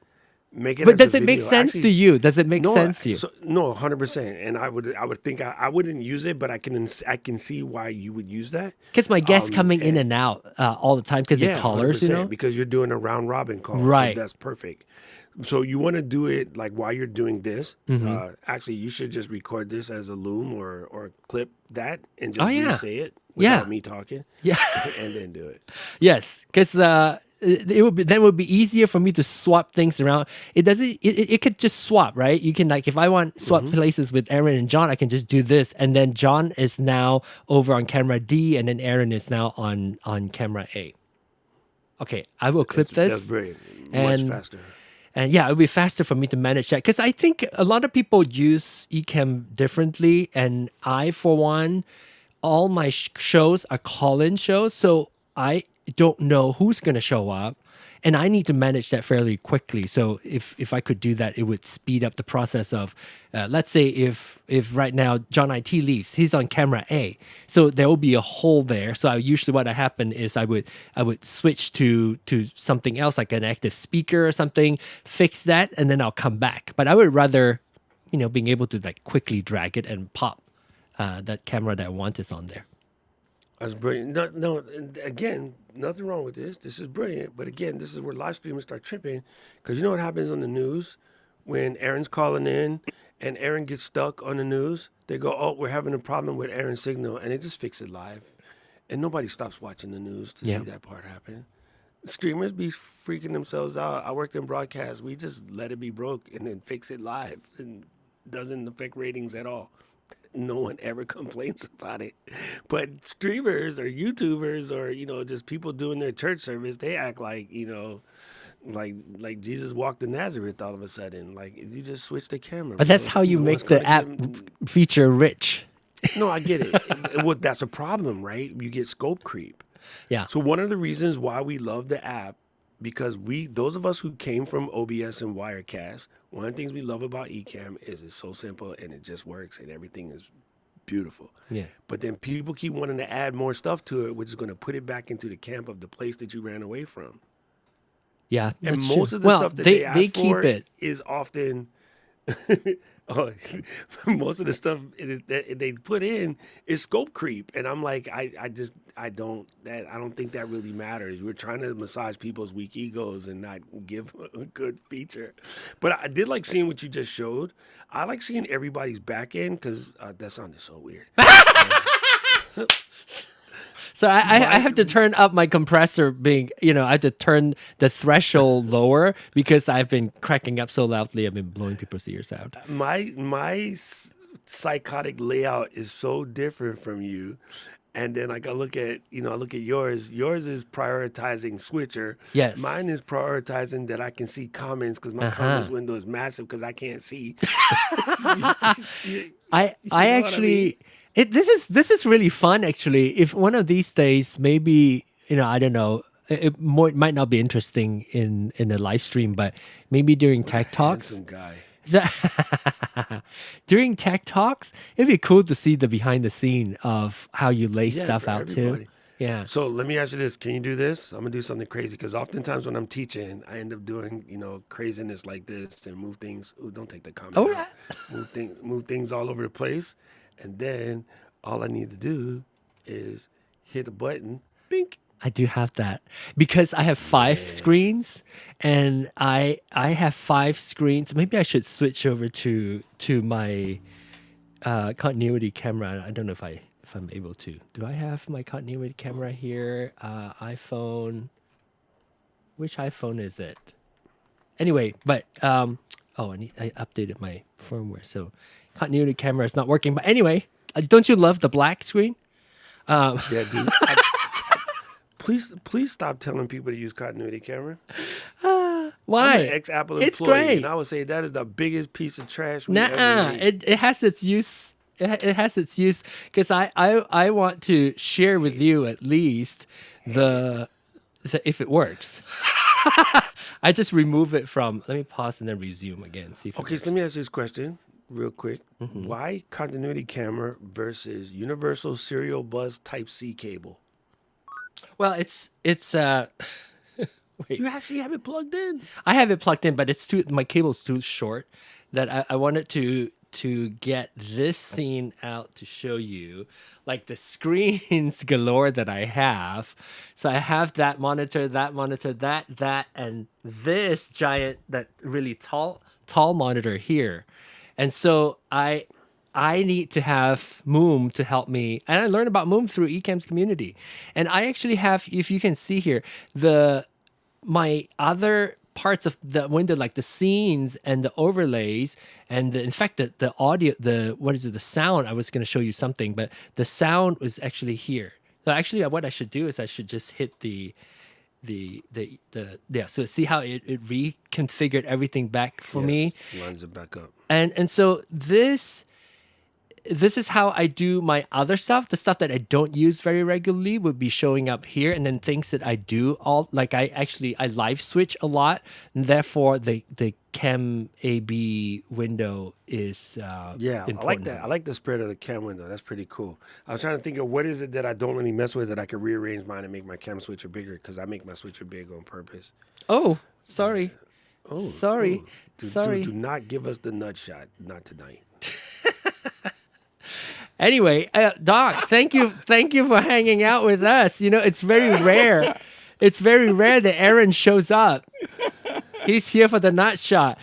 Make it But as a does it make video. sense Actually, to you? Does it make no, sense to you? no, 100%. And I would think I wouldn't use it, but I can see why you would use that. Because my guests coming in And and out all the time because they're yeah, hundred callers, you percent. know? Because you're doing a round robin call, so Right. that's perfect. So you want to do it like while you're doing this. hmm Actually, you should just record this as a loom or clip that and Oh, just yeah. say it Yeah. without me talking, Yeah. and then do it. Yes, because it would be then it would be easier for me to swap things around. It doesn't. It could just swap, right? You can like if I want swap places with Aaron and John, I can just do this, and then John is now over on camera D, and then Aaron is now on camera A. Okay, I will clip That's this, brilliant. Much and faster. and yeah, it'll be faster for me to manage that because I think a lot of people use Ecamm differently, and I, for one, all my shows are call-in shows, so I don't know who's going to show up, and I need to manage that fairly quickly. So if I could do that, it would speed up the process of, let's say if right now John IT leaves, he's on camera A, so there will be a hole there. So usually what happen is I would switch to something else like an active speaker or something, fix that, and then I'll come back. But I would rather, being able to like quickly drag it and pop that camera that I want is on there. That's brilliant. No, no, and again, nothing wrong with this. This is brilliant. But again, this is where live streamers start tripping. Because you know what happens on the news when Aaron's calling in and Aaron gets stuck on the news? They go, oh, we're having a problem with Aaron's signal. And they just fix it live. And nobody stops watching the news to see that part happen. Streamers be freaking themselves out. I worked in broadcast. We just let it be broke and then fix it live. And doesn't affect ratings at all. No one ever complains about it. But streamers or YouTubers or, just people doing their church service, they act like, like Jesus walked in Nazareth all of a sudden. Like, you just switch the camera. But that's bro. how you No one's make the gonna app feature rich. No, I get it. Well, that's a problem, right? You get scope creep. Yeah. So one of the reasons why we love the app, because those of us who came from OBS and Wirecast, one of the things we love about Ecamm is it's so simple and it just works and everything is beautiful. Yeah. But then people keep wanting to add more stuff to it, which is going to put it back into the camp of the place that you ran away from. Yeah. And that's most true. of the stuff that they ask keep for it. is often most of the stuff that they put in is scope creep, and I'm like, I don't think that really matters. We're trying to massage people's weak egos and not give a good feature. But I did like seeing what you just showed. I like seeing everybody's back end because that sounded so weird. So I have to turn up my compressor I have to turn the threshold lower because I've been cracking up so loudly. I've been blowing people's ears out. My psychotic layout is so different from you. And then like I look at yours. Yours is prioritizing switcher. Yes. Mine is prioritizing that I can see comments because my comments window is massive because I can't see. I actually this is really fun actually. If one of these days maybe I don't know, it might not be interesting in the live stream, but maybe during Tech Talks. Handsome guy. During Tech Talks, it'd be cool to see the behind the scene of how you lay stuff for out everybody. too. Yeah. So let me ask you this: can you do this? I'm gonna do something crazy because oftentimes when I'm teaching, I end up doing craziness like this and move things. Ooh, don't take the comments. Oh, out. Move things all over the place, and then all I need to do is hit a button. Bink. I do have that because I have 5 screens and I have 5 screens. Maybe I should switch over to my continuity camera. I don't know if I'm able to. Do I have my continuity camera here? iPhone. Which iPhone is it? Anyway, but I updated my firmware, so continuity camera is not working. But anyway, don't you love the black screen? Yeah, dude. Please stop telling people to use continuity camera. Why? I'm an ex-Apple employee, It's great. and I would say that is the biggest piece of trash we ever made. It has its use. It has its use because I want to share with you at least the if it works. I just remove it from. Let me pause and then resume again. See if it Okay, works. so let me ask you this question real quick. Mm-hmm. Why continuity camera versus universal serial bus Type C cable? Well, it's Wait. You actually have it plugged in? I have it plugged in, but it's too my cable's too short that I wanted to get this scene out to show you like the screens galore that I have. So I have that monitor, that, and this giant, that really tall monitor here. And so I need to have Moom to help me. And I learned about Moom through Ecamm's community. And I actually have, if you can see here, my other parts of the window, like the scenes and the overlays, and in fact the audio, the sound. I was going to show you something, but the sound was actually here. So actually, what I should do is I should just hit so see how it reconfigured everything back for me. Lines it back up. And so this is how I do my other stuff. The stuff that I don't use very regularly would be showing up here, and then things that I do I live switch a lot, and therefore the Chem AB window is important. I like that. I like the spread of the chem window. That's pretty cool. I was trying to think of what is it that I don't really mess with that I could rearrange mine and make my chem switcher bigger, because I make my switcher big on purpose. Oh, sorry. Sorry. Sorry. Do not give us the nut shot. Not tonight. Anyway, Doc, thank you for hanging out with us. It's very rare. It's very rare that Aaron shows up. He's here for the nut shot.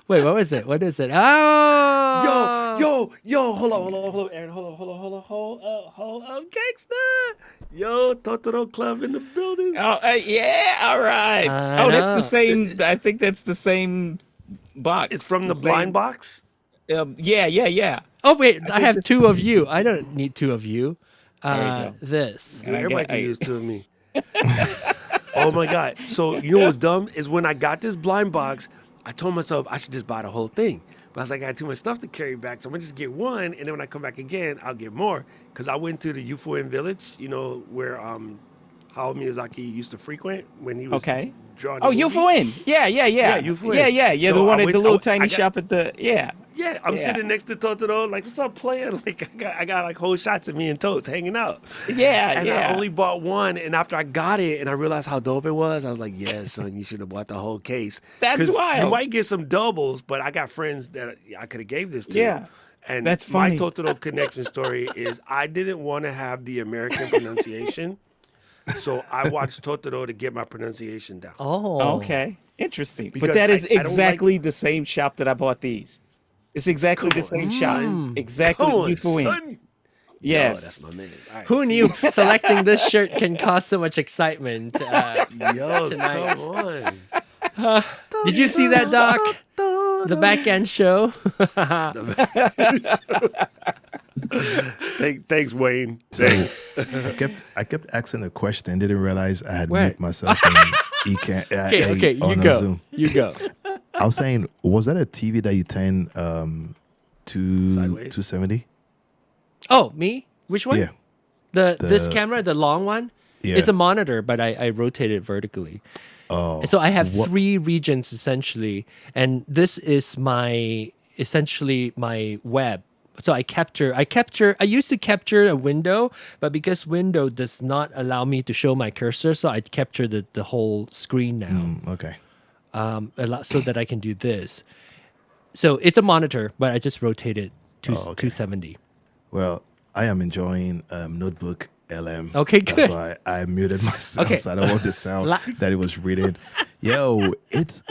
Wait, what was it? What is it? Oh, Yo, hold on, Aaron, hold up, gangster. Yo, Totoro Club in the building. Oh, yeah, all right. That's the same. I think that's the same box. It's from the blind box. Yeah. Oh wait, I have two of you. I don't need two of you. This. Dude, everybody can use two of me. Oh my God. So you know what's dumb is when I got this blind box, I told myself I should just buy the whole thing. But I was like, I got too much stuff to carry back, so I'm gonna just get one, and then when I come back again, I'll get more. Because I went to the UFON Village, where Hayao Miyazaki used to frequent when he was drawing. Oh, UFON. Yeah. UFON. Yeah. So The one at the little tiny shop at the Yeah, I'm sitting next to Totoro, like, what's up, player? Like, I got like whole shots of me and Totes hanging out. I only bought one, and after I got it and I realized how dope it was, I was like, yeah, son, you should have bought the whole case. That's wild. You might get some doubles, but I got friends that I could have gave this to. Yeah. And that's funny. My Totoro connection story is I didn't want to have the American pronunciation, so I watched Totoro to get my pronunciation down. Oh. Okay. Interesting. Because but that is I don't exactly the same shop that I bought these. It's exactly the same shop. Exactly. Son. Yes. Yo, that's my man. All right. Who knew selecting this shirt can cause so much excitement tonight? Come on. Did you see that, Doc? The back end show. Thanks, Wayne. Thanks. I kept asking a question. Didn't realize I had muted myself in Ecamm. Okay, you go. Zoom. You go. I was saying, was that a TV that you turned to 270? Oh, me? Which one? Yeah. This camera, the long one? Yeah. It's a monitor, but I rotate it vertically. Oh. So I have three regions essentially, and this is essentially my web. So I used to capture a window, but because window does not allow me to show my cursor, so I capture the whole screen now. Okay. So that I can do this. So it's a monitor, but I just rotate it to 270. Well, I am enjoying Notebook LM. Okay, good. That's why I muted myself, so I don't want the sound that it was reading. Yo, it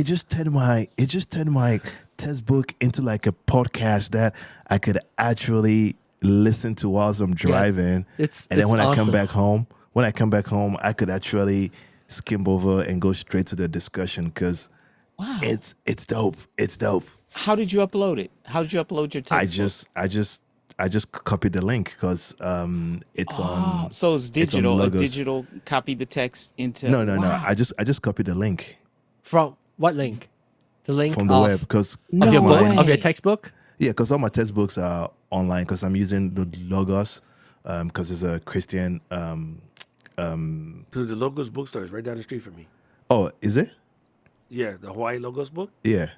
just turned my textbook into like a podcast that I could actually listen to whilst I'm driving. Then when I come back home, I could actually skim over and go straight to the discussion because it's dope. It's dope. How did you upload it? How did you upload your textbook? I just copied the link because it's on. So it's digital. A digital copy the text into. No. I just copied the link. From what link? The link from the web because of your textbook. Yeah, because all my textbooks are online because I'm using the Logos because it's a Christian. Dude, the Logos bookstore is right down the street from me. Oh, is it? Yeah, the Hawaii Logos book. Yeah.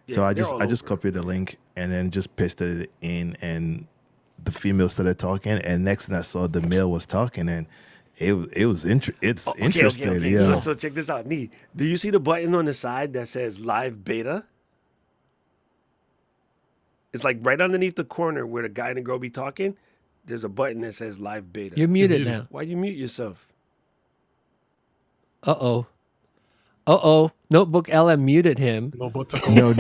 So I just copied the link and then just pasted it in, and the female started talking, and next thing I saw, the male was talking, and It's Okay, interesting. okay. Yeah. So check this out. Nee, do you see the button on the side that says live beta? It's like right underneath the corner where the guy and the girl be talking. There's a button that says live beta. You're muted muted. now. Why you mute yourself? Uh-oh. Notebook LM muted him. No, but No,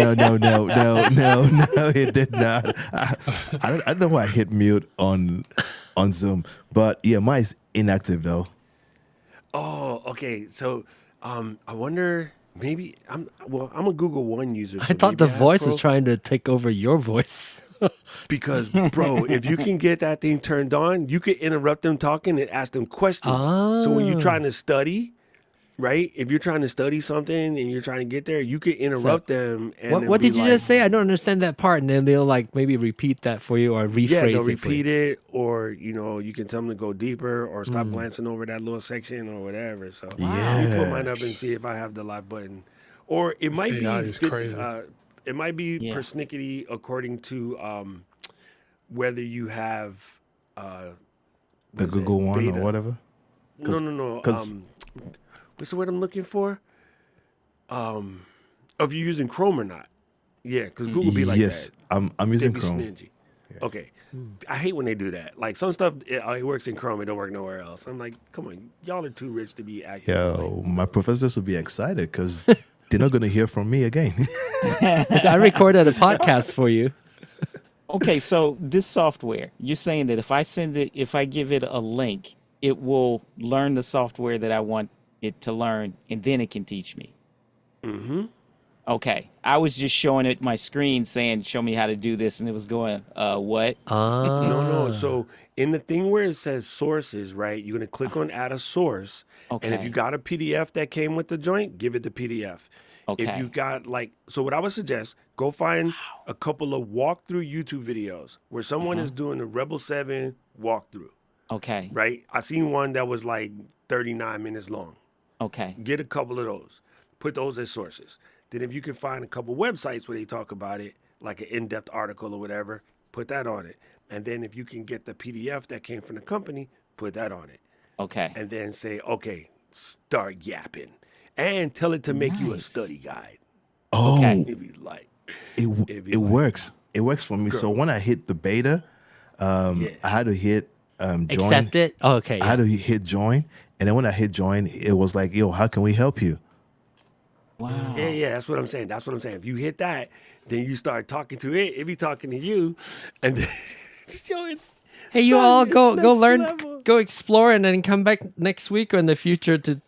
it did not. I don't know why I hit mute on Zoom, but yeah, mine's inactive though. Oh, okay. So, I wonder. Maybe I'm a Google One user. I so thought the maybe I have voice Pro. was trying to take over your voice. Because, bro, if you can get that thing turned on, you can interrupt them talking and ask them questions. So when you're trying to study, right? If you're trying to study something and you're trying to get there, you can interrupt them. And What then did be you like, just say? I don't understand that part. And then they'll like maybe repeat that for you or rephrase Yeah, they'll it for you. repeat it, or you can tell them to go deeper, or stop glancing over that little section or whatever. So let me put mine up and see if I have the live button, or it might AI be is crazy. it might be Yeah. persnickety according to whether you have The what is Google it, One beta. or whatever. No. 'cause- What's the word I'm looking for? If you're using Chrome or not. Yeah, because Google be like yes, that. I'm They using be Chrome. stingy. Okay. I hate when they do that. Like some stuff, it works in Chrome, it don't work nowhere else. I'm like, come on, y'all are too rich to be acting. Yo, my professors will be excited because they're not going to hear from me again. So I recorded a podcast for you. Okay, so this software, you're saying that if I give it a link, it will learn the software that I want it to learn, and then it can teach me. Mm-hmm. Okay, I was just showing it my screen saying, show me how to do this, and it was going, what? No. So in the thing where it says sources, right, you're going to click on add a source. And if Okay. you got a PDF that came with the joint, give it the PDF. If Okay. you got so what I would suggest, go find a couple of walkthrough YouTube videos where someone is doing a Rebel 7 walkthrough, Okay. right? I seen one that was like 39 minutes long. Okay. Get a couple of those. Put those as sources. Then if you can find a couple websites where they talk about it, like an in-depth article or whatever, put that on it. And then if you can get the PDF that came from the company, put that on it. Okay. And then say, okay, start yapping. And tell it to make you a Nice. study guide. Oh, Okay. It'd be like, it like- works. It works for me. So when I hit the beta, Yeah. I had to hit join. Accept it. Oh, okay. I Yeah. had to hit join, and then when I hit join, it was like, "Yo, how can we help you?" Wow. yeah, that's what I'm saying. That's what I'm saying. If you hit that, then you start talking to it. It be talking to you. And then, yo, it's, Hey, you son, all it's go next learn, level. go explore, and then come back next week or in the future to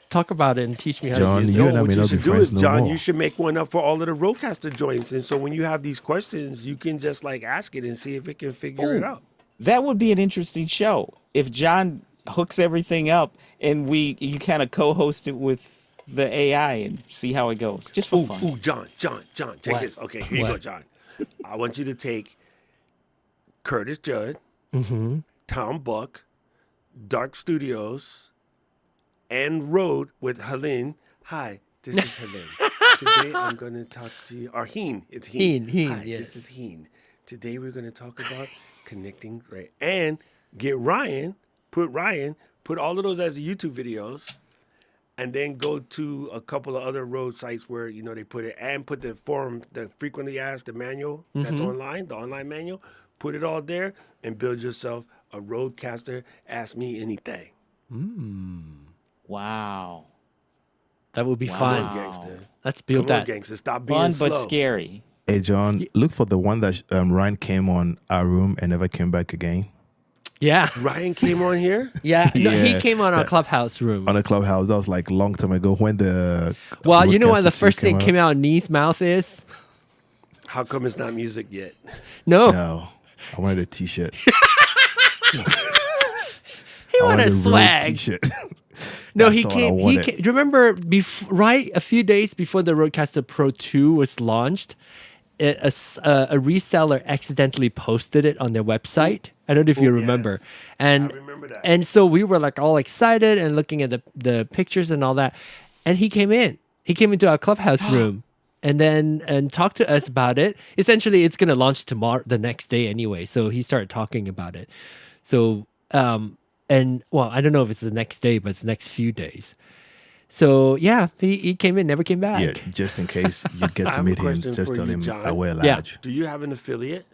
talk about it and teach me how John, to do you it. and I what may you not be should do friends is, no John, more. you should make one up for all of the Roadcaster joints. And so when you have these questions, you can just like ask it and see if it can figure it Ooh. out. That would be an interesting show if John hooks everything up and you kind of co-host it with the AI and see how it goes, just for fun. Ooh, John, check What? this. Okay, here you go, What? John. I want you to take Curtis Judd, Mm-hmm. Tom Buck, Dark Studios, and Road with Helene. Hi, this is Helene. Today I'm going to talk to you. Or Heen. It's Heen. Heen, Hi, yes. this is Heen. Today we're going to talk about connecting, right? And get Ryan, put all of those as the YouTube videos, and then go to a couple of other road sites where, they put it, and put the form, the frequently asked, the manual that's online, the online manual, put it all there, and build yourself a Roadcaster Ask Me Anything. Wow. That would be Come fun. on, gangster. Let's Come build on, that. gangster. Stop being Fun slow. but scary. Hey, John, look for the one that Ryan came on our room and never came back again Yeah. Ryan came on here. Yeah. No, he Yeah. came on our clubhouse room. on the clubhouse. That was like a long time ago when the. Well, you know what Roadcaster the 2 first thing came out of Nee's mouth is? How come it's not music yet? No. No, I wanted a T-shirt. He I wanted a Road swag. T-shirt. No, That's he what I came. He wanted. came. Do you remember? Right, a few days before the Roadcaster Pro 2 was launched, a reseller accidentally posted it on their website. I don't know if you remember. And I remember that. And so we were like all excited and looking at the pictures and all that. And he came in. He came into our clubhouse room. And talked to us about it. Essentially, it's gonna launch tomorrow, the next day anyway. So he started talking about it. So well, I don't know if it's the next day, but it's the next few days. So yeah, he came in, never came back. Yeah, just in case you get I to have a meet him, question just for tell you, him John. I wear Yeah. large. Do you have an affiliate?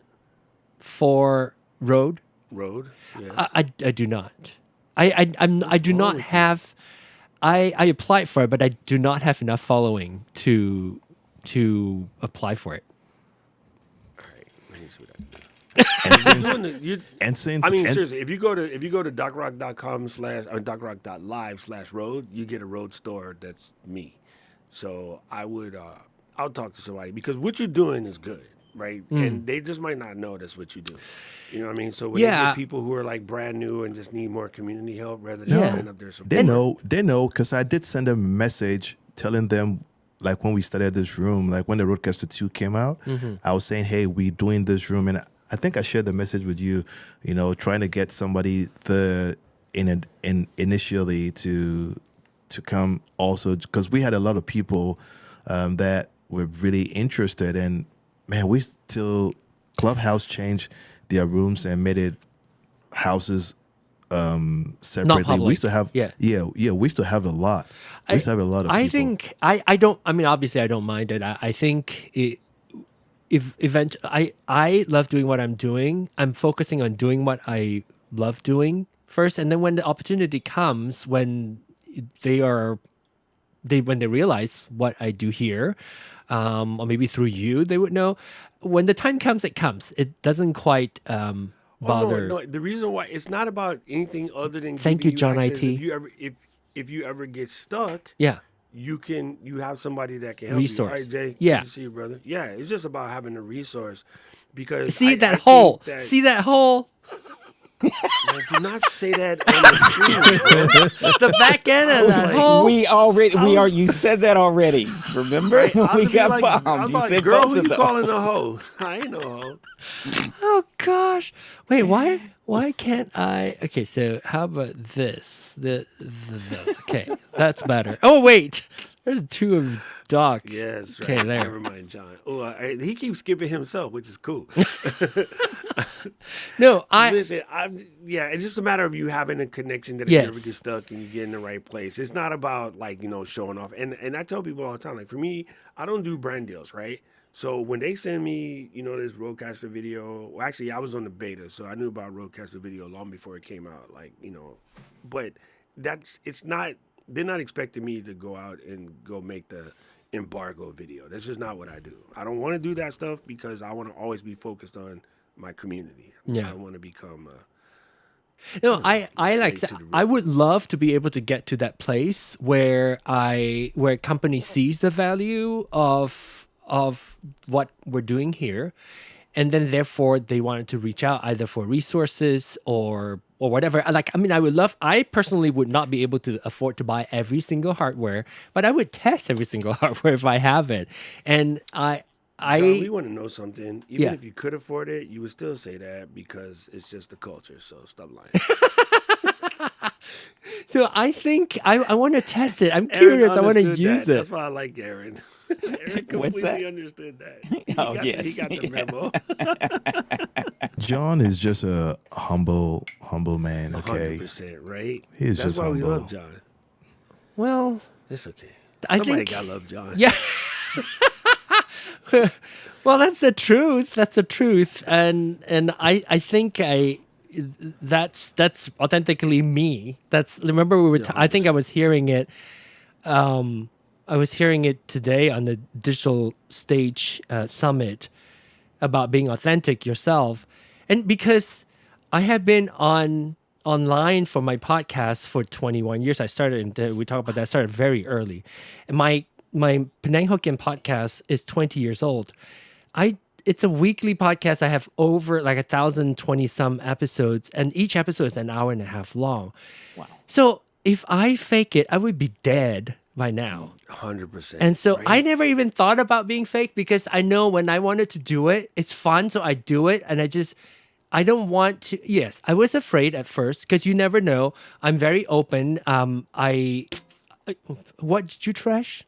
For Rode, Road? Yes. I do not. I do not have. I applied for it, but I do not have enough following to apply for it. All right. Let me see what I can do. And since, Doing the- you- and since I mean, and- seriously, if you go to docrock.com / docrock.live/road, you get a road store that's me. So I would I'll talk to somebody because what you're doing is good, right? And they just might not know that's what you do. You know what I mean? So when they Yeah. get people who are like brand new and just need more community help rather than Yeah. open up their support. they know, because I did send them a message telling them, like when we started this room, like when the Roadcaster 2 came out, I was saying, hey, we doing this room, and I think I shared the message with you, trying to get somebody initially to come also, because we had a lot of people that were really interested, and man, Clubhouse changed their rooms and made it houses separately. public. We used to have Yeah. we used to have a lot. We used to have a lot of I people. think I don't. I mean, obviously, I don't mind it. I think I love doing what I'm doing. I'm focusing on doing what I love doing first, and then when the opportunity comes, when they realize what I do here, or maybe through you, they would know. When the time comes, it comes. It doesn't quite bother. No, the reason why it's not about anything other than Thank giving you, John access. IT. If you ever get stuck, Yeah. you have somebody that can help Resource. you. All right, Jay. Yeah. Good to see you, brother. Yeah, it's just about having a resource because See I that think hole? that- See that hole? Man, do not say that on the screen. The back end of that like, hole. You said that already. Remember? Right? I was We gonna be got like, I bombed. was You like, said girl, both who of you them. calling a hoe? I ain't no hoe. Oh gosh. Wait, why can't I? Okay, so how about this? This. Okay, that's better. Oh wait, there's two of Doc. Yes, right. Okay, there. Never mind, John. Oh, he keeps skipping himself, which is cool. No, Listen, it's just a matter of you having a connection that if Yes. you ever get stuck and you get in the right place. It's not about like, showing off. And I tell people all the time, like for me, I don't do brand deals, right? So when they send me, this Roadcaster video, well, actually I was on the beta, so I knew about Roadcaster video long before it came out, but they're not expecting me to go out and go make the embargo video. That's just not what I do. I don't want to do that stuff because I want to always be focused on my community. Yeah. I don't want to become No, I like. slave to the I would love to be able to get to that place where a company sees the value of what we're doing here, and then therefore they wanted to reach out either for resources or whatever. I personally would not be able to afford to buy every single hardware, but I would test every single hardware if I have it, and John, we want to know something. Even Yeah. if you could afford it, you would still say that because it's just the culture. So stop lying. So I think I want to test it. I'm curious. I want to understood use that. it. That's why I like Aaron. Aaron What's that? completely understood that. He got the memo. John is just a humble man. Okay, 100%, right? He's That's just why we humble. love John. Well, It's okay. I Somebody think- got love John. yeah. Well, that's the truth. That's the truth, and I think that's authentically me. Remember we were. I think I was hearing it. I was hearing it today on the digital stage summit about being authentic yourself, and because I have been online for my podcast for 21 years. I started, we talked about that. I started very early, and my Penang Hokkien podcast is 20 years old. It's a weekly podcast. I have over like 1,020 some episodes, and each episode is an hour and a half long. Wow. So if I fake it, I would be dead by now. 100%. And so right? I never even thought about being fake because I know when I wanted to do it, it's fun. So I do it. And I don't want to. Yes, I was afraid at first because you never know. I'm very open. What did you trash?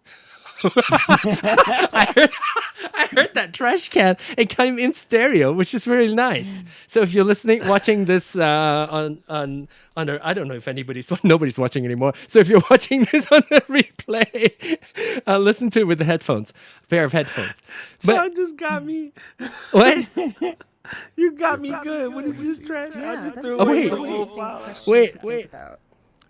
I heard that trash can. It came in stereo, which is really nice. So if you're watching this on I don't know if nobody's watching anymore. So if you're watching this on the replay, listen to it with the headphones, a pair of headphones. John just got me. What? You got me good. What did you just try? I just that's threw a away wait. the really whole interesting file. question Wait, to think wait. about.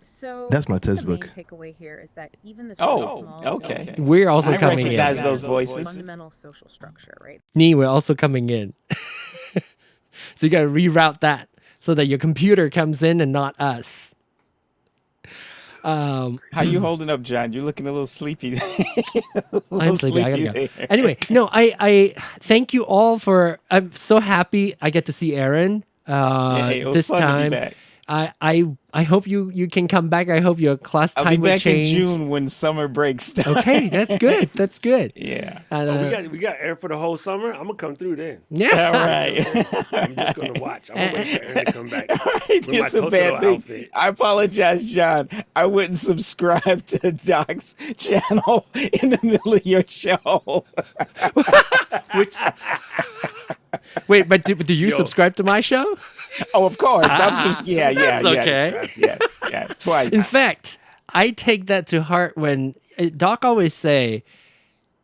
So That's my I think textbook. The main takeaway here is that even this Oh, really small okay. building We're also I coming in. recognize those voices. fundamental social structure, right? Nee, we're also coming in. So you got to reroute that so that your computer comes in and not us. How you holding up, John? You're looking a little sleepy. I'm sleepy. I gotta go. Anyway, no, I thank you all for. I'm so happy I get to see Aaron It was this fun to be time. back. I hope you can come back. I hope your class I'll be time will back in change. June when summer break starts. Okay, that's good. That's good. Yeah. And, Oh, we got air for the whole summer. I'm gonna come through then. yeah. All right. I'm just gonna watch. I'm gonna wait for Aaron to come back. All right, With my here's a bad Totoro thing. outfit. I apologize, John. I wouldn't subscribe to Doc's channel in the middle of your show. Wait, but do you Yo. subscribe to my show? Oh, of course. Yeah, That's okay. Yes, twice. In fact, I take that to heart when Doc always say,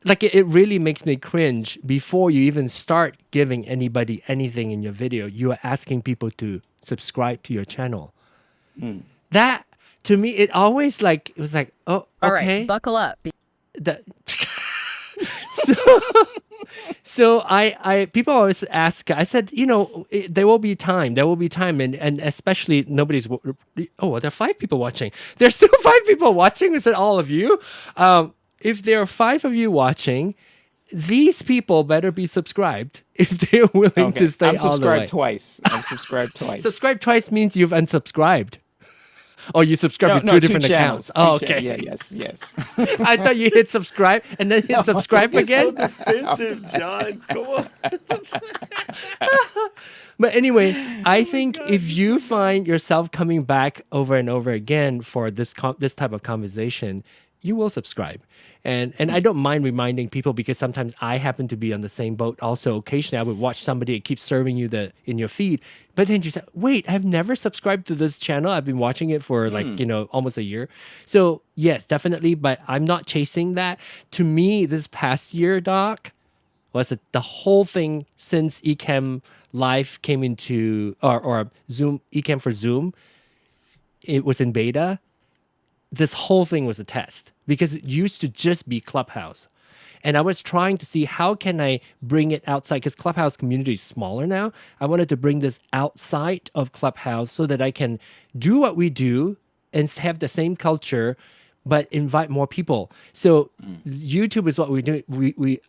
like it really makes me cringe before you even start giving anybody anything in your video. You are asking people to subscribe to your channel. That to me, it always it was like, oh, All okay. right, buckle up. That so I people always ask. I said, there will be time, and especially there are 5 people watching. There's still 5 people watching. Is it all of you? If there are 5 of you watching, these people better be subscribed if they're willing to stay I'm all the way. subscribed twice. I'm subscribed twice. Subscribe twice means you've unsubscribed. Or you subscribe to 2 2 different channels. accounts. Oh, 2 okay. Yeah, yes. I thought you hit subscribe and then hit subscribe You're so again. defensive, John. Come on. But anyway, I think if you find yourself coming back over and over again for this type of conversation, you will subscribe. And I don't mind reminding people because sometimes I happen to be on the same boat. Also, occasionally I would watch somebody, it keeps serving you in your feed. But then you say, wait, I've never subscribed to this channel. I've been watching it for almost a year. So yes, definitely. But I'm not chasing that. To me, this past year, Doc, was it the whole thing since Ecamm Live came into, or Zoom, Ecamm for Zoom, it was in beta. This whole thing was a test because it used to just be Clubhouse. And I was trying to see how can I bring it outside because Clubhouse community is smaller now. I wanted to bring this outside of Clubhouse so that I can do what we do and have the same culture, but invite more people. So YouTube is what we do.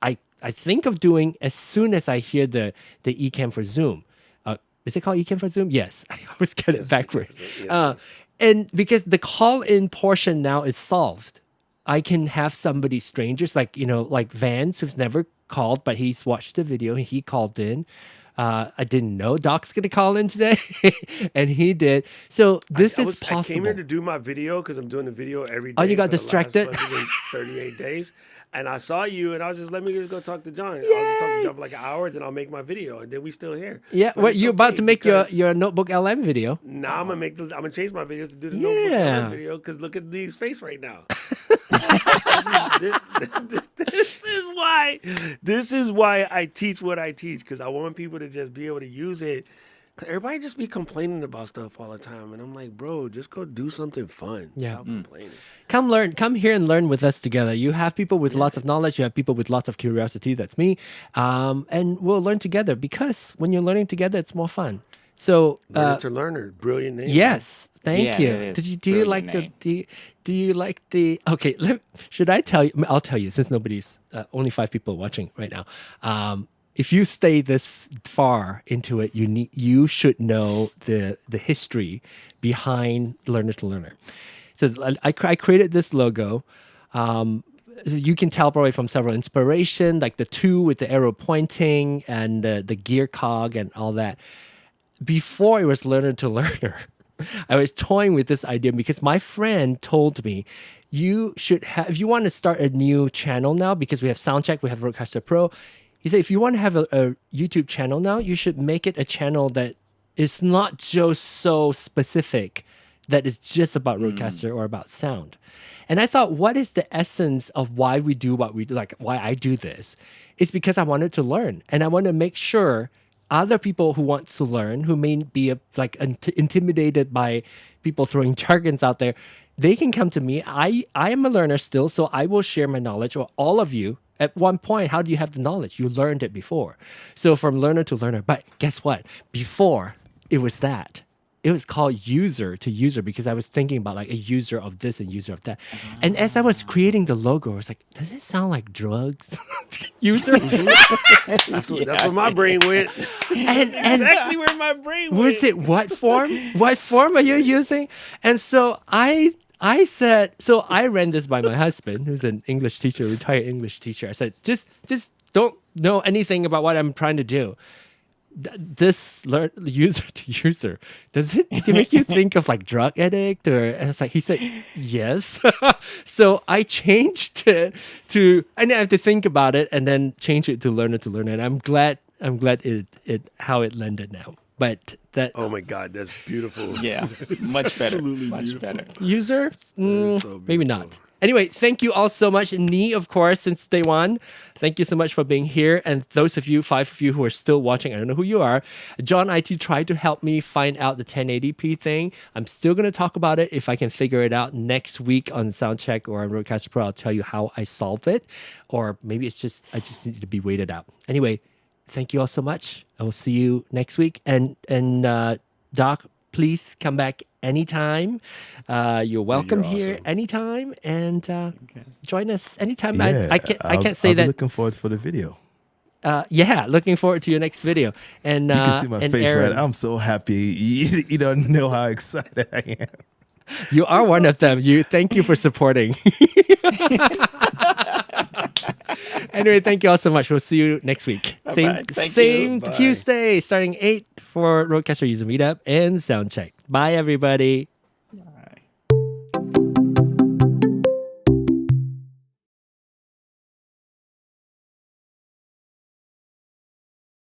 I think of doing as soon as I hear the Ecamm for Zoom. Is it called Ecamm for Zoom? Yes. I always get it backward. And because the call-in portion now is solved, I can have somebody strangers like Vance who's never called, but he's watched the video. He called in. I didn't know Doc's going to call in today, and he did. So this is possible. I came here to do my video because I'm doing a video every day. Oh, you got for the distracted? last 38 days. And I saw you, and I was just, let me just go talk to John. I'll just talk to John for like an hour, then I'll make my video, and then we still here. Yeah, But well, it's you're about okay to make because your Notebook LM video. Now I'm gonna change my video to do the Yeah. notebook video because look at Lee's face right now. This is why I teach what I teach because I want people to just be able to use it. 'Cause everybody just be complaining about stuff all the time, and I'm like, bro, just go do something fun. Yeah. Stop complaining. Come here and learn with us together. You have people with lots of knowledge. You have people with lots of curiosity. That's me. And we'll learn together because when you're learning together, it's more fun. So, Learner to learner, brilliant name. yes, thank Yeah, you. it is. Do you like Brilliant do you like the? Okay, should I tell you? I'll tell you since nobody's only 5 people watching right now. If you stay this far into it, you should know the history behind Learner to Learner. So I created this logo. You can tell probably from several inspiration, like the 2 with the arrow pointing and the gear cog and all that. Before it was Learner to Learner, I was toying with this idea because my friend told me you should have, if you want to start a new channel now, because we have Soundcheck, we have Rodecaster Pro. He said, if you want to have a YouTube channel now, you should make it a channel that is not just so specific, that is just about Rodecaster or about sound. And I thought, what is the essence of why we do what we do, like why I do this? It's because I wanted to learn, and I want to make sure other people who want to learn, who may be intimidated by people throwing jargons out there, they can come to me. I am a learner still, so I will share my knowledge. Or all of you, at one point, how do you have the knowledge? You learned it before. So from learner to learner. But guess what? Before, it was that. It was called user to user because I was thinking about like a user of this and user of that. And as I was creating the logo, I was like, does it sound like drugs? User? That's where my brain went. And Exactly where my brain went. was it what form? What form are you using? And so I said, so I ran this by my husband, who's an English teacher, retired English teacher. I said, just don't know anything about what I'm trying to do. This user to user, does it make you think of like drug addict? Or and it's like he said yes. So I changed it to, and I have to think about it and then change it to learner to learner. And I'm glad it how it landed now. But that Oh my God, that's beautiful. Yeah, much better. Absolutely Much beautiful. better. user, so maybe beautiful. not. Anyway, thank you all so much. Nee, of course, since day one. Thank you so much for being here. And those of you, 5 of you who are still watching, I don't know who you are. John IT tried to help me find out the 1080p thing. I'm still going to talk about it. If I can figure it out next week on Soundcheck or on Rodecaster Pro, I'll tell you how I solve it. Or maybe it's just, I just need to be waited out. Anyway, thank you all so much. I will see you next week. And Doc, please come back anytime. You're welcome here awesome. anytime, and join us anytime. Yeah, I can't say I'll be that. looking forward for the video. Yeah, looking forward to your next video. And You can see my and face, Aaron, right? I'm so happy. You don't know how excited I am. you are one of them. Thank you for supporting. Anyway, thank you all so much. We'll see you next week. Bye-bye. Thank you. Same Bye. Tuesday, starting 8 for Rodecaster User Meetup and Soundcheck. Bye, everybody.